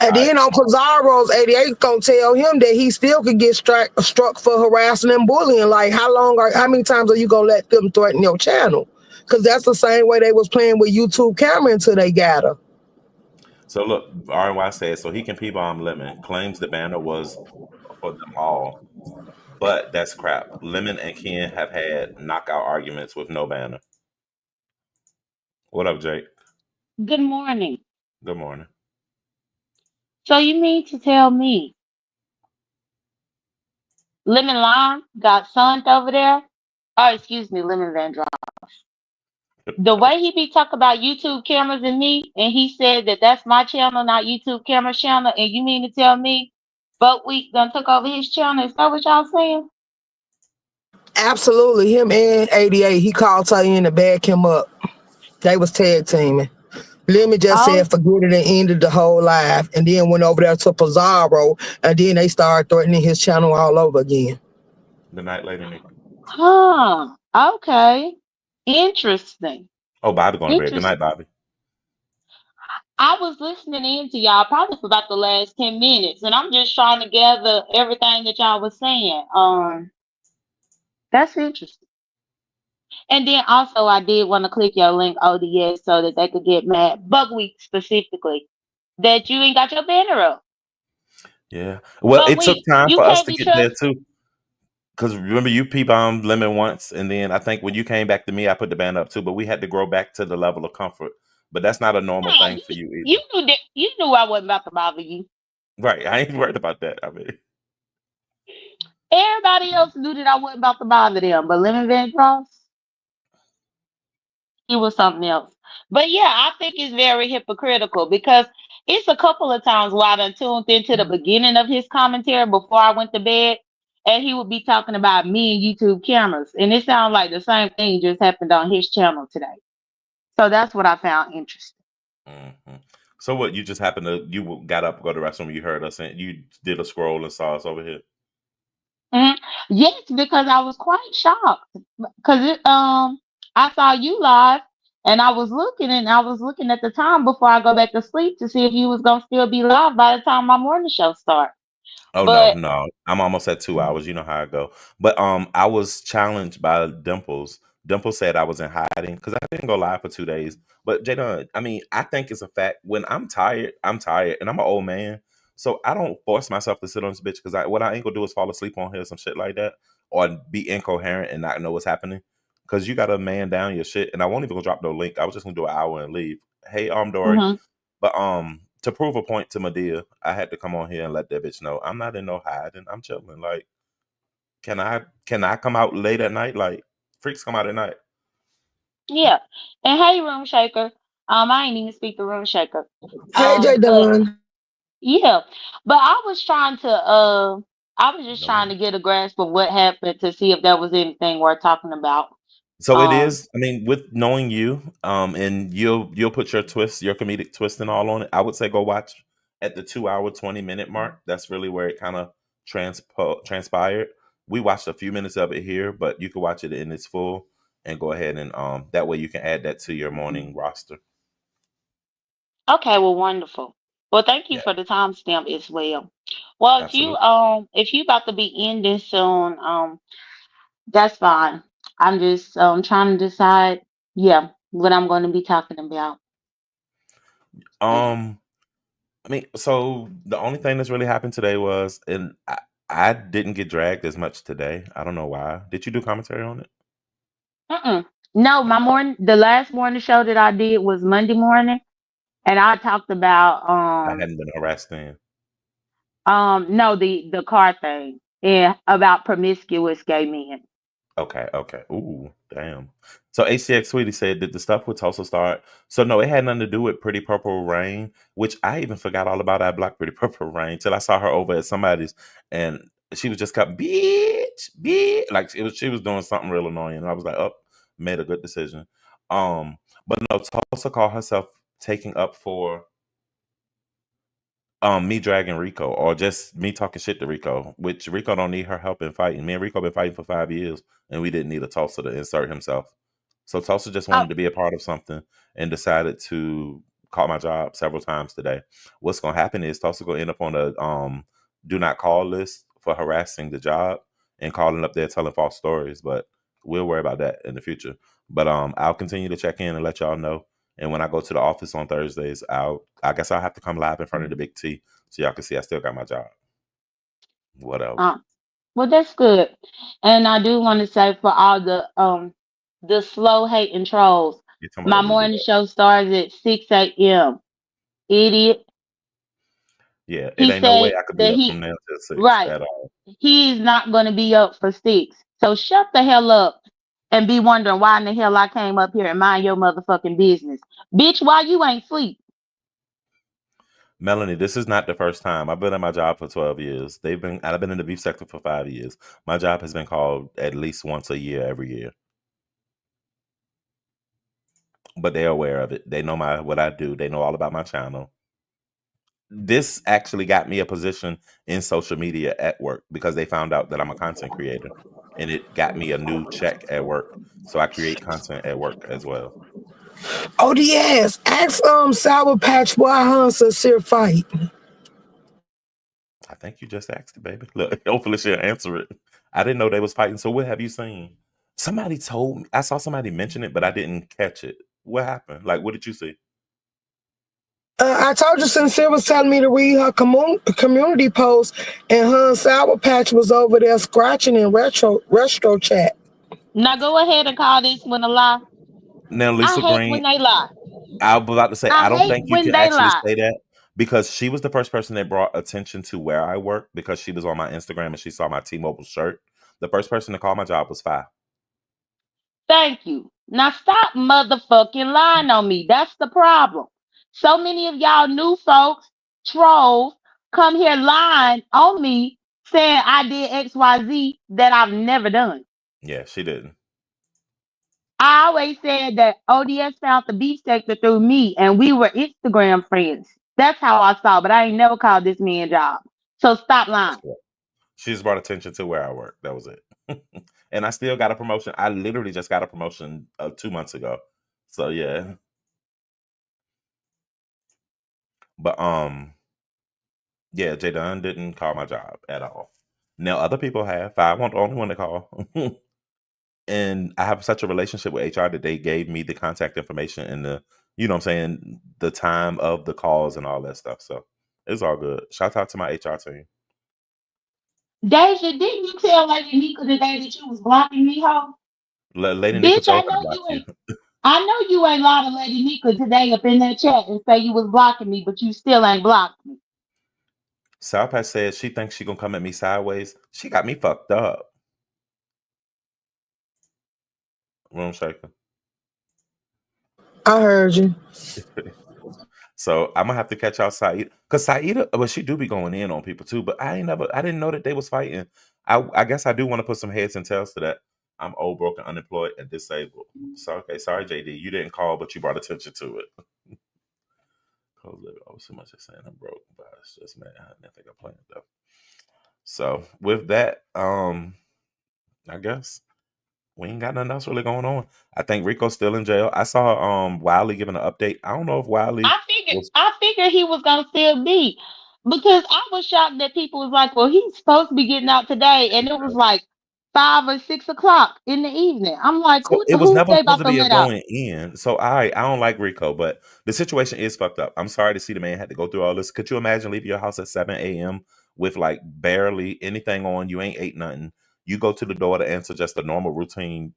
And
All right.
then on Pizarro's 88 gonna tell him that he still could get struck for harassing and bullying. Like how many times are you gonna let them threaten your channel? Cause that's the same way they was playing with YouTube camera until they got her.
So look, RY says so he can pee bomb Lemon. Claims the banner was for them all, but that's crap. Lemon and Ken have had knockout arguments with no banner. What up, Jake?
Good morning.
Good morning.
So you mean to tell me Lemon Lime got sunned over there? Oh, excuse me, Lemon Van Dry. The way he be talking about YouTube cameras and me, and he said that that's my channel, not YouTube camera channel, and you mean to tell me but we done took over his channel? Is that what y'all saying?
Absolutely, him and 88. He called her in to back him up. They was tag teaming. Lemmy just
Oh,
said forget it and ended the whole live, and then went over there to Pizarro, and then they started threatening his channel all over again.
Good night, Lady Nick.
huh. Okay. Interesting.
Oh, Bobby going to bed. Good
Interesting.
night, Bobby.
I was listening in to y'all probably for about the last 10 minutes, and I'm just trying to gather everything that y'all was saying. That's interesting. And then also, I did want to click your link, O.D.S, so that they could get mad, Buckwheat specifically, that you ain't got your banner up.
Yeah. Well, it took
Buckwheat,
time
you
for us
can't
to
be
get there
trusted.
too. Because remember, you pee bombed Lemon once, and then I think when you came back to me, I put the band up too. But we had to grow back to the level of comfort. But that's not a normal
Nah,
thing for you
you
either.
knew that. You knew I wasn't about to bother you.
Right. I ain't worried about that. I mean,
Everybody else knew that I wasn't about to bother them, but Lemon Van Dross, he was something else. But yeah, I think it's very hypocritical because it's a couple of times where I done tuned into the beginning of his commentary before I went to bed, and he would be talking about me and YouTube cameras, and it sounds like the same thing just happened on his channel today. So that's what I found interesting.
hmm. So what? You just happened to you got up, go to the restroom, you heard us, and you did a scroll and saw us over here.
Mhm. Yes, because I was quite shocked because I saw you live and I was looking at the time before I go back to sleep to see if you was gonna still be live by the time my morning show start.
Oh no,
But
no. I'm almost at 2 hours. You know how I go. But I was challenged by Dimples. Dimples said I was in hiding because I didn't go live for 2 days. But Jadon, I mean, I think it's a fact. When I'm tired, and I'm an old man, so I don't force myself to sit on this bitch because what I ain't gonna do is fall asleep on here or some shit like that, or be incoherent and not know what's happening. Because you got to man down your shit, and I won't even go drop no link. I was just gonna do an hour and leave. Hey, Dory.
mhm.
But to prove a point to Madea, I had to come on here and let that bitch know I'm not in no hiding. I'm chilling. Like, can I come out late at night? Like, freaks come out at night.
Yeah. And hey, Room Shaker. I ain't even speak to Room Shaker.
Hey, J
But
Dunn.
yeah, but I was just
No
trying
one.
to get a grasp of what happened to see if there was anything worth talking about.
So it
Um,
is. I mean, with knowing you, and you'll put your twist, your comedic twist and all on it. I would say go watch at the 2 hour 20 minute mark. That's really where it kind of transpired. We watched a few minutes of it here, but you can watch it in its full and go ahead and that way you can add that to your morning roster.
okay, well, wonderful. Well, thank you
Yeah,
for the timestamp as well. Well,
absolutely.
if you about to be ending soon, that's fine. I'm just trying to decide. Yeah. what I'm going to be talking about.
Um, I mean, so the only thing that's really happened today was, and I didn't get dragged as much today. I don't know why. Did you do commentary on it?
Mm-mm. No, the last morning show that I did was Monday morning, and I talked about
I hadn't been harassed then.
no, the car thing and about promiscuous gay men.
Okay, okay. Ooh, damn. So ACX Sweetie said, did the stuff with Tulsa start? So no, it had nothing to do with Pretty Purple Rain, which I even forgot all about that Black Pretty Purple Rain till I saw her over at somebody's, and she was just cut, bitch, bitch. Like she was doing something real annoying. And I was like, oh, made a good decision. But no, Tulsa called herself taking up for me dragging Rico or just me talking shit to Rico, which Rico don't need her help in fighting. Me and Rico been fighting for 5 years and we didn't need a Tulsa to insert himself. So Tulsa just
Oh,
wanted to be a part of something and decided to call my job several times today. What's gonna happen is Tulsa gonna end up on a do not call list for harassing the job and calling up there telling false stories, but we'll worry about that in the future. But I'll continue to check in and let y'all know. And when I go to the office on Thursdays, I guess I'll have to come live in front of the big T so y'all can see I still got my job. Whatever.
uh, well, that's good. And I do want to say for all the slow hating trolls,
You talking about
my
don't need to do
morning
that.
show starts at 6 a.m. Idiot.
Yeah, it
He
ain't no way
said
I could be
that
up from now till 6
right,
at all.
he's not going to be up for 6. So shut the hell up and be wondering why in the hell I came up here and mind your motherfucking business. Bitch, why you ain't sleep?
Melanie, this is not the first time. I've been at my job for 12 years. I've been in the beef sector for 5 years. My job has been called at least once a year every year. But they're aware of it. They know what I do. They know all about my channel. This actually got me a position in social media at work because they found out that I'm a content creator. And it got me a new check at work. So I create content at work as well.
O.D.S. Ask Sour Patch why her and Sincere fight.
I think you just asked it, baby. Look, hopefully she'll answer it. I didn't know they was fighting. So what have you seen? Somebody told me. I saw somebody mention it, but I didn't catch it. What happened? Like, what did you see?
I told you Sincere was telling me to read her community post, and her and Sour Patch was over there scratching in retro chat.
Now go ahead and call this one a lie.
Now,
I
Lisa
hate
Green,
when they lie.
I was about to say, I
I
don't
hate
think you
when
can
they
actually
lie.
say that because she was the first person that brought attention to where I work because she was on my Instagram and she saw my T-Mobile shirt. The first person to call my job was Fi.
Thank you. Now stop motherfucking lying on me. That's the problem. So many of y'all new folks, trolls, come here lying on me saying I did XYZ that I've never done.
Yeah, she didn't.
I always said that O.D.S found the beef sector through me and we were Instagram friends. That's how I saw, but I ain't never called this man job. So stop lying.
She just brought attention to where I work. That was it. And I still got a promotion. I literally just got a promotion 2 months ago. So yeah. But yeah, J Dunn didn't call my job at all. Now other people have. I want the only one to call. And I have such a relationship with HR that they gave me the contact information and you know what I'm saying, the time of the calls and all that stuff. So it's all good. Shout out to my HR team.
Deja, didn't you tell Lady Nika today that you was blocking me, ho?
Lady Nika
Bitch, I
told her to
know
block
you
you.
ain't. I know you ain't lied to Lady Nika today up in that chat and say you was blocking me, but you still ain't blocked me.
South Pass said she thinks she gonna come at me sideways. She got me fucked up. Room shaker.
I heard you.
So I'm gonna have to catch out Saida because Saida, well, she do be going in on people too. But I didn't know that they was fighting. I guess I do want to put some heads and tails to that. I'm old, broken, unemployed, and disabled. So okay, sorry, JD, you didn't call, but you brought attention to it. Oh, so much as saying I'm broke, but it's just man, I didn't think I planned though. So with that, I guess we ain't got nothing else really going on. I think Rico's still in jail. I saw Wiley giving an update. I don't know if Wiley was
I figured he was gonna still be because I was shocked that people was like, well, he's supposed to be getting out today, and it was like 5 or 6 o'clock in the evening. I'm like,
So it was
who
never
they
supposed
about
to
to
be a
let out?
going in. So I don't like Rico, but the situation is fucked up. I'm sorry to see the man had to go through all this. Could you imagine leaving your house at 7 a.m. with like barely anything on? You ain't ate nothing. You go to the door to answer just a normal routine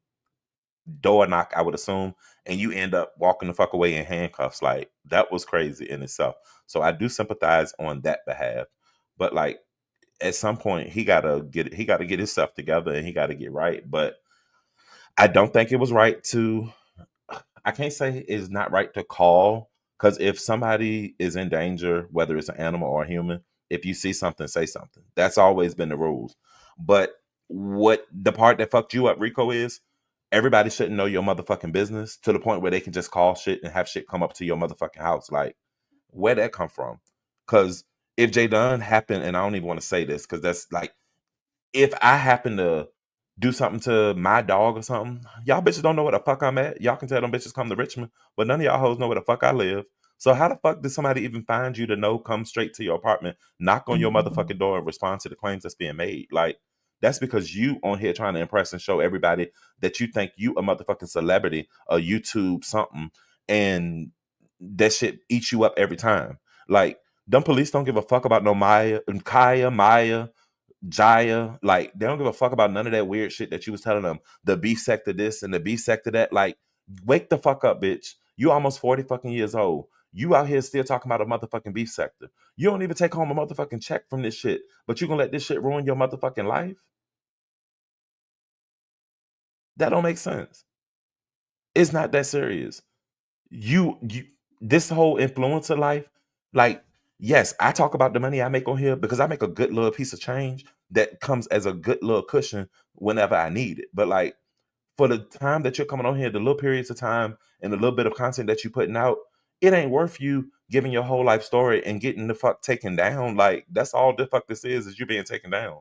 door knock, I would assume, and you end up walking the fuck away in handcuffs. Like that was crazy in itself. So I do sympathize on that behalf. But like at some point he gotta get his stuff together and he gotta get right. But I don't think it was right to I can't say it's not right to call because if somebody is in danger, whether it's an animal or a human, if you see something, say something. That's always been the rules. But what the part that fucked you up, Rico, is everybody shouldn't know your motherfucking business to the point where they can just call shit and have shit come up to your motherfucking house. Like, where'd that come from? Because if Jay Dunn happened, and I don't even want to say this because that's like if I happen to do something to my dog or something, y'all bitches don't know where the fuck I'm at. Y'all can tell them bitches come to Richmond, but none of y'all hoes know where the fuck I live. So how the fuck did somebody even find you to know come straight to your apartment, knock on your motherfucking door and respond to the claims that's being made? Like that's because you on here trying to impress and show everybody that you think you a motherfucking celebrity, a YouTube something, and that shit eats you up every time. Like them police don't give a fuck about no Maya and Kaya, Maya, Jaya, like they don't give a fuck about none of that weird shit that you was telling them. The B sector this and the B sector that. Like, wake the fuck up, bitch. You almost 40 fucking years old. You out here still talking about a motherfucking beef sector. You don't even take home a motherfucking check from this shit, but you gonna let this shit ruin your motherfucking life? That don't make sense. It's not that serious. You this whole influencer life, like, yes, I talk about the money I make on here because I make a good little piece of change that comes as a good little cushion whenever I need it. But like for the time that you're coming on here, the little periods of time and the little bit of content that you're putting out, it ain't worth you giving your whole life story and getting the fuck taken down. Like that's all the fuck this is you being taken down.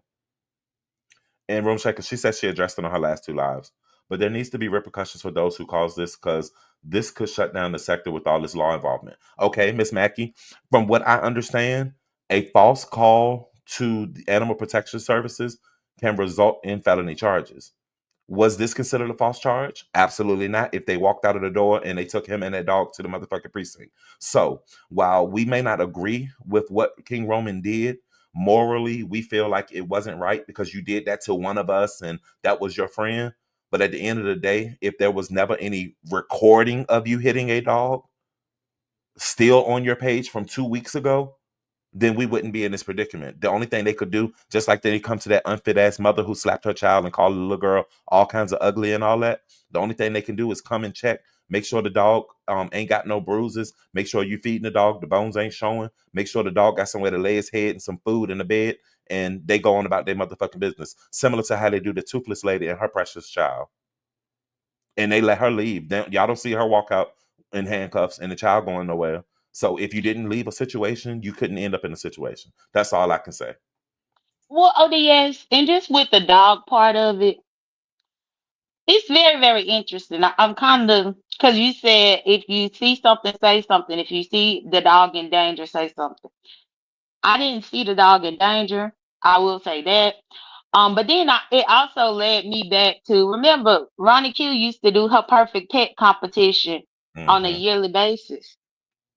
And Room Shaker, she said she addressed it on her last two lives. But there needs to be repercussions for those who cause this because this could shut down the sector with all this law involvement. Okay, Miss Mackey, from what I understand, a false call to the Animal Protection Services can result in felony charges. Was this considered a false charge? Absolutely not. If they walked out of the door and they took him and that dog to the motherfucking precinct. So while we may not agree with what King Roman did, morally, we feel like it wasn't right because you did that to one of us and that was your friend. But at the end of the day, if there was never any recording of you hitting a dog still on your page from 2 weeks ago, then we wouldn't be in this predicament. The only thing they could do, just like they come to that unfit ass mother who slapped her child and called the little girl all kinds of ugly and all that, the only thing they can do is come and check, make sure the dog ain't got no bruises, make sure you feeding the dog, the bones ain't showing, make sure the dog got somewhere to lay his head and some food in the bed, and they go on about their motherfucking business. Similar to how they do the toothless lady and her precious child. And they let her leave. Y'all don't see her walk out in handcuffs and the child going nowhere. So if you didn't leave a situation, you couldn't end up in a situation. That's all I can say.
Well, O.D.S. and just with the dog part of it, it's very, very interesting. I'm kind of because you said if you see something, say something. If you see the dog in danger, say something. I didn't see the dog in danger. I will say that. But then it also led me back to remember Ronnie Q used to do her perfect pet competition on a
Hmm.
yearly basis.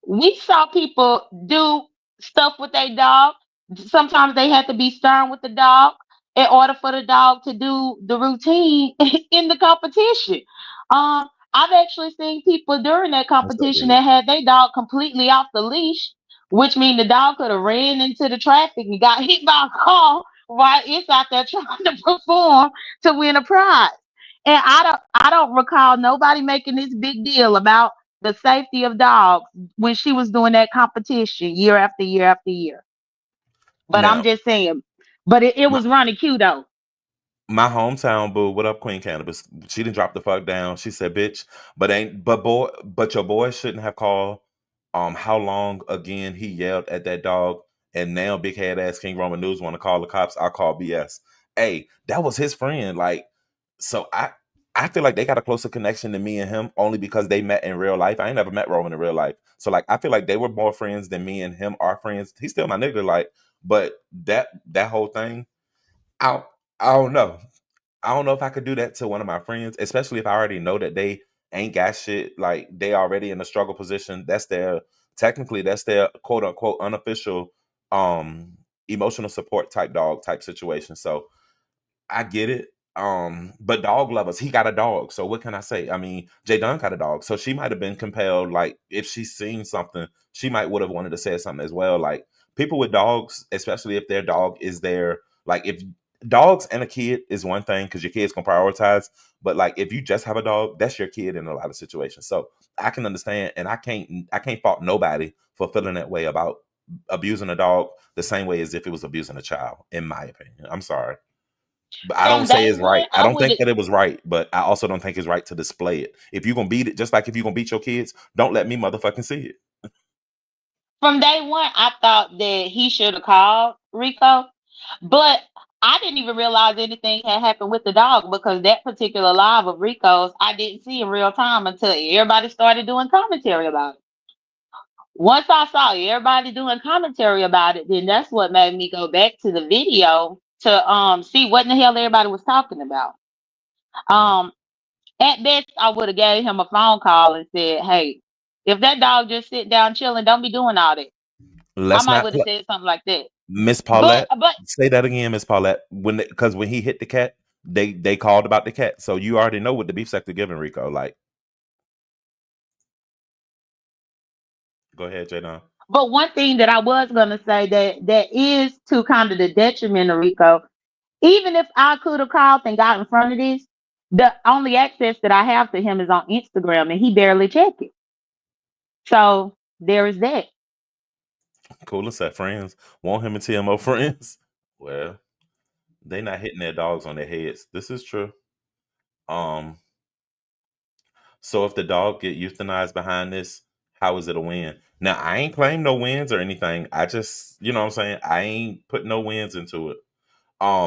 We saw people do stuff with their dog. Sometimes they had to be stern with the dog in order for the dog to do the routine in the competition. I've actually seen people during that
What's up,
competition
Ed?
that had their dog completely off the leash, which means the dog could have ran into the traffic and got hit by a car while it's out there trying to perform to win a prize. And I don't recall nobody making this big deal about the safety of dogs when she was doing that competition year after year after year. But I'm
Now,
just saying, but it
my,
was running cute though.
my hometown boo, what up, Queen Cannabis? She didn't drop the fuck down. She said, "Bitch, but your boy shouldn't have called. How long again he yelled at that dog, and now big head ass King Roman News want to call the cops. I call BS. Hey, that was his friend. Like, so I feel like they got a closer connection than me and him only because they met in real life. I ain't never met Roman in real life, so like I feel like they were more friends than me and him are friends. He's still my nigga, like, but that whole thing, I I don't know. I don't know if I could do that to one of my friends, especially if I already know that they ain't got shit. Like they already in a struggle position. That's their technically that's their quote unquote unofficial um emotional support type dog type situation. So I get it. But dog lovers, he got a dog. So what can I say? I mean, Jay Dunn got a dog. So she might have been compelled, like, if she's seen something, she might would have wanted to say something as well. Like people with dogs, especially if their dog is there, like if dogs and a kid is one thing because your kids can prioritize. But like if you just have a dog, that's your kid in a lot of situations. So I can understand and I can't fault nobody for feeling that way about abusing a dog the same way as if it was abusing a child, in my opinion. I'm sorry. But I don't
From
say
day
it's right.
one,
I
I
don't
would
think that it was right, but I also don't think it's right to display it. If you're gonna beat it, just like if you're gonna beat your kids, don't let me motherfucking see it.
from day one, I thought that he should have called Rico, but I didn't even realize anything had happened with the dog because that particular live of Rico's I didn't see in real time until everybody started doing commentary about it. Once I saw everybody doing commentary about it, then that's what made me go back to the video to see what in the hell everybody was talking about.
Yeah.
Um, at best, I would have gave him a phone call and said, "Hey, if that dog just sit down chilling, don't be doing all that." I
Let's
might
not
would have
put
said something like that.
Miss
But
Paulette. Say that again, Miss Paulette. Because when he hit the cat, they called about the cat. So you already know what the beef sector giving Rico. Like, go ahead, Jadon.
but one thing that I was gonna say that is to kind of the detriment of Rico. Even if I could have called and got in front of this, the only access that I have to him is on Instagram, and he barely check it. So there is that.
Cool and set friends. Want him and TMO friends? Well, they not hitting their dogs on their heads. This is true. Um, So if the dog get euthanized behind this, how is it a win? Now I ain't claim no wins or anything. I just, you know what I'm saying? I ain't put no wins into it.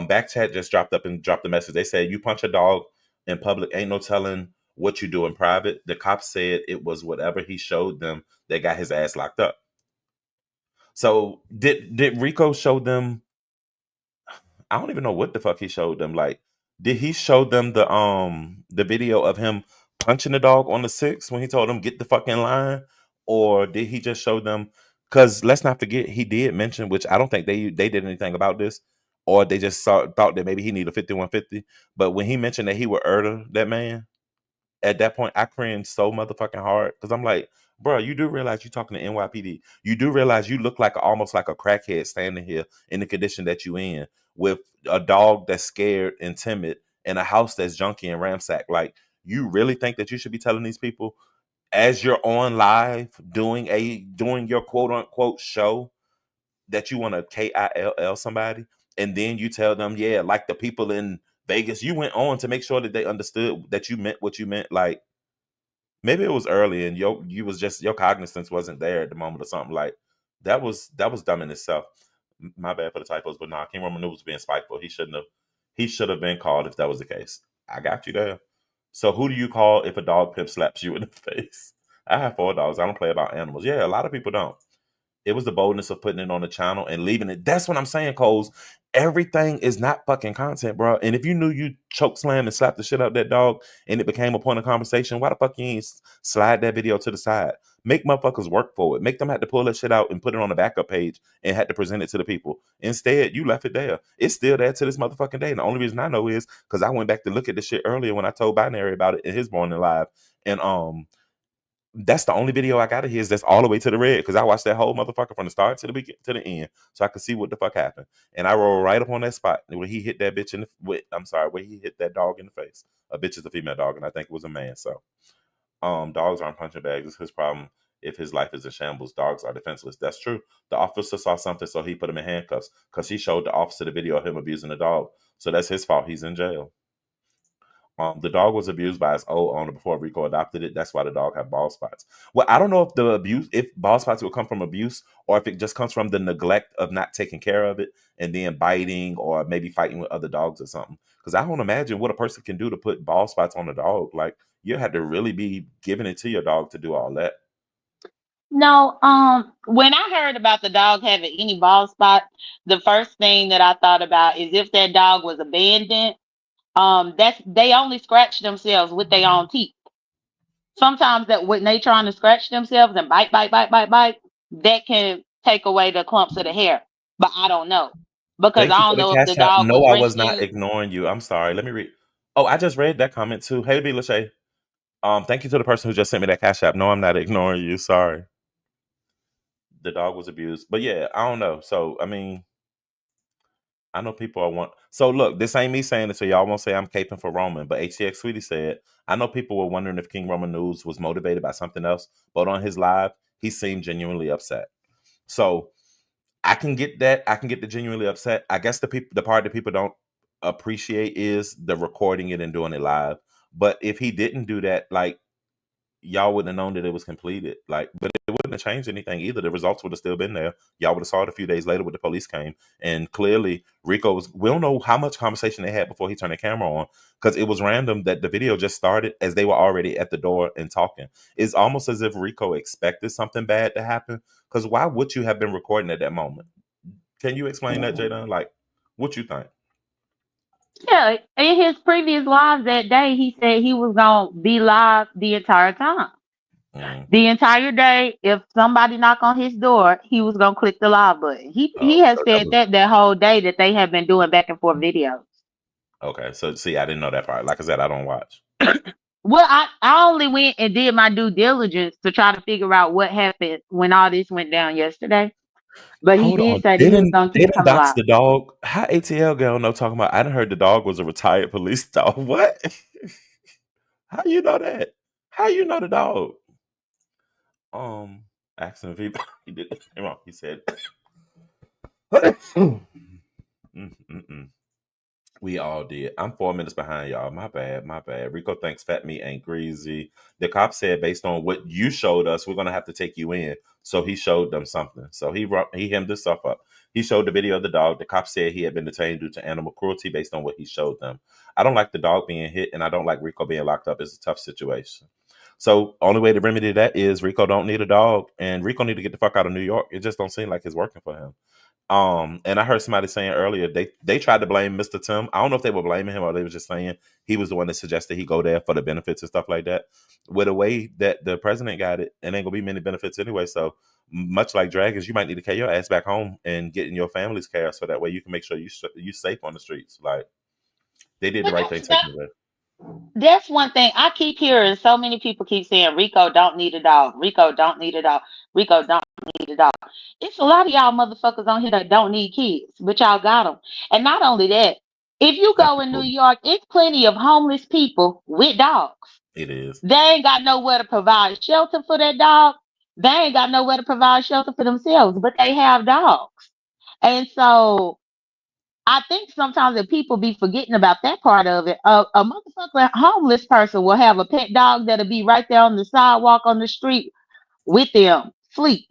Backchat just dropped up and dropped a message. They said you punch a dog in public, ain't no telling what you do in private. The cops said it was whatever he showed them that got his ass locked up. So did Rico show them I don't even know what the fuck he showed them. Like, did he show them the video of him punching the dog on the six when he told them get the fucking line, or did he just show them? Because let's not forget he did mention, which I don't think they did anything about this, or they just thought that maybe he needed a 5150. But when he mentioned that he would murder that man, at that point, I cringed so motherfucking hard because I'm like, bro, you do realize you're talking to NYPD. You do realize you look like almost like a crackhead standing here in the condition that you in with a dog that's scared and timid and a house that's junky and ransacked. Like, you really think that you should be telling these people as you're on live doing your quote unquote show that you want to kill somebody, and then you tell them, yeah, like the people in Vegas, you went on to make sure that they understood that you meant what you meant. Like maybe it was early and you was just your cognizance wasn't there at the moment or something. Like that was dumb in itself. My bad for the typos, but nah, King Roman was being spiteful. He should have been called if that was the case. I got you there. So who do you call if a dog pimp slaps you in the face? I have 4 dogs. I don't play about animals. Yeah, a lot of people don't. It was the boldness of putting it on the channel and leaving it. That's what I'm saying, Coles. Everything is not fucking content, bro. And if you knew you choke slam and slap the shit out that dog and it became a point of conversation, why the fuck you ain't slide that video to the side? Make motherfuckers work for it. Make them have to pull that shit out and put it on the backup page and had to present it to the people. Instead, you left it there. It's still there to this motherfucking day. And the only reason I know is because I went back to look at this shit earlier when I told Binary about it in his morning live. And that's the only video I got of his that's all the way to the red because I watched that whole motherfucker from the start to the end so I could see what the fuck happened. And I rolled right up on that spot where he hit that bitch in the I'm sorry, where he hit that dog in the face. A bitch is a female dog, and I think it was a man. So dogs aren't punching bags. It's his problem. If his life is in shambles, dogs are defenseless. That's true. The officer saw something, so he put him in handcuffs because he showed the officer the video of him abusing the dog. So that's his fault. He's in jail. The dog was abused by its old owner before Rico adopted it. That's why the dog had bald spots. Well, I don't know if bald spots will come from abuse or if it just comes from the neglect of not taking care of it and then biting or maybe fighting with other dogs or something. Because I don't imagine what a person can do to put bald spots on a dog. Like you had to really be giving it to your dog to do all that.
No, when I heard about the dog having any bald spot, the first thing that I thought about is if that dog was abandoned They only scratch themselves with their own teeth. Sometimes that when they trying to scratch themselves and bite, that can take away the clumps of the hair. But I don't know because
Thank
I
you for
don't
the
know if the
cash app.
dog
No,
was
I was not
rescued.
ignoring you. I'm sorry. Let me read. Oh, I just read that comment too. Hey, B. Lachey. Thank you to the person who just sent me that cash app. No, I'm not ignoring you. Sorry. The dog was abused. But yeah, I don't know. So, I mean, I know people are want. So look, this ain't me saying it, so y'all won't say I'm caping for Roman. But HTX Sweetie said, I know people were wondering if King Roman News was motivated by something else, but on his live, he seemed genuinely upset. So I can get that. I can get the genuinely upset. I guess the part that people don't appreciate is the recording it and doing it live. But if he didn't do that, like, y'all wouldn't have known that it was completed. Like, but it wouldn't have changed anything either. The results would have still been there. Y'all would have saw it a few days later when the police came. And clearly, Rico was. We don't know how much conversation they had before he turned the camera on, because it was random that the video just started as they were already at the door and talking. It's almost as if Rico expected something bad to happen. Because why would you have been recording at that moment? Can you explain that, Jada? Like, what you think?
Yeah, in his previous lives that day, he said he was gonna be live the entire time.
Mm.
The entire day, if somebody knock on his door, he was gonna click the live button. He
Oh,
has
so that
said
was
that whole day that they have been doing back and forth videos.
okay. So see, I didn't know that part. Like I said, I don't watch.
Well, I only went and did my due diligence to try to figure out what happened when all this went down yesterday. But he
Hold
did
on.
say that
They
he was
didn't
gonna
they
keep
didn't
coming
dox
live.
the dog. How ATL girl no talking about I done heard the dog was a retired police dog. What? How you know that? How you know the dog? Asking if he did anything wrong. He said Mm-mm-mm. We all did. I'm 4 minutes behind y'all. My bad. My bad. Rico thinks fat meat ain't greasy. The cop said, based on what you showed us, we're gonna have to take you in. So he showed them something. So he hemmed this stuff up. He showed the video of the dog. The cop said he had been detained due to animal cruelty based on what he showed them. I don't like the dog being hit, and I don't like Rico being locked up. It's a tough situation. So only way to remedy that is Rico don't need a dog, and Rico need to get the fuck out of New York. It just don't seem like it's working for him. And I heard somebody saying earlier they tried to blame Mr. Tim. I don't know if they were blaming him or they were just saying he was the one that suggested he go there for the benefits and stuff like that. With the way that the president got it, it ain't gonna be many benefits anyway. So much like dragons, you might need to carry your ass back home and get in your family's care, so that way you can make sure you safe on the streets. Like they did the
But
right thing taking it away.
that's one thing I keep hearing. So many people keep saying Rico don't need a dog. Rico don't need a dog. Rico don't need a dog. It's a lot of y'all motherfuckers on here that don't need kids, but y'all got them. And not only that, if you
That's
go in New
important.
York, it's plenty of homeless people with dogs.
It is.
They ain't got nowhere to provide shelter for that dog. They ain't got nowhere to provide shelter for themselves, but they have dogs. And so I think sometimes that people be forgetting about that part of it. A motherfucking homeless person will have a pet dog that'll be right there on the sidewalk on the street with them, sleep.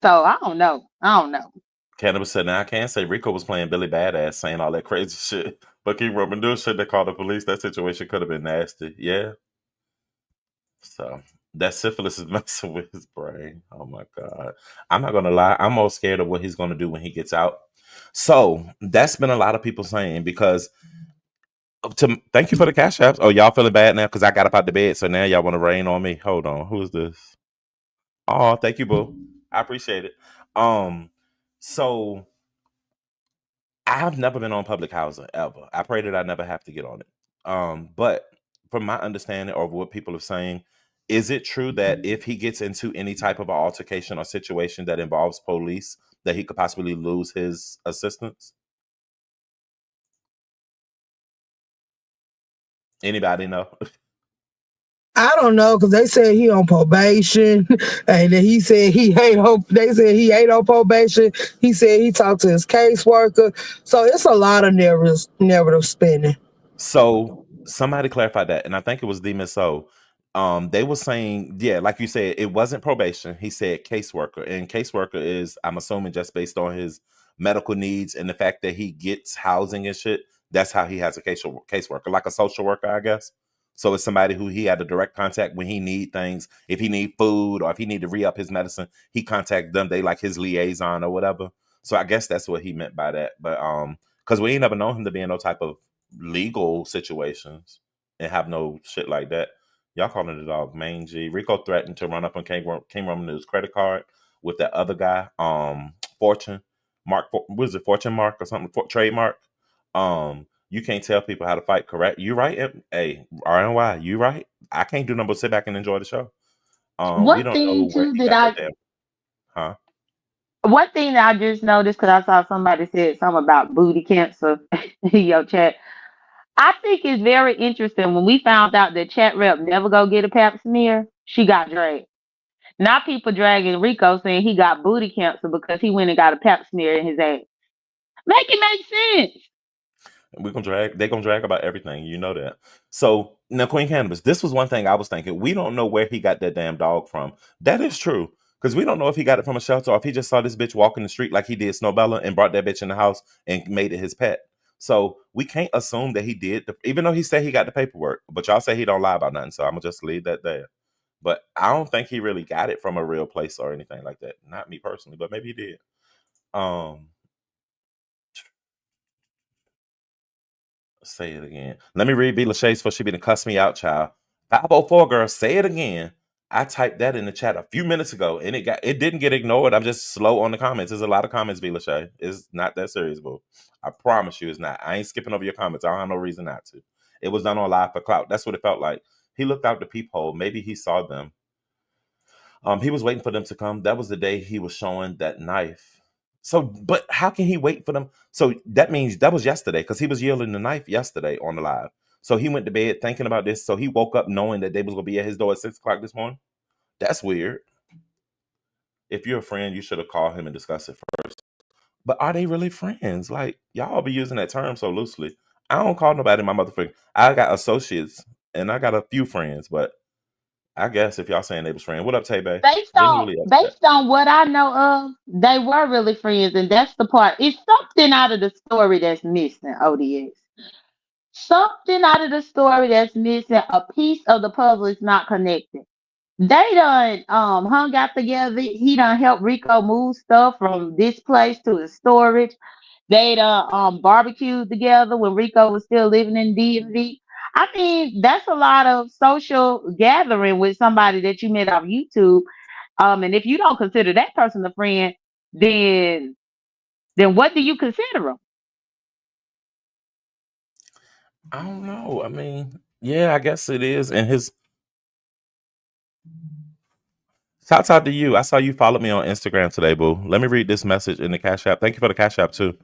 So I don't know. I don't know.
Cannabis said, now I can't say Rico was playing Billy Badass saying all that crazy shit. But King Roman doing shit that called the police. That situation could have been nasty. Yeah. So that syphilis is messing with his brain. Oh my God. I'm not gonna lie, I'm more scared of what he's gonna do when he gets out. So that's been a lot of people saying because thank you for the cash apps. Oh, y'all feeling bad now because I got up out the bed, so now y'all want to rain on me. Hold on, who is this? Oh, thank you, boo. I appreciate it. So I've never been on public housing ever. I pray that I never have to get on it. But from my understanding of what people are saying, is it true that if he gets into any type of an altercation or situation that involves police, that he could possibly lose his assistance? Anybody know?
I don't know because they said he on probation, and then he said he ain't on. They said he ain't on probation. He said he talked to his caseworker. So it's a lot of narrative spinning.
So somebody clarified that, and I think it was Demon So. They were saying, yeah, like you said, it wasn't probation. He said caseworker, and caseworker is, I'm assuming, just based on his medical needs and the fact that he gets housing and shit. That's how he has a caseworker, like a social worker, I guess. So it's somebody who he had a direct contact when he need things. If he need food or if he need to re-up his medicine, he contact them. They like his liaison or whatever. So I guess that's what he meant by that. But because we ain't never known him to be in no type of legal situations and have no shit like that. Y'all calling the dog mangy. Rico threatened to run up on King Roman's credit card with that other guy, Fortune Mark. What is it, Fortune Mark or something? Trademark. You can't tell people how to fight. Correct? You right? Hey, RNY, you right? I can't do nothing but sit back and enjoy the show. We
One
don't know
thing
where
too
he
that
got that
I
damn. Huh?
one thing that I just noticed because I saw somebody said something about booty cancer in your chat. I think it's very interesting when we found out that chat rep never go get a pap smear, she got dragged. Now people dragging Rico saying he got booty cancer because he went and got a pap smear in his ass. Make it make sense.
We're gonna drag. They're gonna drag about everything. You know that. So now, Queen Cannabis. This was one thing I was thinking. We don't know where he got that damn dog from. That is true because we don't know if he got it from a shelter or if he just saw this bitch walking the street like he did Snowbella and brought that bitch in the house and made it his pet. So we can't assume that he did, even though he said he got the paperwork. But y'all say he don't lie about nothing. So I'm gonna just leave that there. But I don't think he really got it from a real place or anything like that. Not me personally, but maybe he did. Say it again. Let me read B. Lachey's for she been cuss me out, child. 504 girl, say it again. I typed that in the chat a few minutes ago and it didn't get ignored. I'm just slow on the comments. There's a lot of comments, B. Lachey. It's not that serious, boo. I promise you it's not. I ain't skipping over your comments. I don't have no reason not to. It was done on live for clout. That's what it felt like. He looked out the peephole. Maybe he saw them. He was waiting for them to come. That was the day he was showing that knife. So, but how can he wait for them? So that means that was yesterday because he was yielding the knife yesterday on the live. So he went to bed thinking about this. So he woke up knowing that they was gonna be at his door at 6 o'clock this morning. That's weird. If you're a friend, you should have called him and discussed it first. But are they really friends? Like y'all be using that term so loosely. I don't call nobody my motherfucker. I got associates and I got a few friends, but I guess if y'all saying they was friends, what up, Tay Bay? Genuinely upset.
Based on what I know of, they were really friends, and that's the part. It's something out of the story that's missing, O.D.S. Something out of the story that's missing. A piece of the puzzle is not connected. They done hung out together. He done helped Rico move stuff from this place to the storage. They done barbecued together when Rico was still living in DMV. I mean, that's a lot of social gathering with somebody that you met off YouTube. And if you don't consider that person a friend, then what do you consider them?
I don't know. I mean, yeah, I guess it is. And his shouts out to you. I saw you followed me on Instagram today, boo. Let me read this message in the Cash App. Thank you for the Cash App too.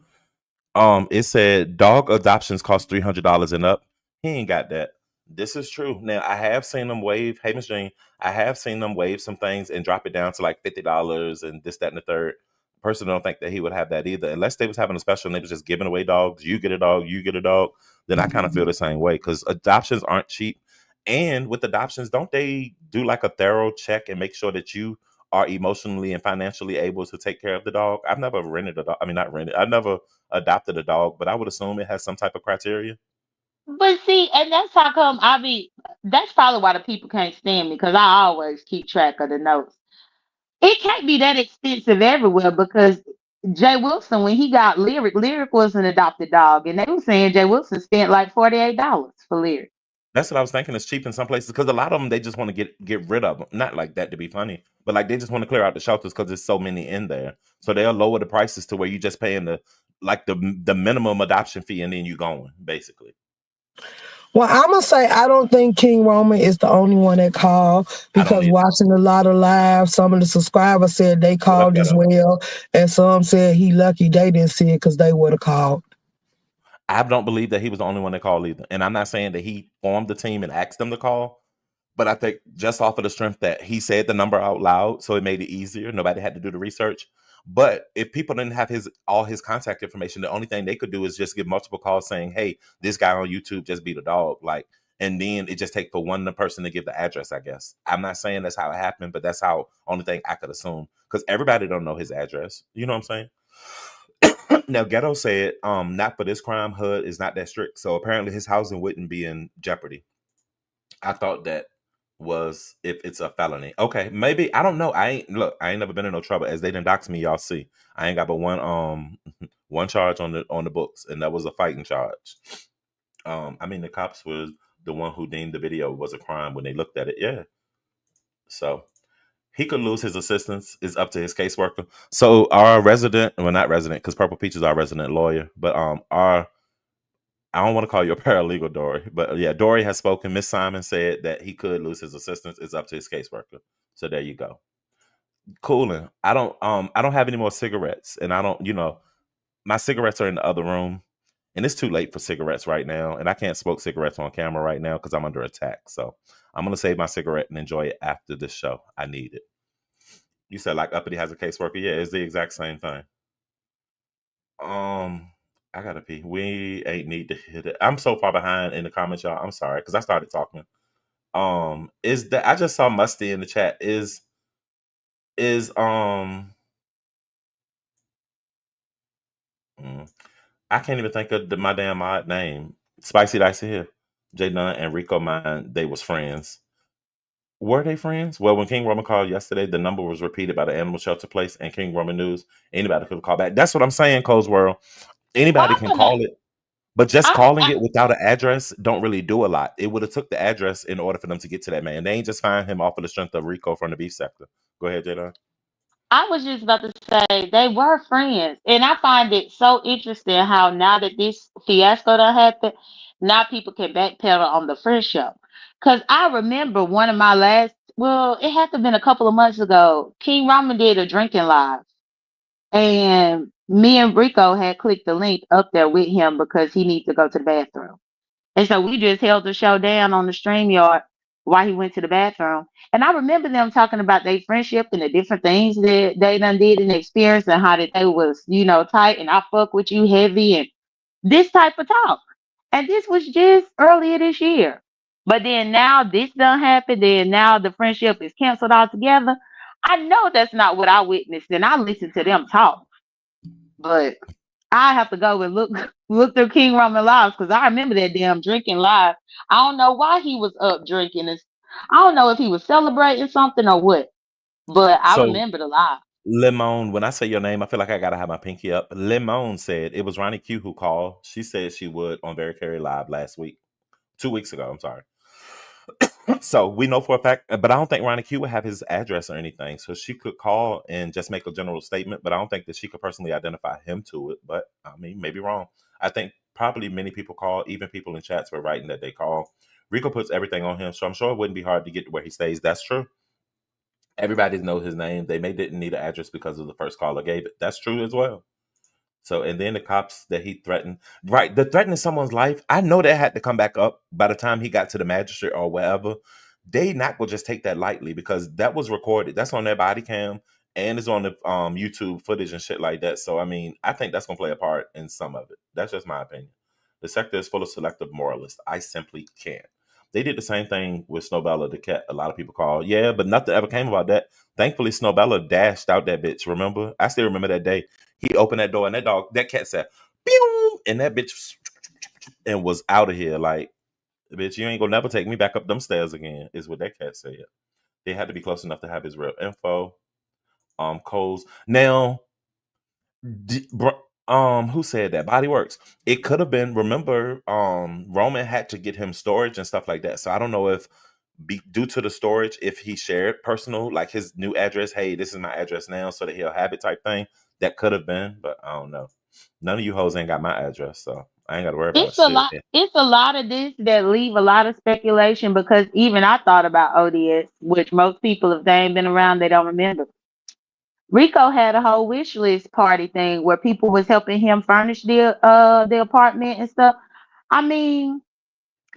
It said dog adoptions cost $300 and up. He ain't got that. This is true. Now I have seen them waive. Hey, Miss Jean, I have seen them waive some things and drop it down to like $50 and this, that, and the third. Personally, don't think that he would have that either, unless they was having a special and they was just giving away dogs. You get a dog, you get a dog. Then I kind of feel the same way because adoptions aren't cheap. And with adoptions, don't they do like a thorough check and make sure that you are emotionally and financially able to take care of the dog? I've never rented a dog. I mean, not rented. I've never adopted a dog, but I would assume it has some type of criteria.
But see, and that's how come that's probably why the people can't stand me because I always keep track of the notes. It can't be that expensive everywhere because Jay Wilson, when he got Lyric was an adopted dog, and they were saying Jay Wilson spent like $48 for Lyric.
That's what I was thinking. It's cheap in some places because a lot of them they just want to get rid of them. Not like that to be funny, but like they just want to clear out the shelters because there's so many in there. So they'll lower the prices to where you just paying the minimum adoption fee and then you going basically.
Well, I'm going to say I don't think King Roman is the only one that called because watching a lot of live, some of the subscribers said they called as well. And some said he lucky they didn't see it because they would have called.
I don't believe that he was the only one that called either. And I'm not saying that he formed the team and asked them to call. But I think just off of the strength that he said the number out loud, so it made it easier. Nobody had to do the research. But if people didn't have all his contact information, the only thing they could do is just give multiple calls saying, "Hey, this guy on YouTube just beat a dog." Like, and then it just take for one person to give the address. I guess I'm not saying that's how it happened, but that's how only thing I could assume because everybody don't know his address. You know what I'm saying? Now, Ghetto said, not for this crime. HUD is not that strict, so apparently his housing wouldn't be in jeopardy. I thought that was if it's a felony. Okay, maybe I don't know. I ain't never been in no trouble. As they didn't dox me, y'all see. I ain't got but one one charge on the books, and that was a fighting charge. I mean, the cops was the one who deemed the video was a crime when they looked at it. Yeah. So he could lose his assistance. Is up to his caseworker. So our resident, well, not resident, because Purple Peach is our resident lawyer, but our I don't want to call you a paralegal, Dory, but yeah, Dory has spoken. Miss Simon said that he could lose his assistance. It's up to his caseworker. So there you go. Cooling. I don't have any more cigarettes, and I don't, my cigarettes are in the other room, and it's too late for cigarettes right now, and I can't smoke cigarettes on camera right now because I'm under attack. So I'm gonna save my cigarette and enjoy it after this show. I need it. You said like Uppity has a caseworker. Yeah, it's the exact same thing. Um, I gotta pee. We ain't need to hit it. I'm so far behind in the comments, y'all. I'm sorry because I started talking. Is that I just saw Musty in the chat? Is I can't even think of my damn odd name. Spicy Dicey here. J Dunn and Rico Mine, they was friends. Were they friends? Well, when King Roman called yesterday, the number was repeated by the animal shelter place and King Roman News. Anybody could call back. That's what I'm saying, Coles World.
Well,
Anybody
I'm
can
gonna.
call it, but just calling
I
it without an address don't really do a lot. It would have took the address in order for them to get to that man. They ain't just find him off of the strength of Rico from the beef sector. Go ahead, J Dunn.
I was just about to say they were friends, and I find it so interesting how now that this fiasco done happened, now people can backpedal on the friendship. Cause I remember one of my last, well, it had to have been a couple of months ago. King Ramen did a drinking live, and me and Rico had clicked the link up there with him because he needs to go to the bathroom. And so we just held the show down on the StreamYard while he went to the bathroom. And I remember them talking about their friendship and the different things that they done did and experience and how that they was, tight and I fuck with you heavy and this type of talk. And this was just earlier this year. But then now this done happened, then now the friendship is canceled altogether. I know that's not what I witnessed, and I listened to them talk. But I have to go and look through King Roman lives because I remember that damn drinking live. I don't know why he was up drinking. I don't know if he was celebrating something or what, but I
So
remember the live.
Lemon, when I say your name, I feel like I gotta have my pinky up. Lemon said it was Ronnie Q who called. She said she would on Very Carry Live last week. 2 weeks ago, I'm sorry. So we know for a fact, but I don't think Ronnie Q would have his address or anything. So she could call and just make a general statement, but I don't think that she could personally identify him to it. But I mean, maybe wrong. I think probably many people call, even people in chats were writing that they call. Rico puts everything on him, so I'm sure it wouldn't be hard to get to where he stays. That's true. Everybody knows his name. They may didn't need an address because of the first caller gave it. That's true as well. So, and then the cops that he threatened, right? The threatening someone's life, I know that had to come back up by the time he got to the magistrate or wherever. They not gonna just take that lightly because that was recorded. That's on their body cam and it's on the YouTube footage and shit like that. So, I mean, I think that's gonna play a part in some of it. That's just my opinion. The sector is full of selective moralists. I simply can't. They did the same thing with Snowbella the cat. A lot of people call, yeah, but nothing ever came about that. Thankfully, Snowbella dashed out that bitch. Remember? I still remember that day. He opened that door and that cat said, "Pew!" and that bitch and was out of here. Like, bitch, you ain't gonna never take me back up them stairs again, is what that cat said. They had to be close enough to have his real info. Coles. Now, who said that? Body Works. It could have been, remember, Roman had to get him storage and stuff like that. So I don't know if due to the storage, if he shared personal, like his new address, hey, this is my address now, so that he'll have it type thing. That could have been, but I don't know. None of you hoes ain't got my address, so I ain't got to worry about
It's a
shit.
lot. It's a lot of this that leave a lot of speculation because even I thought about O.D.S, which most people, if they ain't been around, they don't remember. Rico had a whole wish list party thing where people was helping him furnish the apartment and stuff. I mean,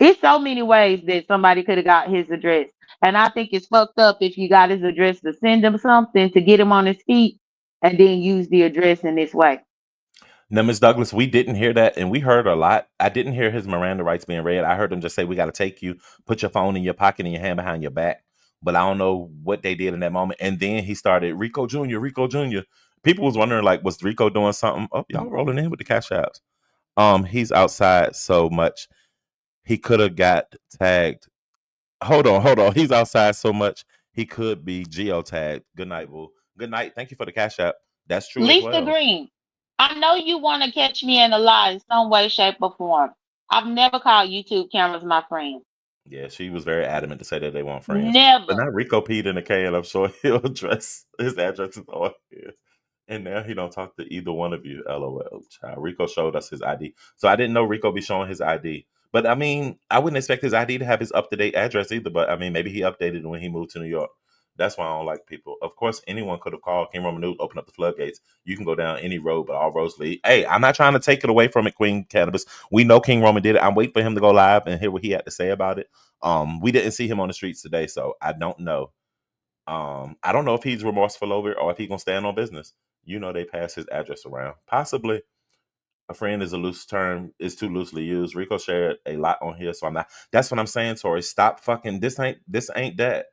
it's so many ways that somebody could have got his address. And I think it's fucked up if you got his address to send him something to get him on his feet and then use the address in this way.
Now, Miss Douglas, we didn't hear that, and we heard a lot. I didn't hear his Miranda rights being read. I heard him just say, "We got to take you, put your phone in your pocket and your hand behind your back." But I don't know what they did in that moment. And then he started Rico Jr., Rico Jr. People was wondering, like, was Rico doing something? Oh, y'all rolling in with the cash apps. He's outside so much. He could have got tagged. Hold on. He's outside so much he could be geotagged. Good night, boo. Good night. Thank you for the cash app. That's true as
Lisa
well.
Green, I know you want to catch me in a lie in some way, shape, or form. I've never called YouTube cameras my friend.
Yeah, she was very adamant to say that they weren't friends. But
Never.
now Rico peed in the K, and I'm sure he'll address his address is on here. And now he don't talk to either one of you. LOL. Child. Rico showed us his ID. So I didn't know Rico be showing his ID. But I mean, I wouldn't expect his ID to have his up-to-date address either. But I mean, maybe he updated it when he moved to New York. That's why I don't like people. Of course, anyone could have called King Roman News, open up the floodgates. You can go down any road, but all roads lead. Hey, I'm not trying to take it away from it, Queen Cannabis. We know King Roman did it. I'm waiting for him to go live and hear what he had to say about it. We didn't see him on the streets today, so I don't know. I don't know if he's remorseful over it or if he's gonna stand on business. You know, they pass his address around. Possibly a friend is a loose term, is too loosely used. Rico shared a lot on here, so I'm not. That's what I'm saying, Tori. Stop fucking. This ain't that.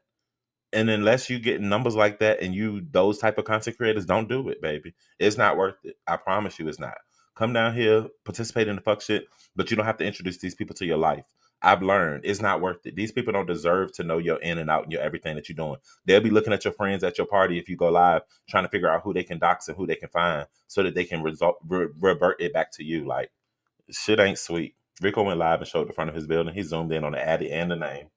And unless you get numbers like that and you those type of content creators, don't do it, baby. It's not worth it. I promise you it's not. Come down here, participate in the fuck shit, but you don't have to introduce these people to your life. I've learned it's not worth it. These people don't deserve to know your in and out and your everything that you're doing. They'll be looking at your friends at your party if you go live, trying to figure out who they can dox and who they can find so that they can revert it back to you. Like, shit ain't sweet. Rico went live and showed the front of his building. He zoomed in on the addy and the name.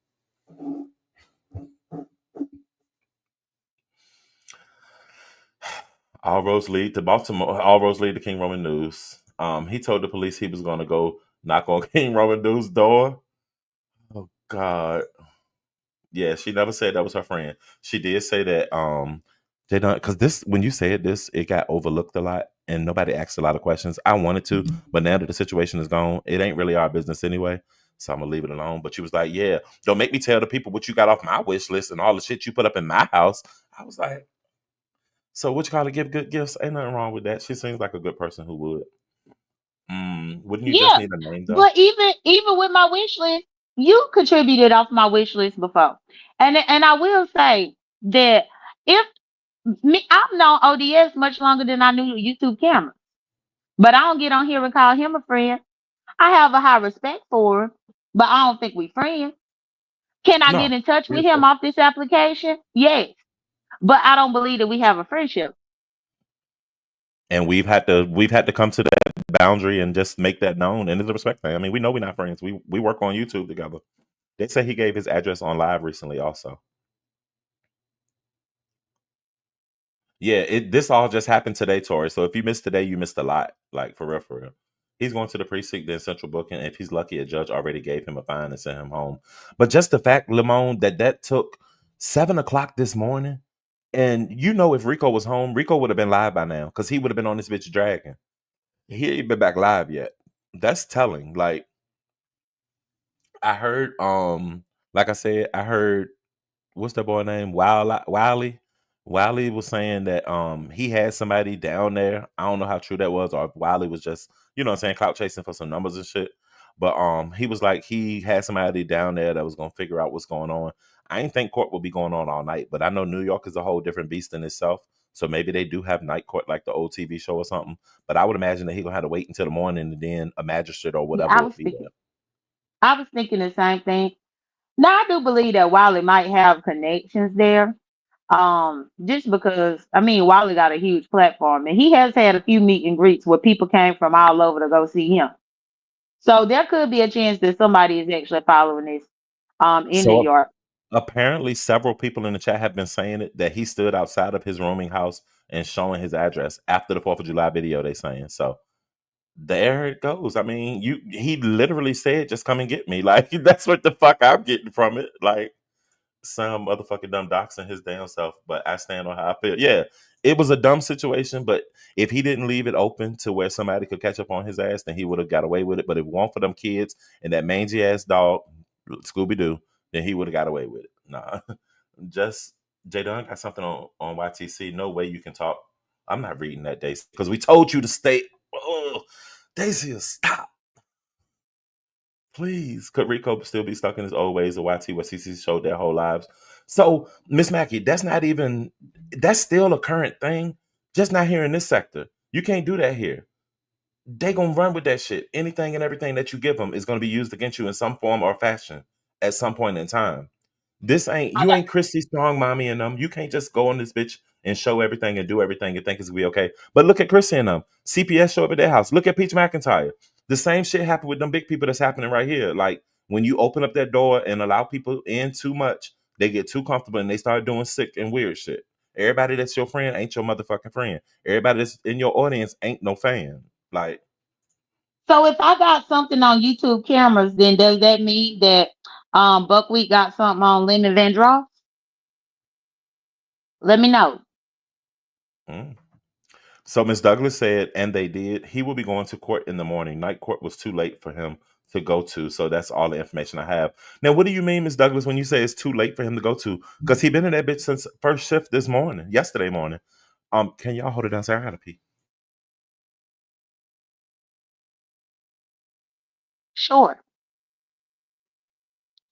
All roads lead to Baltimore. All roads lead to King Roman News. He told the police he was going to go knock on King Roman News' door. Oh God. Yeah, she never said that was her friend. She did say that they don't, because this, when you said this, it got overlooked a lot and nobody asked a lot of questions. I wanted to, but now that the situation is gone, it ain't really our business anyway. So I'm gonna leave it alone. But she was like, "Yeah, don't make me tell the people what you got off my wish list and all the shit you put up in my house." I was like, "So what you call to give good gifts? Ain't nothing wrong with that." She seems like a good person who would. Wouldn't you just
Yeah.
need a name though?
But even with my wish list, you contributed off my wish list before. And I will say that if me I've known O.D.S much longer than I knew YouTube camera. But I don't get on here and call him a friend. I have a high respect for him, but I don't think we friends. Can I
No.
get in touch with him
Beautiful.
off this application? Yes. But I don't believe that we have a friendship.
And we've had to come to that boundary and just make that known. And it's a respect thing. I mean, we know we're not friends. We work on YouTube together. They say he gave his address on live recently also. Yeah, this all just happened today, Tori. So if you missed today, you missed a lot. Like for real, for real. He's going to the precinct, then central booking. If he's lucky, a judge already gave him a fine and sent him home. But just the fact, Limon, that took 7 o'clock this morning. And you know, if Rico was home, Rico would have been live by now because he would have been on this bitch dragging. He ain't been back live yet. That's telling. Like I heard, like I said, I heard what's that boy name? Wiley. Wiley was saying that he had somebody down there. I don't know how true that was, or if Wiley was just, you know what I'm saying, clout chasing for some numbers and shit. But he was like he had somebody down there that was gonna figure out what's going on. I ain't think court will be going on all night, but I know New York is a whole different beast in itself. So maybe they do have night court like the old TV show or something. But I would imagine that he gonna have to wait until the morning and then a magistrate or
Yeah,
whatever will be there.
I was thinking the same thing. Now I do believe that Wiley might have connections there. Just because I mean Wiley got a huge platform and he has had a few meet and greets where people came from all over to go see him. So there could be a chance that somebody is actually following this in New
So
York.
apparently, several people in the chat have been saying it that he stood outside of his rooming house and showing his address after the 4th of July video. They saying so. There it goes. I mean, he literally said, "Just come and get me." Like that's what the fuck I'm getting from it. Like some motherfucking dumb doxing his damn self. But I stand on how I feel. Yeah, it was a dumb situation, but if he didn't leave it open to where somebody could catch up on his ass, then he would have got away with it. But if it weren't for them kids and that mangy ass dog, Scooby Doo, then he would have got away with it. Nah, just J Dunn got something on YTC. No way you can talk. I'm not reading that, Daisy, because we told you to stay. Oh, Daisy, stop. Please, could Rico still be stuck in his old ways of YT where CC showed their whole lives? So, Miss Mackey, that's still a current thing, just not here in this sector. You can't do that here. They gonna run with that shit. Anything and everything that you give them is gonna be used against you in some form or fashion at some point in time. You
Okay.
ain't Christy Strong, mommy and them. You can't just go on this bitch and show everything and do everything and think it's gonna be okay. But look at Chrissy and them. CPS show up at their house. Look at Peach McIntyre. The same shit happened with them big people that's happening right here. Like when you open up that door and allow people in too much, they get too comfortable and they start doing sick and weird shit. Everybody that's your friend ain't your motherfucking friend. Everybody that's in your audience ain't no fan. Like,
So if I got something on YouTube cameras, then does that mean that Buckwheat got something on Lemon Van Vandross? Let me know.
mm. So Miss Douglas said, and they did. He will be going to court in the morning. Night court was too late for him to go to. So that's all the information I have. Now, what do you mean, Miss Douglas, when you say it's too late for him to go to? Because he been in that bitch since first shift this morning, yesterday morning. Can y'all hold it down? Sorry, I gotta pee.
Sure.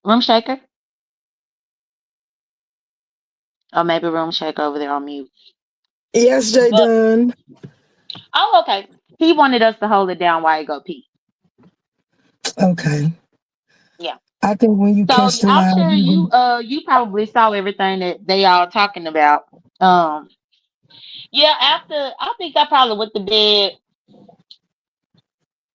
Room shaker? Or maybe room shaker over there on mute.
Yes, Jay
But
Dunn.
oh, okay. He wanted us to hold it down while he go pee.
Okay.
Yeah.
I think when you
So
catch the
I'm
live,
sure you probably saw everything that they all talking about. Um yeah, after I think I probably went to bed.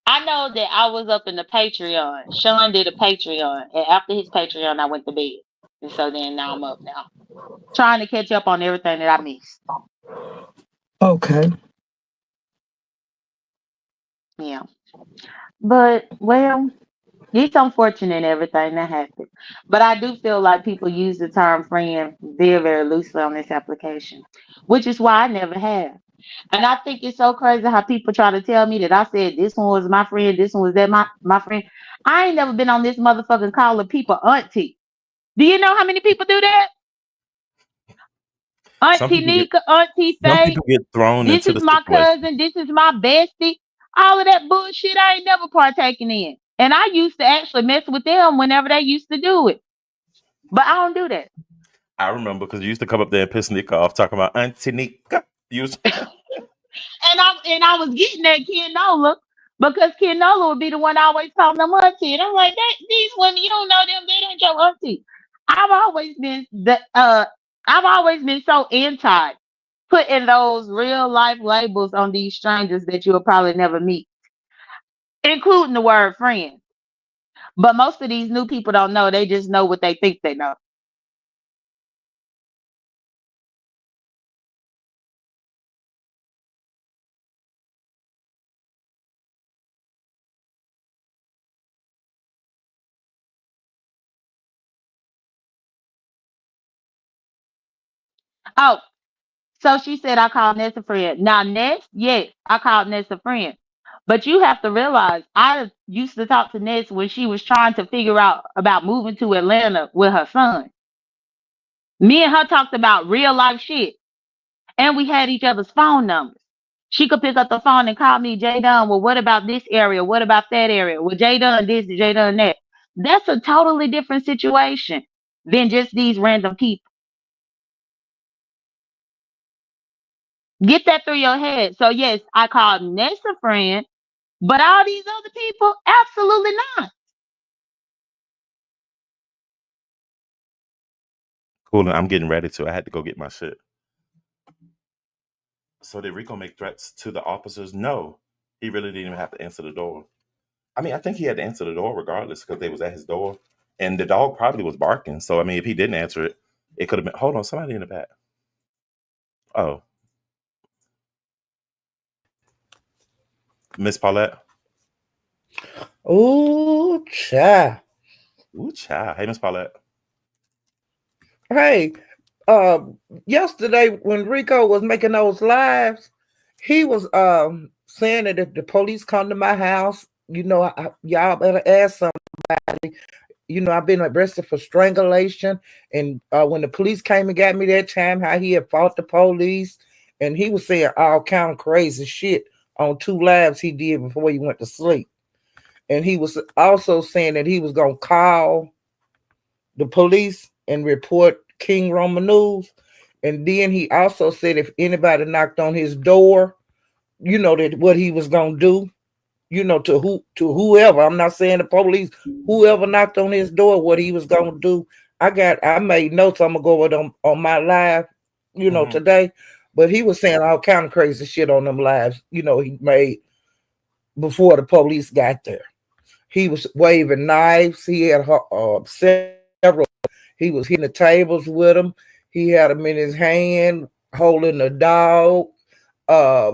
I know that I was up in the Patreon. Sean did a Patreon, and after his Patreon, I went to bed. And so then now I'm up now, trying to catch up on everything that I missed.
okay.
Yeah, but well, it's unfortunate everything that happened. But I do feel like people use the term friend very, very loosely on this application, which is why I never have. And I think it's so crazy how people try to tell me that I said this one was my friend, this one was that my friend. I ain't never been on this motherfucking calling people auntie. Do you know how many people do that?
Some
Auntie
people get
Nika, Auntie
some
Faye,
people get thrown
this
into
is
the
my
situation.
cousin, this is my bestie. All of that bullshit I ain't never partaking in. And I used to actually mess with them whenever they used to do it. But I don't do that.
I remember because you used to come up there and piss Nika off talking about Auntie Nika. You was,
And I was getting at Ken Nola because Ken Nola would be the one always calling them auntie. And I'm like, these women, you don't know them, they ain't your auntie. I've always been I've always been so anti putting those real life labels on these strangers that you'll probably never meet, including the word friend. But most of these new people don't know, they just know what they think they know. Oh, so she said I called Ness a friend. Now Ness, yes, I called Ness a friend. But you have to realize I used to talk to Ness when she was trying to figure out about moving to Atlanta with her son. Me and her talked about real life shit. And we had each other's phone numbers. She could pick up the phone and call me, Jay Dunn. Well, what about this area? What about that area? Well, Jay Dunn this, Jay Dunn that. That's a totally different situation than just these random people. Get that through your head. So yes, I called Ness a friend, but all these other people, absolutely not.
cool, and I'm getting ready to. I had to go get my shit. So did Rico make threats to the officers? No. He really didn't even have to answer the door. I mean, I think he had to answer the door regardless because they was at his door. And the dog probably was barking. So I mean, if he didn't answer it, it could have been hold on, somebody in the back. Oh, Miss Paulette.
Ooh, child.
Ooh, child. Hey, Miss Paulette.
Hey, uh, yesterday when Rico was making those lives, he was saying that if the police come to my house, y'all better ask somebody. I've been arrested for strangulation, and when the police came and got me that time, how he had fought the police, and he was saying all kind of crazy shit on 2 lives he did before he went to sleep. And he was also saying that he was gonna call the police and report King Roman News. And then he also said if anybody knocked on his door, that what he was gonna do, to whoever. I'm not saying the police, whoever knocked on his door, what he was gonna do. I made notes. I'm gonna go over them on my live, today. But he was saying all kind of crazy shit on them lives, he made. before the police got there. He was waving knives. He had several. He was hitting the tables with them. He had them in his hand, holding a dog,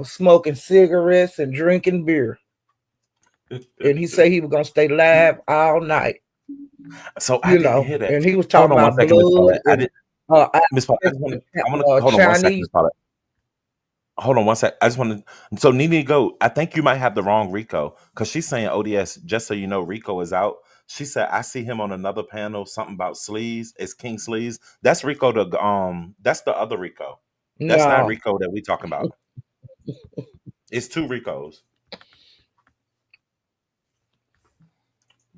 smoking cigarettes and drinking beer. And he said he was gonna stay live all night.
So I didn't hear that.
And he was
Hold
talking
on one
about
second, Miss
blood
Paulette. I
and
did, Miss Paulette. I want to hold on one second, Miss
Chinese.
Paulette. Hold on one sec. I just want to. So Nene go. I think you might have the wrong Rico because she's saying O.D.S. Just so you know, Rico is out. She said I see him on another panel. Something about sleeves. It's King Sleeves. That's Rico. That's the other Rico. That's not
No,
Rico that we talking about. It's two Ricos.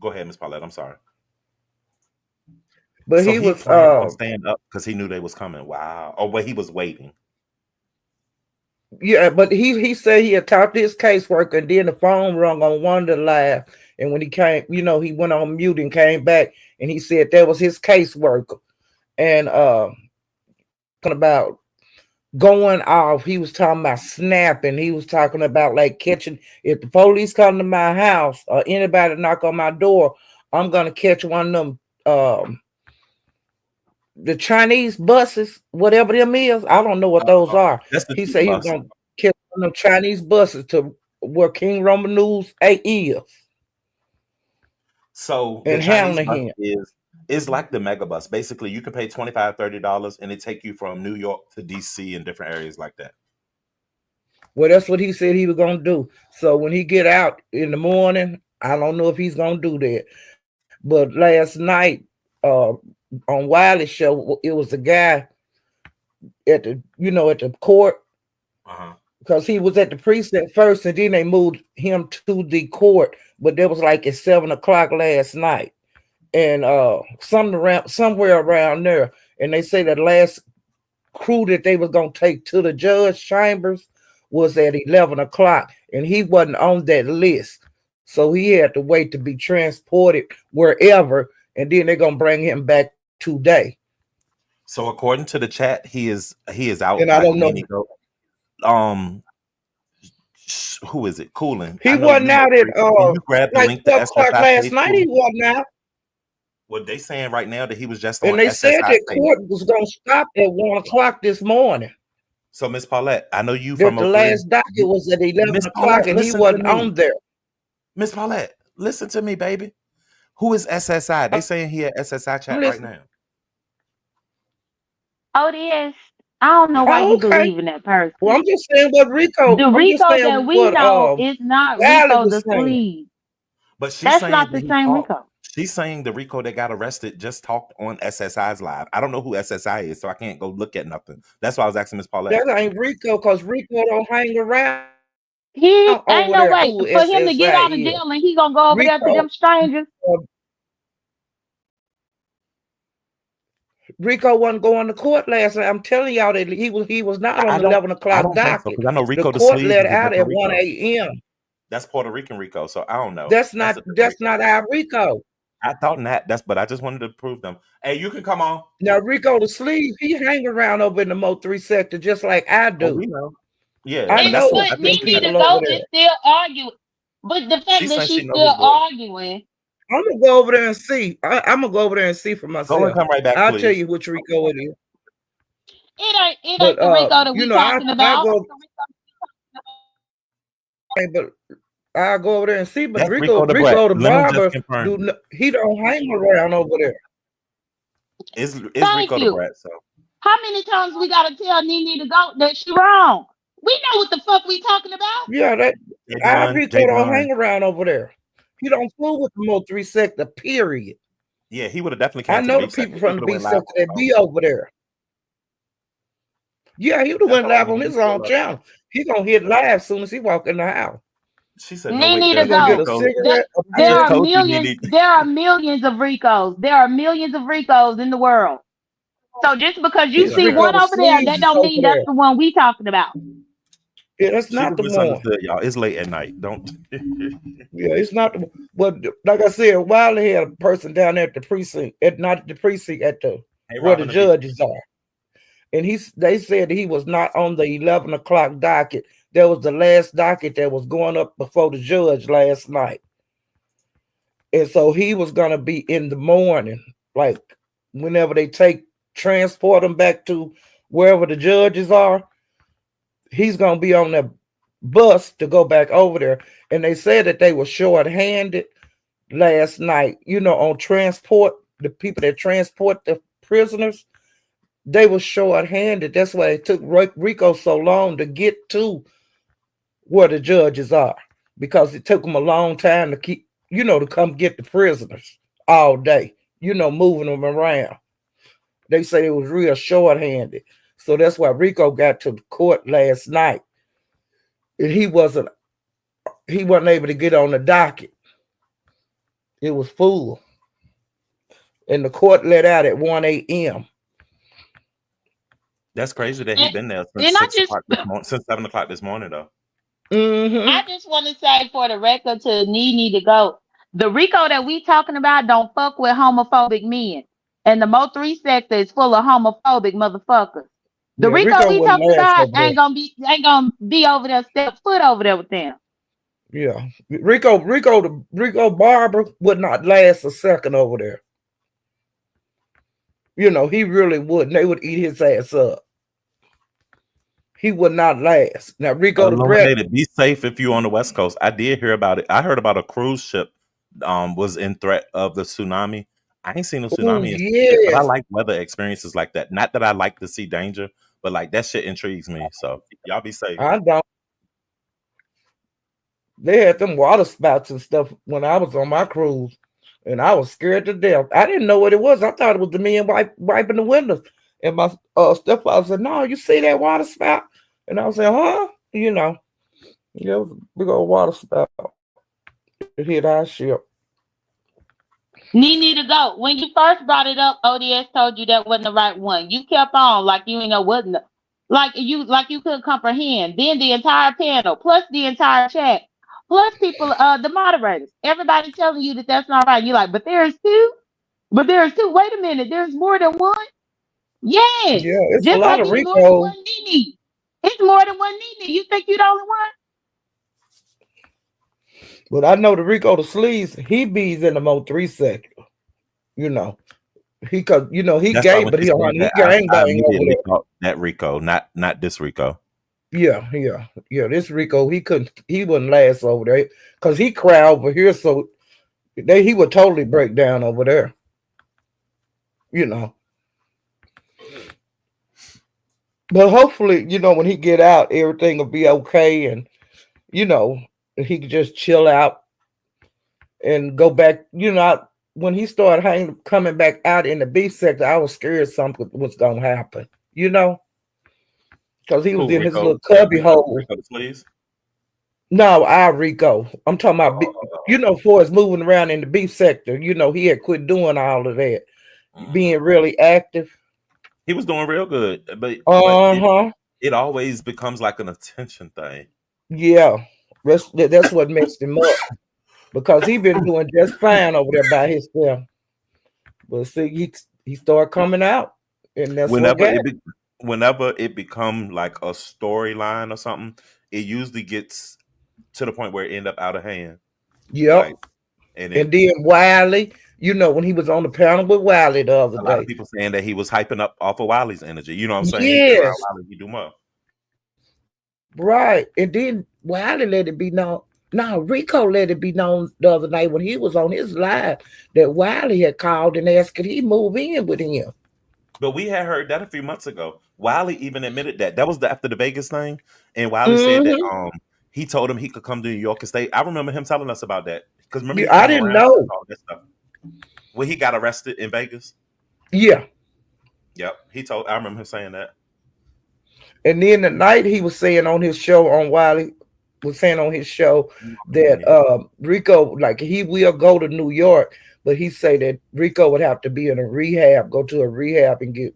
Go ahead, Miss Paulette. I'm sorry.
but
So
he
he
was
planned on staying up because he knew they was coming. Wow. Oh, but he was waiting.
yeah, but he said he had talked to his caseworker and then the phone rung on one of the live. And when he came, he went on mute and came back and he said that was his caseworker. And talking about going off, he was talking about snapping. He was talking about like catching if the police come to my house or anybody knock on my door, I'm gonna catch one of them the Chinese buses, whatever them is. I don't know what those are.
That's the
He
two
said he was
bus.
gonna catch one of them Chinese buses to where King Roman News is
So the
and
Chinese
handling
bus
him.
is like the mega bus. Basically, you can pay $25, $30 and it take you from New York to DC and different areas like that.
Well, that's what he said he was gonna do. So when he get out in the morning, I don't know if he's gonna do that. But last night, on Wiley's show, it was the guy at the court because he was at the precinct first, and then they moved him to the court. But that was like at 7 o'clock last night, and somewhere around there. And they say that last crew that they was gonna take to the judge chambers was at 11 o'clock, and he wasn't on that list, so he had to wait to be transported wherever, and then they're gonna bring him back today.
So according to the chat, he is out.
And I don't know.
Nene go. Um, who is it? Cooling.
He
I know
wasn't
you know.
out at
Can you grab the
like
link to
12 o'clock
SSI
last
page?
night. He
Cooling?
wasn't out,
Well, they saying right now that he was just
and
on
they said
SSI
that
page.
court was gonna stop at 1 o'clock this morning.
So Miss Paulette, I know you
That
from
the
03.
last docket was at 11
Miss
o'clock,
Paulette,
and he
listen to
wasn't
me.
on there.
Miss Paulette, listen to me, baby. Who is SSI? They saying he at SSI chat right now.
O.D.S. I don't know why
Oh,
you
okay.
believe in that person.
Well, I'm just saying what Rico.
The
I'm just
Rico
saying
that we
what
know is not
Valley
Rico
was
the
saying.
sleeve.
But she's
That's
saying
not
that
the
he
same
talked.
Rico.
She's saying the Rico that got arrested just talked on SSI's live. I don't know who SSI is, so I can't go look at nothing. That's why I was asking Miss Paulette.
That ain't Rico, because Rico don't hang around
He
over
ain't no
there.
way
Who
for him to get out of
SSI is.
jail and he gonna go over there to them strangers.
Rico wasn't going to court last night. I'm telling y'all that he was not on the 11
I
o'clock
don't think so
docket.
because I know
The
Rico the
court
Sleeve
let
is a
out
different
at 1
Rico.
a.m.
That's Puerto Rican Rico, so I don't know.
That's not our Rico.
I thought that. But I just wanted to prove them. Hey, you can come on.
Now Rico the Sleeve, he hang around over in the Mo 3 sector just like I do.
Oh, we know. Yeah,
I
And
know
but
them
Nene to
people
go
over there.
is still arguing. But the fact that she's still arguing.
I'm gonna go over there and see. I'm gonna go over there and see for myself.
Go and come right back,
I'll
please.
tell you which Rico it is.
It ain't the Rico that we talking about.
But I'll go over there and see. But
That's
Rico the barber, he don't hang around over there.
It's
Thank
Rico
you.
the brat. So
how many times we gotta tell Nene to go that she wrong? We know what the fuck we talking about.
Yeah, our Rico don't hang around over there. He don't fool with the Mo 3 sector, period.
Yeah, he would have definitely came.
I know the people from the B sector that be over there. Yeah, he would have went live on his own channel. He gonna hit live as soon as he walk in the house.
She said,
"No wait, to
go.
get a cigarette. There are millions. There are millions of Ricos. There are millions of Ricos in the world. So just because you see one over there, that don't mean that's the one we talking about.
Yeah, that's not the one.
Y'all. It's late at night. Don't.
Yeah, it's not. But like I said, Wiley had a person down there at the precinct, at the judges are. and they said he was not on the 11 o'clock docket. That was the last docket that was going up before the judge last night. And so he was gonna be in the morning, like whenever they transport him back to wherever the judges are, he's gonna be on the bus to go back over there. And they said that they were short-handed last night, on transport, the people that transport the prisoners, they were short-handed. That's why it took Rico so long to get to where the judges are, because it took them a long time to to come get the prisoners all day, moving them around. They say it was real short-handed. So that's why Rico got to the court last night. And he wasn't able to get on the docket. It was full. And the court let out at 1 a.m.
That's crazy that he been there since
And I
6 o'clock this morning, since 7 o'clock this morning though.
I just want to say for the record to Nene to go, the Rico that we talking about don't fuck with homophobic men. And the Mo3 sector is full of homophobic motherfuckers. The
Yeah,
Rico
Rico
we
wouldn't
talking
last
about
over there.
ain't gonna be over there, step foot over there with them.
Yeah. Rico Barber would not last a second over there. He really wouldn't. They would eat his ass up. He would not last. Now, Rico the Brat.
Illuminated, be safe if you're on the West Coast. I did hear about it. I heard about a cruise ship was in threat of the tsunami. I ain't seen no
Oh,
tsunami and shit, but I
yes.
like weather experiences like that. Not that I like to see danger, but like that shit intrigues me. So y'all be safe.
I don't. They had them water spouts and stuff when I was on my cruise, and I was scared to death. I didn't know what it was. I thought it was the men wiping the windows. And my stepfather said, "No, you see that water spout?" And I was like, "Huh?" Yeah, it was a big old water spout. It hit our ship.
Nene to go. When you first brought it up, O.D.S told you that wasn't the right one. You kept on like you ain't know wasn't like you couldn't comprehend. Then the entire panel, plus the entire chat, plus people, the moderators, everybody telling you that that's not right. You're like, but there's two. But there's two. Wait a minute. There's more than one. Yes.
Yeah, it's a
Just
lot
like
of
it's more than
Rico.
one Nene. It's more than one Nene. You think you the only one?
But I know the Rico the Sleeves, he bees in the Mo3 sector. He he
That's why
gay,
when
but
you
he
said that,
gang
I
bang over
immediately
there.
thought that Rico, not this Rico.
Yeah. This Rico, he wouldn't last over there because he cry over here, so he would totally break down over there. But hopefully, when he get out, everything will be okay, and he can just chill out and go back. When he started coming back out in the beef sector, I was scared something was gonna happen. Because he was
Who
in his
Rico?
little cubby hole.
Rico the Sleeves?
No, our Rico. I'm talking about, for us moving around in the beef sector. He had quit doing all of that, being really active.
He was doing real good, but it always becomes like an attention thing.
Yeah, that's what messed him up because he been doing just fine over there by himself. But see, he started coming out, and that's what got him.
Whenever it become like a storyline or something, it usually gets to the point where it end up out of hand.
Yep.
Like,
and then Wiley, when he was on the panel with Wiley the other
a
day.
lot of people saying that he was hyping up off of Wiley's energy. You know what I'm saying?
Yes.
Wiley, he do more.
Right. And then Wiley let it be known. No, Rico let it be known the other night when he was on his live that Wiley had called and asked could he move in with him.
But we had heard that a few months ago. Wiley even admitted that. That was after the Vegas thing. And Wiley said that he told him he could come to New York and stay. I remember him telling us about that. Because remember,
I didn't know.
All that stuff. When he got arrested in Vegas?
Yeah.
Yep. I remember him saying that.
And then the night he was saying on his show on Wiley was saying on his show that Rico, like he will go to New York, but he said that Rico would have to be in a rehab, go to a rehab and get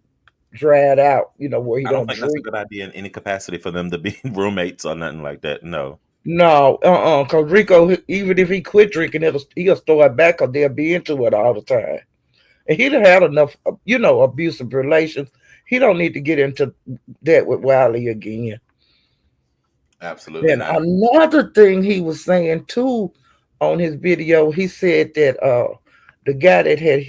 dried out, where he don't think
that's a good idea in any capacity for them to be roommates or nothing like that. No,
because Rico, even if he quit drinking, he'll start back because they'll be into it all the time. And he'd have had enough, abusive relations. He don't need to get into that with Wiley again.
Absolutely
And
not.
another thing he was saying too on his video, he said that the guy that had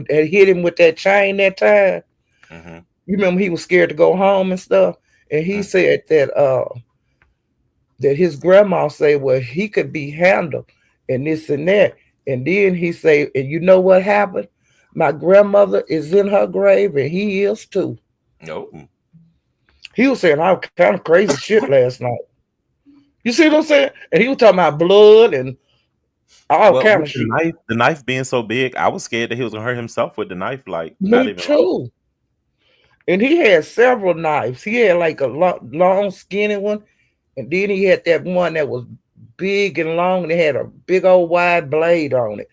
hit him with that chain that time,
Mm-hmm.
you remember he was scared to go home and stuff. And he said that his grandma said, well, he could be handled and this and that. And then he said, and you know what happened? My grandmother is in her grave and he is too.
Nope.
He was saying all kind of crazy shit last night. You see what I'm saying? And he was talking about blood and all
Well,
kind
with
of shit.
the knife being so big, I was scared that he was gonna hurt himself with the knife. Like, not
Me
even a little.
too. And he had several knives. He had like a long, skinny one, and then he had that one that was big and long, and it had a big old wide blade on it.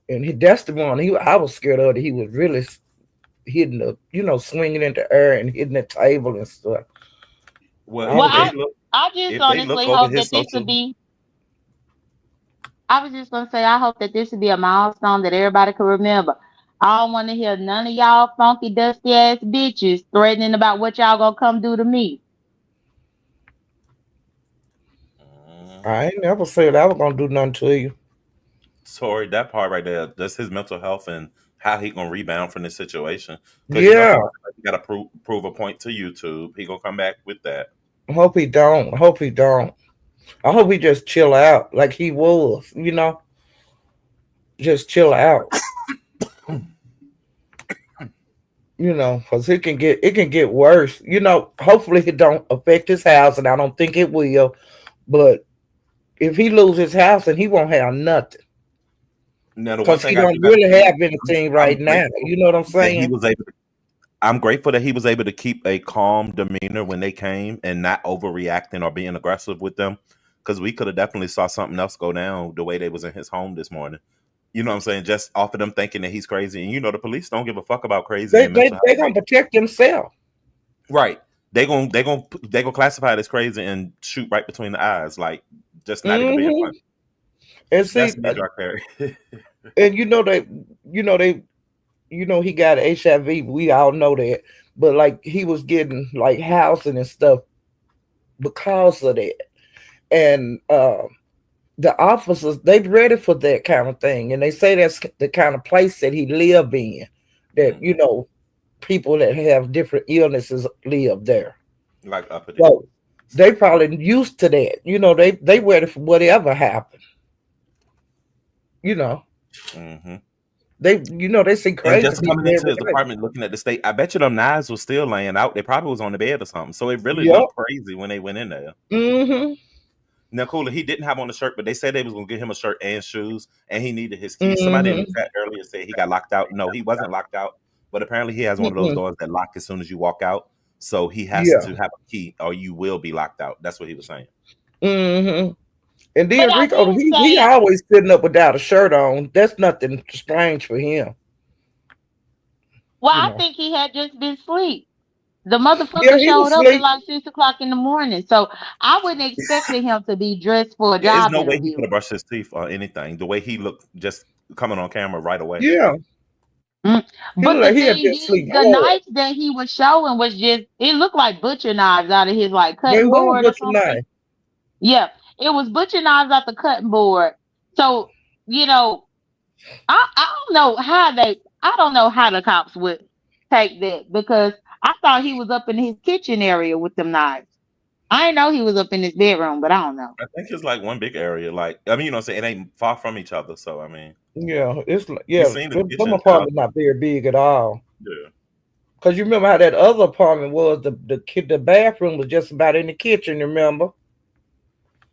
And that's the one. I was scared of it. He was really hitting swinging in the air and hitting the table and stuff.
Well,
I was just,
I just
if they look
honestly
over
hope
his
that this would
social,
be. I was just gonna say, I hope that this would be a milestone that everybody can remember. I don't want to hear none of y'all funky, dusty ass bitches threatening about what y'all gonna come do to me.
I ain't never said I was gonna do nothing to you.
sorry, that part right there, that's his mental health and how he gonna rebound from this situation. Because
Yeah,
he gotta prove a point to YouTube. He gonna come back with that.
I hope he don't. I hope he don't. I hope he just chill out like he was. Just chill out. Because it can get worse. Hopefully it don't affect his house, and I don't think it will. But if he lose his house, and he won't have nothing,
Now, the one
because he
thing I do
don't
have to
really
give
have
him,
anything
I'm
right now.
grateful
You know what I'm
that he
saying?
was able to. I'm grateful that he was able to keep a calm demeanor when they came and not overreacting or being aggressive with them. Because we could have definitely saw something else go down the way they was in his home this morning. You know what I'm saying? Just off of them thinking that he's crazy. And the police don't give a fuck about crazy
They
and
they
mental
they
health.
gonna protect themselves.
Right. They gonna classify it as crazy and shoot right between the eyes. Like, just not even being
Hmm.
funny.
And
That's
see,
me, Dark Perry.
and he got HIV. We all know that, but like he was getting like housing and stuff because of that, and the officers they ready for that kind of thing, and they say that's the kind of place that he live in. That
Hmm.
people that have different illnesses live there.
Like uppity.
So they probably used to that. They ready for whatever happened. You know
Hmm.
they see
And
crazy
just coming
people
into
every
his
day.
apartment, looking at the state, I bet you them knives was still laying out. They probably was on the bed or something. So it really
Yep.
looked crazy when they went in there.
Mm-hmm.
Now, Cooler, he didn't have on a shirt, but they said they was gonna get him a shirt and shoes, and he needed his keys. Somebody in the
Mm-hmm.
chat earlier said he got locked out. No, he wasn't locked out, but apparently he has one of those
Mm-mm.
doors that lock as soon as you walk out. So he has
Yeah.
to have a key, or you will be locked out. That's what he was saying.
Mm-hmm. And
But
then
I
Rico,
will
he
say,
always sitting up without a shirt on. That's nothing strange for him.
well,
You
I
know.
think he had just been asleep. The
Yeah,
motherfucker
he was
showed up at
asleep.
like 6 o'clock in the morning, so I wouldn't expect him to be dressed for a
There's
job
no way he could
interview.
have brushed his teeth or anything. The way he looked, just coming on camera right away.
Yeah.
Mm.
He
But
looked
the
like he had
thing
been
is,
asleep
the
hard.
knives that he was showing was just, it looked like butcher knives out of his like
They
cutting
were
board or
butcher
something.
knife.
Yeah, it was butcher knives out the cutting board. So, you know, I don't know how I don't know how the cops would take that because I thought he was up in his kitchen area with them knives. I didn't know he was up in his bedroom, but I don't know.
I think it's like one big area. Like, I mean, what I'm saying? It ain't far from each other. So, I mean,
Yeah,
you
yeah.
seen the
Them
kitchen out.
apartments not very big at all.
Yeah.
Cause you remember how that other apartment was the bathroom was just about in the kitchen. Remember?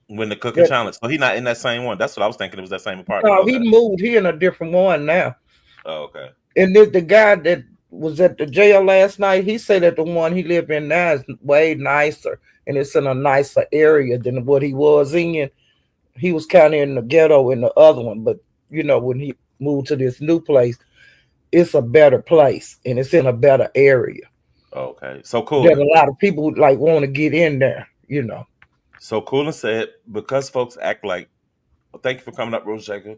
When the cooking
That
challenge. So he not in that same one. That's what I was thinking. It was that same apartment.
no, he
Okay.
moved. He in a different one now.
Oh, okay.
And the guy that was at the jail last night, he said that the one he lived in now is way nicer, and it's in a nicer area than what he was in. He was kind of in the ghetto in the other one, but when he moved to this new place, it's a better place and it's in a better area
Okay. So
that
Coolin.
a lot of people like want to get in there.
So Coolin said because folks act like. Well, thank you for coming up, Rose Shaker.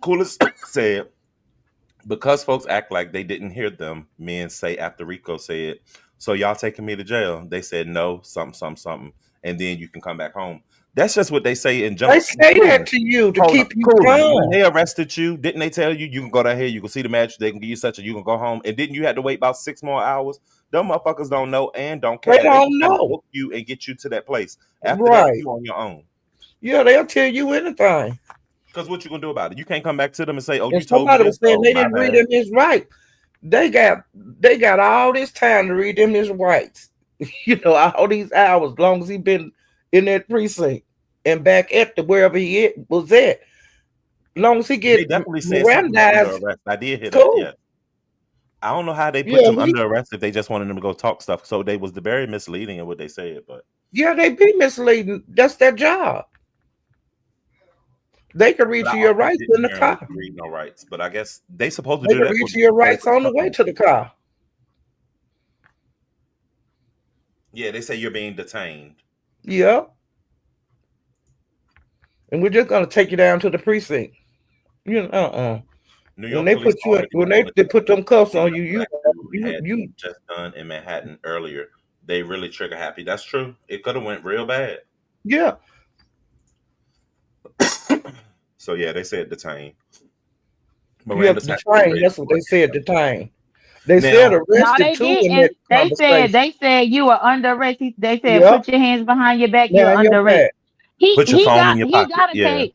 Coolin said
because folks act like they didn't hear them men say after Rico said, "So y'all taking me to jail?" They said no, something, something, something, and then you can come back home. That's just what they say in
They
general.
say that
Cooling.
to you to
Hold on,
keep you
cooling. When
calm.
they arrested you, didn't they tell you you can go down here, you can see the match, they can give you such a, you can go home, and didn't you have to wait about 6 more hours? Them motherfuckers don't know and don't
They
care. They
don't
just gotta
know.
book you and get you to that place. After that,
Right.
you on your own.
Yeah, they'll tell you anything.
Because what you gonna do about it? You can't come back to them and say, "Oh,
And
you told me
somebody
this."
was saying
Oh,
they
my
didn't read
bad.
them his rights. They got all this time to read them his rights. All these hours, long as he been in that precinct and back at the wherever was at. Long as he
They
get
definitely said something about under
Mirandized,
arrest. I did hear that.
cool.
Yeah, I don't know how they put
Yeah,
them under arrest if they just wanted them to go talk stuff. So they was very misleading in what they said. But
they be misleading. That's their job. They can read
I
you your
also
rights in
didn't
the
hear them
car.
read no rights. But I guess they supposed to
They
do
can
that
read
with
you your
everybody
rights
that
on the
come
way
in.
to the car.
Yeah, they say you're being detained.
Yeah. And we're just gonna take you down to the precinct.
New
When
York
they
police
put you in,
already
when
acknowledged
they put them cuffs
shooting
on
of
you,
a
you
black dude
you
had
you
just done in Manhattan earlier. They really trigger happy. That's true. It could have went real bad.
yeah.
So yeah, they said detained.
You
Miranda's
have
had to be
detained.
read
That's what
before
they said.
handcuffs.
Detained. They said
Now,
No,
arrested
they
too in that
didn't. They said
conversation.
you were under arrest. They said
Yep.
put your hands behind your back. You were
Now in your
under arrest.
back.
He
put your
he
phone
got
in your
he
pocket.
got a
Yeah.
case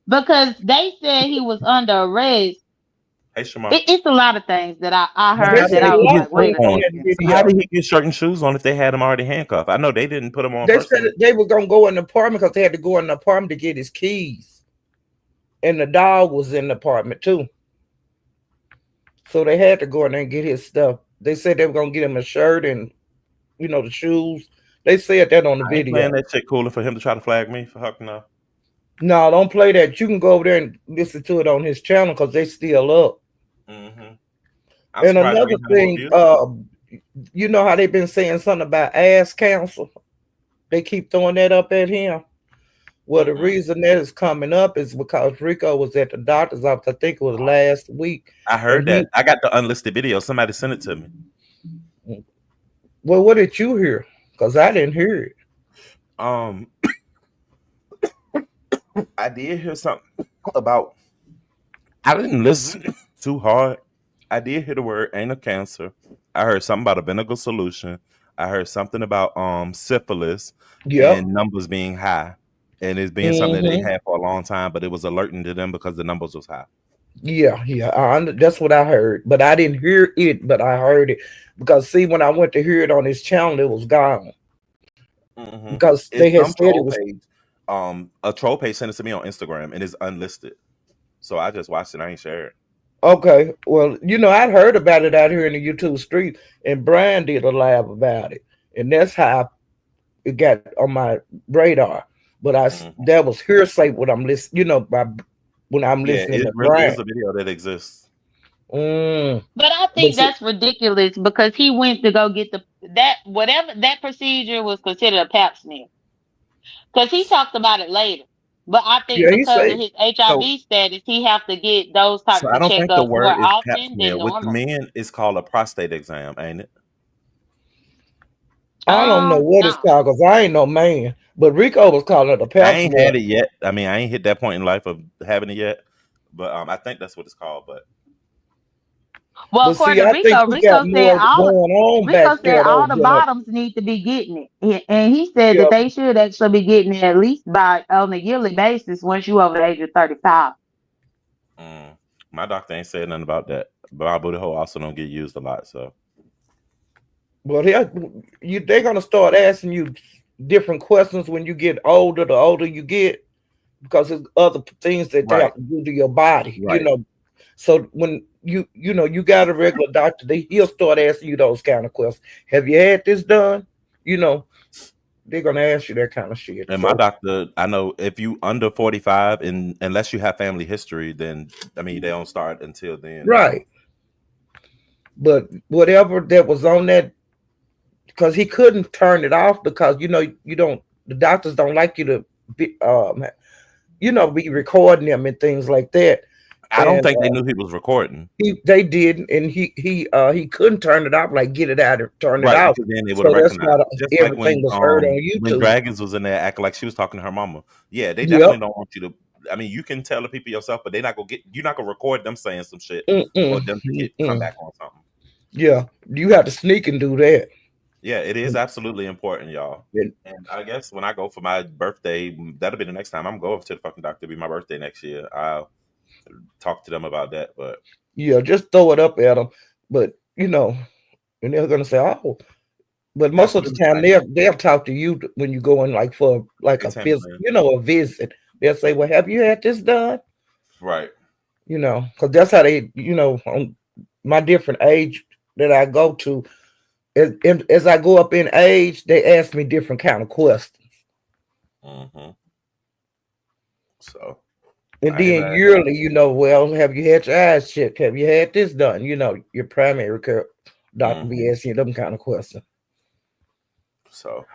because they said he was under arrest.
Hey, Shema.
It's a lot of things that I
But
They
how
heard
did
that
said
he
I
a
was
get his
lot
like,
of
wait
shoes
things
a
on
on?
that
second.
So how
video.
did he get certain shoes on if they had him already handcuffed? I know they didn't put him on
They
first
said
thing.
that they was gonna go in the apartment because they had to go in the apartment to get his keys, and the dog was in the apartment too. So they had to go in there and get his stuff. They said they were gonna get him a shirt and the shoes. They said that on the
I ain't playing
video.
that shit cooler for him to try to flag me for fucking no.
No, don't play that. You can go over there and listen to it on his channel because they still up.
Mm-hmm. I'm
And
surprised we
another
ain't had more
thing,
views.
you know how they've been saying something about ass counsel? They keep throwing that up at him. Well, the
Mm-mm.
reason that is coming up is because Rico was at the doctor's office, I think it was last week.
I
And
heard that. I got the unlisted video. Somebody sent it to me.
well, what did you hear? Because I didn't hear it.
Um, I did hear something about. I didn't listen too hard. I did hear the word anal cancer. I heard something about a vinegar solution. I heard something about syphilis
Yep.
and numbers being high, and it's being something that they
Hmm.
had for a long time, but it was alerting to them because the numbers was high.
Yeah, yeah. That's what I heard. But I didn't hear it, but I heard it. Because, see, when I went to hear it on his channel, it was gone.
Mm-hmm.
Because they
It's
had
some
said it
troll
was
page. A troll page sent it to me on Instagram, and it's unlisted. So I just watched it. I ain't shared it.
okay. Well, I'd heard about it out here in the YouTube street, and Brian did a live about it. And that's how it got on my radar. But
Mhm.
that was hearsay when I'm listening, when I'm
Yeah,
listening
it
to
really
Brian.
is a video that exists.
Mm.
But I
But
think that's ridiculous because he went to go get that whatever that procedure was considered a pap smear because he talked about it later. But I think
yeah, he
because of
say
his
So,
HIV status, he have to get those
so
types
I
of
don't think the
checkups more
word is pap
often
smear.
than
With the
normal.
men, it's called a prostate exam, ain't it?
I don't know what it's
No.
called because I ain't no man. But Rico was calling it a
I
pap
ain't
smear.
had it yet. I mean, I ain't hit that point in life of having it yet. But I think that's what it's called. But
Well,
But see,
according to
I think
Rico,
he got more going on
Rico
back
said
there though.
all the bottoms need to be getting it, and he said
Yeah,
that they should actually be getting it at least by on a yearly basis once you over the age of 35.
mm, my doctor ain't said nothing about that. But my booty hole also don't get used a lot. So
but they're gonna start asking you different questions when you get older. The older you get, because there's other things that they
right,
have to do to your body.
right.
So when you got a regular doctor, he'll start asking you those kind of questions. Have you had this done? You know, they're gonna ask you that kind of shit.
And my
So
doctor, I know if you under 45 and unless you have family history, then I mean they don't start until then.
right, but whatever that was on that, because he couldn't turn it off because you don't. The doctors don't like you to be be recording them and things like that.
I don't
and
think they knew he was recording.
they didn't, and he couldn't turn it off, like get it out and turn it
Right,
off.
because then they would have
So that's why
recognized. Just like
everything was heard on
when
YouTube.
Dragons was in there acting like she was talking to her mama. Yeah, they
Yep.
definitely don't want you to. I mean, you can tell the people yourself, but they're not gonna get. You're not gonna record them saying some shit for
Mm-mm.
them to get come
Mm-mm.
back on something.
Yeah, you have to sneak and do that.
Yeah, it is absolutely important, y'all.
And
And I guess when I go for my birthday, that'll be the next time I'm going to the fucking doctor. It'll be my birthday next year. I'll talk to them about that. But
yeah, just throw it up at them. But and they're gonna say, "Oh," but
that's
most of the
pretty much
time
how I get.
they'll talk to you when you go in, like for like
Hey,
a
Tammy,
visit,
man.
a visit. They'll say, "Well, have you had this done?"
Right.
Because that's how they, on my different age that I go to. As I go up in age, they ask me different kind of questions.
Mm-hmm. So
And
I ain't
then
mad.
yearly, well, have you had your eyes checked? Have you had this done? Your primary care doctor be
Mm-hmm.
asking you them kind of questions.
So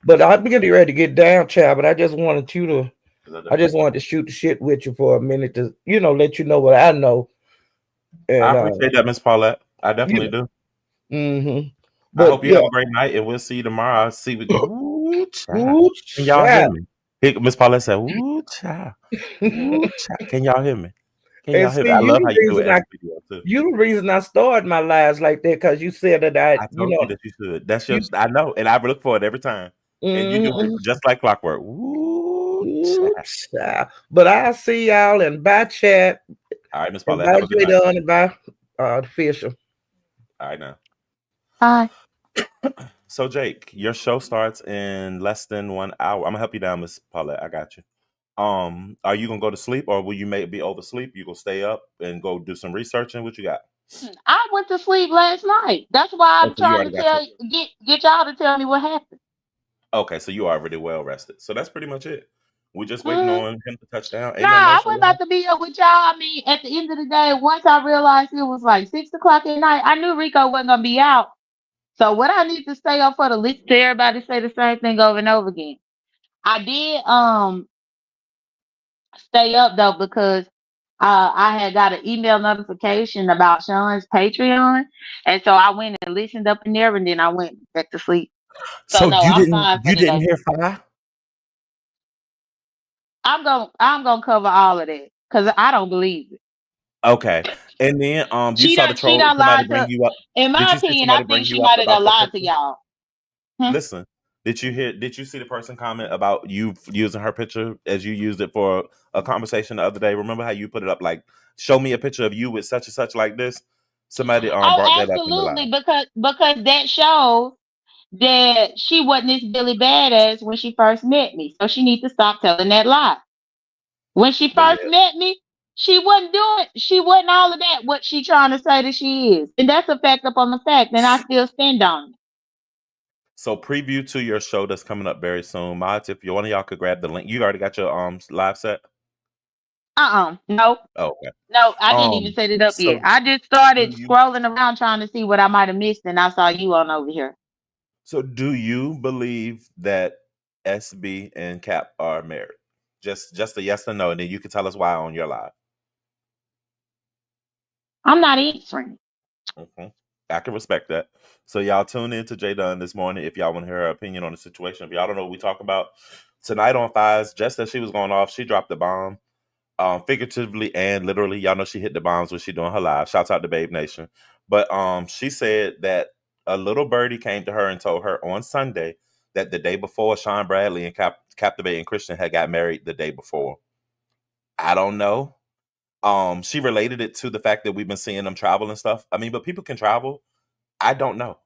But I'm getting ready to get down, child. But I just wanted you to,
is that
I
done?
just wanted to shoot the shit with you for a minute to, let you know what I know.
I
And
appreciate that, Miss Paulette. I
you
definitely
know,
do.
mm-hmm.
I
But
hope you
yeah,
have a great night, and we'll see you tomorrow. I'll see what. Ooh, child.
ooh,
Can y'all hear
child.
me? Miss Paulette said, "Ooh, child. Ooh, child." Can y'all hear me? Can
And
y'all hear me?
see,
I love how you do it every video too.
you the reason I started my lives like that, because you said that
I told you that you should. That's
you,
your. I know, and I look for it every time. And you do it
mm-hmm.
just like clockwork. Ooh,
Ooh,
child.
child. But I'll see y'all and bye chat
All right, Miss
and
Paulette.
bye
Have a good
J
night.
Done and bye Fisher.
All right, now.
Hi.
So, Jake, your show starts in less than 1 hour. I'm gonna help you down, Miss Paulette. I got you. Are you gonna go to sleep, or will you be oversleep? You gonna stay up and go do some researching? What you got?
I went to sleep last night. That's why
Oh,
I'm
so you
trying to
already got your.
get y'all to tell me what happened.
Okay, so you already well rested. So that's pretty much it. We're just waiting
Hmm.
on him to touch down.
Nah,
Ain't nothing
I
else,
wasn't
Shalana?
about to be up with y'all. I mean, at the end of the day, once I realized it was like 6 o'clock at night, I knew Rico wasn't gonna be out. So what I need to stay up for the list to everybody say the same thing over and over again. I did stay up though because I had got an email notification about Sean's Patreon, and so I went and listened up in there, and then I went back to sleep. So
So
no,
you
I'm
didn't
fine for
you didn't
today.
hear Fi?
I'm gonna cover all of that because I don't believe it.
Okay. And then you
She
saw the
done she
troll
done
somebody
lied
bring
to.
you up.
In
Did
my
you see
opinion, I
somebody
think
bring
she
you up
might have
about
done
your
lied to
picture?
y'all. Hmm?
Listen, did you see the person comment about you using her picture as you used it for a conversation the other day? Remember how you put it up like show me a picture of you with such and such like this? Somebody brought
Oh,
that up in the live.
absolutely, because that shows that she wasn't this Billy Badass when she first met me. So she needs to stop telling that lie. When she
But
first
yeah.
met me, she wasn't all of that what she trying to say that she is. And that's a fact upon the fact, and I still stand on it.
So preview to your show that's coming up very soon. Mods, if you one of y'all could grab the link. You already got your live set?
Nope.
Oh, okay.
No, I didn't even
Um
set it up yet.
so
I just
do
started
you
scrolling around trying to see what I might have missed, and I saw you on over here.
do you believe that SB and Cap are married? Just a yes or no, and then you can tell us why on your live.
I'm not answering.
Mhm. I can respect that. So y'all tune in to Jay Dunn this morning if y'all want to hear her opinion on the situation. If y'all don't know what we talk about tonight on Fives, just as she was going off, she dropped the bomb, figuratively and literally. Y'all know she hit the bombs when she doing her live. Shouts out to Babe Nation. But she said that a little birdie came to her and told her on Sunday that the day before Sean Bradley and Captivating Christian had got married the day before. I don't know. She related it to the fact that we've been seeing them travel and stuff. I mean, but people can travel. I don't know.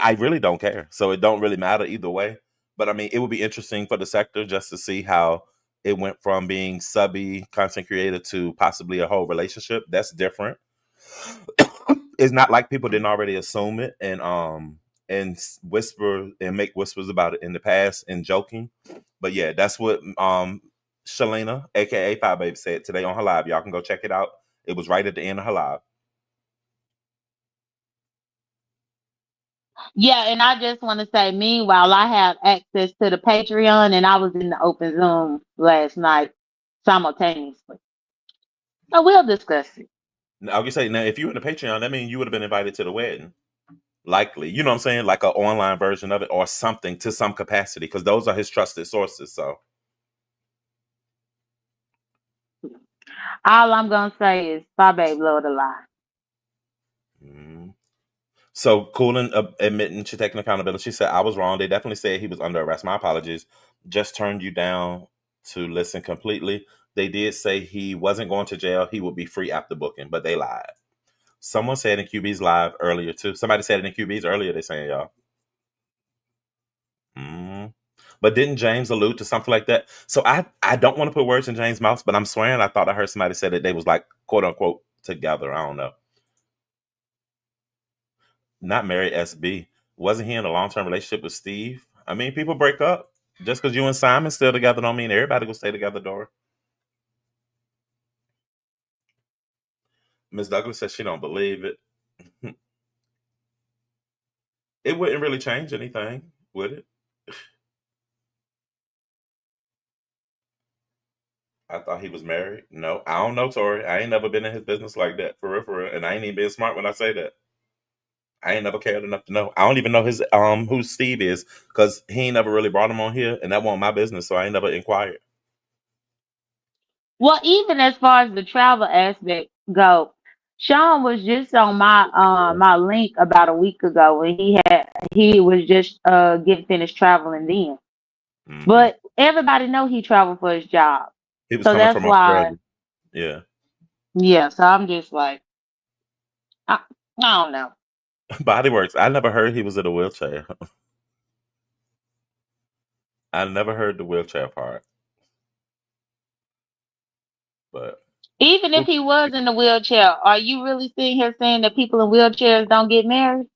I really don't care. So it don't really matter either way. But I mean, it would be interesting for the sector just to see how it went from being subby content creator to possibly a whole relationship. That's different. It's not like people didn't already assume it and whisper and make whispers about it in the past and joking. But yeah, that's what Shalena, aka Five Baby, said today on her live. Y'all can go check it out. It was right at the end of her live.
Yeah, and I just want to say, meanwhile, I have access to the Patreon, and I was in the open Zoom last night simultaneously. So we'll discuss it.
Now, I can say now, if you were in the Patreon, that means you would have been invited to the wedding. Likely, you know what I'm saying, like an online version of it or something to some capacity, because those are his trusted sources. So
All I'm gonna say is, my babe love to lie.
mm. So Coolin admitting to taking accountability. She said, I was wrong. They definitely said he was under arrest. My apologies. Just turned you down to listen completely. They did say he wasn't going to jail. He would be free after booking, but they lied. Someone said in QB's live earlier too. Somebody said it in QB's earlier. They saying y'all. Mm. But didn't James allude to something like that? So I don't want to put words in James' mouth, but I'm swearing I thought I heard somebody say that they was like quote unquote together. I don't know. Not married SB. Wasn't he in a long term relationship with Steve? I mean, people break up. Just because you and Simon still together don't mean everybody will stay together, Dora. Miss Douglas says she don't believe it. It wouldn't really change anything, would it? I thought he was married. No, I don't know, Tori. I ain't never been in his business like that, for real. And I ain't even being smart when I say that. I ain't never cared enough to know. I don't even know his who Steve is, because he ain't never really brought him on here, and that wasn't my business, so I ain't never inquired.
Well, even as far as the travel aspect go, Sean was just on my link about a week ago when he was just getting finished traveling then.
Mm-hmm.
But everybody know he traveled for his job.
He was
So
coming
that's
from
why,
Australia. Yeah.
yeah, so I'm just like, I don't know.
Body Works. I never heard he was in a wheelchair. I never heard the wheelchair part. But
Even if he was in the wheelchair, are you really sitting here saying that people in wheelchairs don't get married?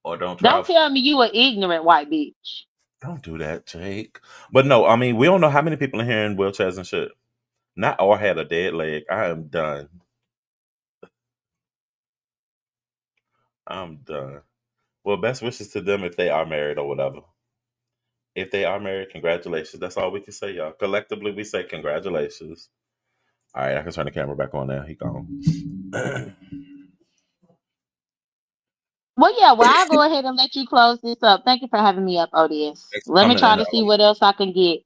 or don't
Don't
travel.
tell me you an ignorant white bitch.
Don't do that, Jake. But no, I mean, we don't know how many people in here in wheelchairs and shit. Not all had a dead leg. I am done. I'm done. Well, best wishes to them if they are married or whatever. If they are married, congratulations. That's all we can say, y'all. Collectively, we say congratulations. All right, I can turn the camera back on now. He gone.
Well, yeah, well, I'll go ahead and let you close this up. Thank you for having me up, ODS.
Thanks for
Let me
coming
try
in.
to see what else I can get.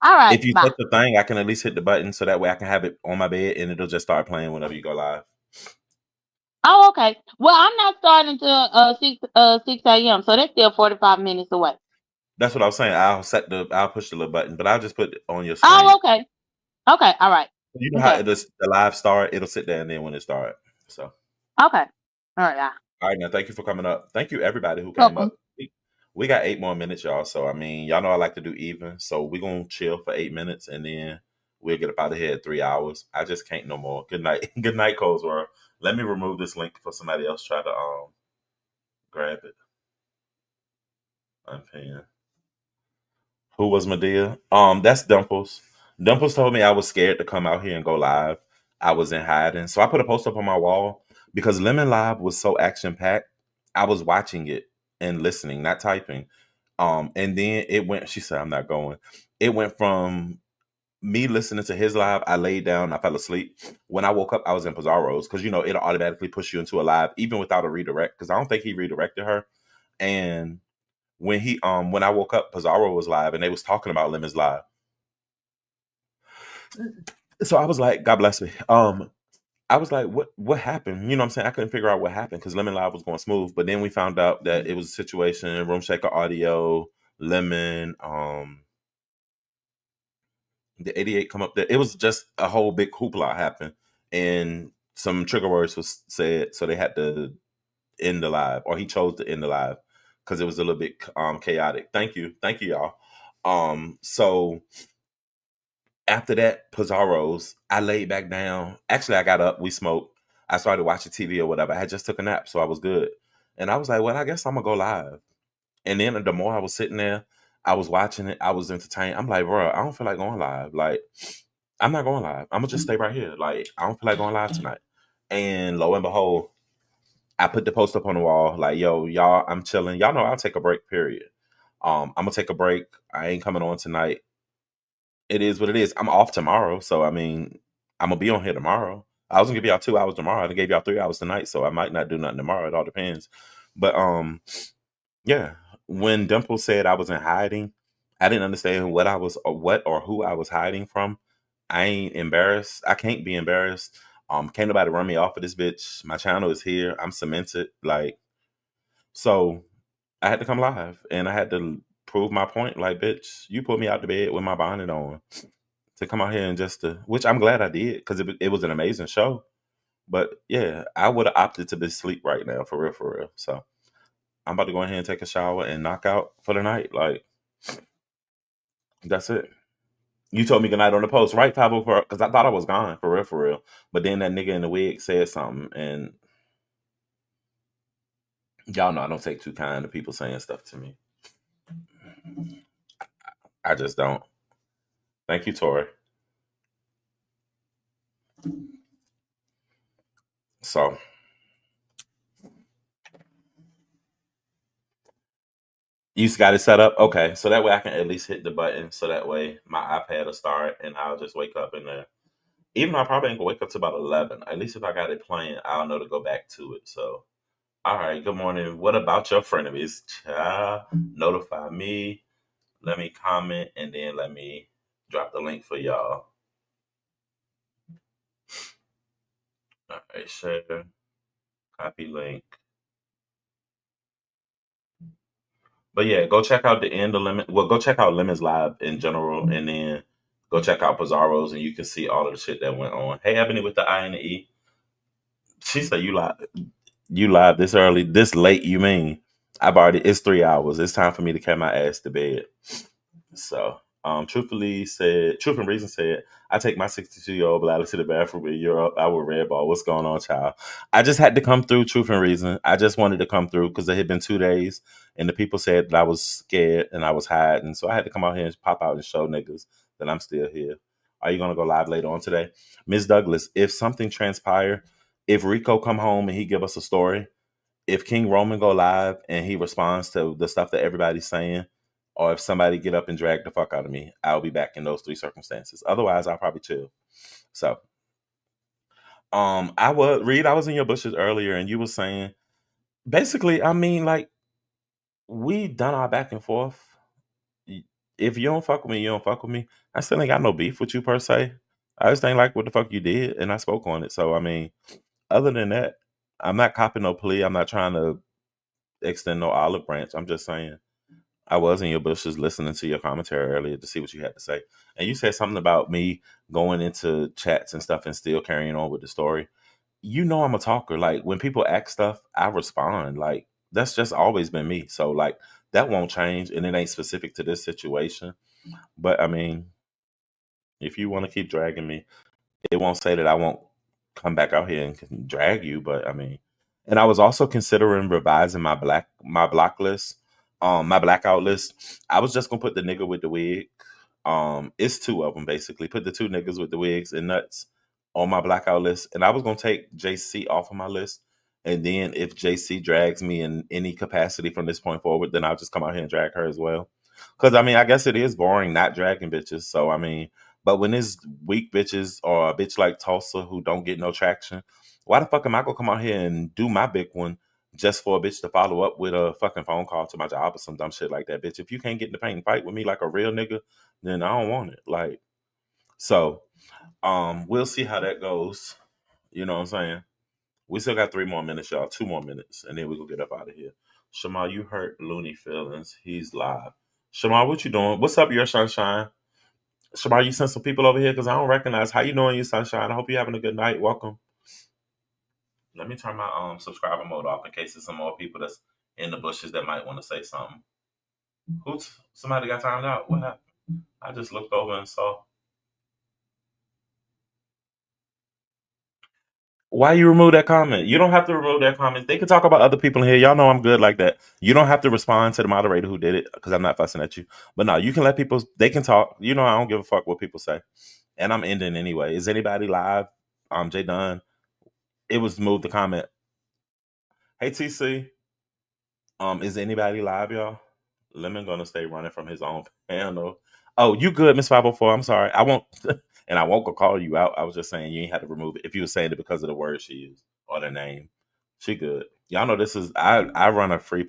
All right,
If you
bye.
touch the thing, I can at least hit the button so that way I can have it on my bed and it'll just start playing whenever you go live.
Oh, okay. Well, I'm not starting until 6 a.m. So that's still 45 minutes away.
That's what I was saying. I'll push the little button, but I'll just put it on your screen.
Oh, okay. Okay, all right.
You know how
Okay.
the live start, it'll sit there and then when it start. So
Okay. All right. Yeah.
all right, now thank you for coming up. Thank you everybody who came
Welcome.
up. We got 8 more minutes, y'all. So I mean, y'all know I like to do even. So we're gonna chill for 8 minutes and then we'll get up out of here at 3 hours. I just can't no more. Good night. Good night, Colesworld. Let me remove this link for somebody else try to grab it. Unpin. Who was Madea? That's Dimples. Dimples told me I was scared to come out here and go live. I was in hiding. So I put a post up on my wall because Lemon Live was so action packed. I was watching it and listening, not typing. And then it went, she said, I'm not going. It went from me listening to his live, I laid down, I fell asleep. When I woke up, I was in Pizarro's because it'll automatically push you into a live, even without a redirect, because I don't think he redirected her. And when I woke up, Pizarro was live and they was talking about Lemon's live. So I was like, God bless me. I was like, what happened? You know what I'm saying? I couldn't figure out what happened because Lemon Live was going smooth. But then we found out that it was a situation, Room Shaker Audio, Lemon, the 88 come up there. It was just a whole big hoopla happened. And some trigger words was said, so they had to end the live, or he chose to end the live because it was a little bit chaotic. Thank you, y'all. So after that, Pizarro's, I laid back down. Actually, I got up, we smoked. I started watching TV or whatever. I had just took a nap, so I was good. And I was like, well, I guess I'm gonna go live. And then the more I was sitting there, I was watching it, I was entertained. I'm like, bro, I don't feel like going live. Like, I'm not going live. I'm gonna just stay right here. Like, I don't feel like going live tonight. And lo and behold, I put the post up on the wall, like, yo, y'all, I'm chilling. Y'all know I'll take a break, period. I'm gonna take a break. I ain't coming on tonight. It is what it is. I'm off tomorrow. So I mean, I'm gonna be on here tomorrow. I was gonna give y'all 2 hours tomorrow. I gave y'all 3 hours tonight, so I might not do nothing tomorrow. It all depends. But yeah. When Dimple said I was in hiding, I didn't understand what I was or who I was hiding from. I ain't embarrassed. I can't be embarrassed. Can't nobody run me off of this bitch. My channel is here. I'm cemented. Like, so I had to come live and I had to prove my point. Like, bitch, you put me out the bed with my bonnet on to come out here and just to, which I'm glad I did because it was an amazing show. But yeah, I would have opted to be asleep right now, for real, for real. So I'm about to go ahead and take a shower and knock out for the night. Like, that's it. You told me good night on the post, right, 504? Because I thought I was gone, for real, for real. But then that nigga in the wig said something, and y'all know I don't take too kind to people saying stuff to me. I just don't. Thank you, Tori. So you got it set up? Okay. So that way I can at least hit the button. So that way my iPad will start and I'll just wake up in there. Even though I probably ain't gonna wake up to about 11. At least if I got it playing, I'll know to go back to it. So, all right. Good morning. What about your frenemies? Notify me. Let me comment and then let me drop the link for y'all. All right. Share. Copy link. But yeah, go check out the end of Lemon. Well, go check out Lemon's Live in general, and then go check out Pizarro's, and you can see all of the shit that went on. Hey, Ebony with the I and the E. She said you live. You live this early, this late. You mean? I've already. It's 3 hours. It's time for me to carry my ass to bed. So, truth and reason said, I take my 62-year-old bladder to the bathroom in Europe. I will red ball. What's going on, child? I just had to come through, truth and reason. I just wanted to come through because it had been 2 days and the people said that I was scared and I was hiding. So I had to come out here and pop out and show niggas that I'm still here. Are you going to go live later on today? Ms. Douglas, if something transpire, if Rico come home and he give us a story, if King Roman go live and he responds to the stuff that everybody's saying, or if somebody get up and drag the fuck out of me, I'll be back in those 3 circumstances. Otherwise, I'll probably chill. So, I was in your bushes earlier, and you were saying, basically, I mean, like, we done our back and forth. If you don't fuck with me, you don't fuck with me. I still ain't got no beef with you per se. I just ain't like what the fuck you did, and I spoke on it. So, I mean, other than that, I'm not copping no plea. I'm not trying to extend no olive branch. I'm just saying I was in your bushes listening to your commentary earlier to see what you had to say. And you said something about me going into chats and stuff and still carrying on with the story. You know I'm a talker. Like when people ask stuff, I respond. Like that's just always been me. So like that won't change and it ain't specific to this situation. But I mean, if you want to keep dragging me, it won't say that I won't come back out here and drag you, but I mean, and I was also considering revising my block list, my blackout list. I was just gonna put the nigga with the wig. It's 2 of them basically. Put the 2 niggas with the wigs and nuts on my blackout list, and I was gonna take JC off of my list. And then if JC drags me in any capacity from this point forward, then I'll just come out here and drag her as well. Because I mean, I guess it is boring not dragging bitches. So I mean, but when it's weak bitches or a bitch like Tulsa who don't get no traction, why the fuck am I gonna come out here and do my big one just for a bitch to follow up with a fucking phone call to my job or some dumb shit like that, bitch? If you can't get in the paint and fight with me like a real nigga, then I don't want it. Like, so we'll see how that goes. You know what I'm saying? We still got 3 more minutes, y'all. 2 more minutes, and then we gonna get up out of here. Shamar, you hurt Looney feelings. He's live. Shamar, what you doing? What's up, your sunshine? Shamar, you sent some people over here because I don't recognize. How you doing, you sunshine? I hope you're having a good night. Welcome. Let me turn my subscriber mode off in case there's some more people that's in the bushes that might want to say something. Somebody got timed out? What happened? I just looked over and saw. Why you remove that comment? You don't have to remove that comment. They can talk about other people in here. Y'all know I'm good like that. You don't have to respond to the moderator who did it because I'm not fussing at you. But no, you can let people. They can talk. You know I don't give a fuck what people say. And I'm ending anyway. Is anybody live? Jay Dunn. It was moved the comment. Hey TC. Is anybody live, y'all? Lemon gonna stay running from his own panel. Oh, you good, Miss 504. I'm sorry. I won't And I won't go call you out. I was just saying you ain't had to remove it. If you were saying it because of the word she used or the name, she good. Y'all know this is I run a free,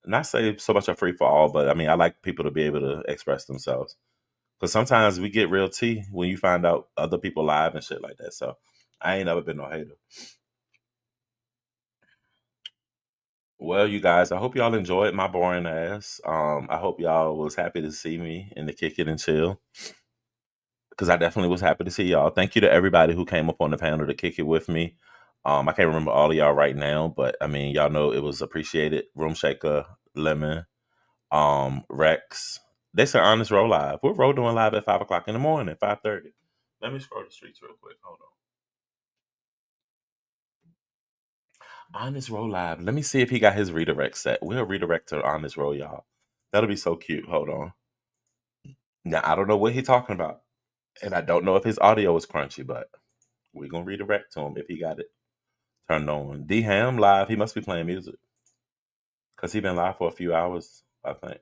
not say so much a free for all, but I mean I like people to be able to express themselves. Because sometimes we get real tea when you find out other people live and shit like that. So I ain't never been no hater. Well, you guys, I hope y'all enjoyed my boring ass. I hope y'all was happy to see me in the Kick It and Chill. Because I definitely was happy to see y'all. Thank you to everybody who came up on the panel to kick it with me. I can't remember all of y'all right now, but I mean, y'all know it was appreciated. Room Shaker, Lemon, Rex. They said Honest Roll Live. We're roll doing live at 5 o'clock in the morning, 5:30. Let me scroll the streets real quick. Hold on. Honest Roll Live. Let me see if he got his redirect set. We'll redirect to Honest Roll, y'all. That'll be so cute. Hold on. Now I don't know what he's talking about. And I don't know if his audio is crunchy, but we're gonna redirect to him if he got it turned on. D Ham live. He must be playing music. Cause he been live for a few hours, I think.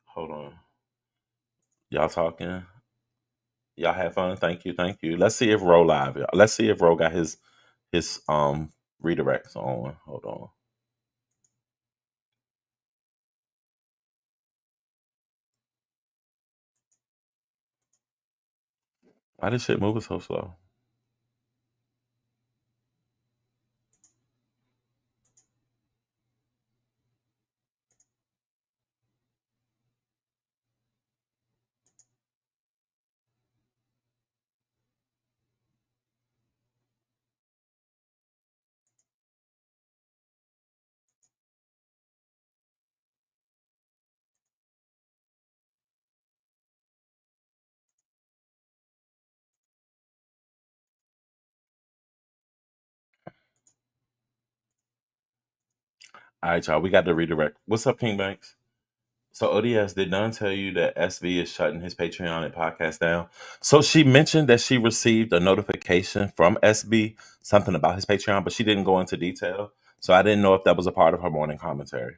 Hold on. Y'all talking? Y'all have fun. Thank you. Thank you. Let's see if Ro live. Y'all. Let's see if Ro got his redirects on. Hold on. Why this shit moving so slow? All right, y'all. We got the redirect. What's up, King Banks? So O.D.S. did None tell you that SB is shutting his Patreon and podcast down? So she mentioned that she received a notification from SB, something about his Patreon, but she didn't go into detail. So I didn't know if that was a part of her morning commentary.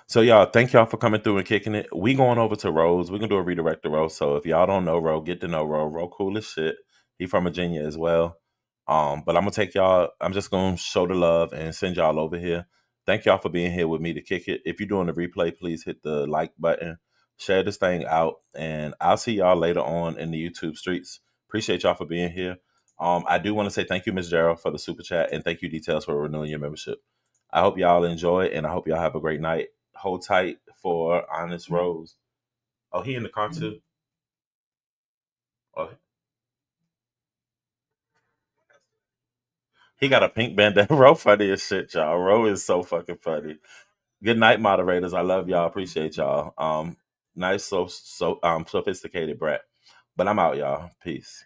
So y'all, thank y'all for coming through and kicking it. We going over to Rose. We're gonna do a redirect to Rose. So if y'all don't know Ro, get to know Ro. Ro cool as shit. He from Virginia as well. But I'm gonna take y'all, I'm just gonna show the love and send y'all over here. Thank y'all for being here with me to kick it. If you're doing the replay, please hit the like button, share this thing out, and I'll see y'all later on in the YouTube streets. Appreciate y'all for being here. I do want to say thank you, Miss Gerald, for the super chat, and thank you, Details, for renewing your membership. I hope y'all enjoy, and I hope y'all have a great night. Hold tight for Honest Rose. Oh, he in the car too. Oh, he got a pink bandana. Ro funny as shit, y'all. Ro is so fucking funny. Good night, moderators. I love y'all. Appreciate y'all. Nice, so sophisticated brat. But I'm out, y'all. Peace.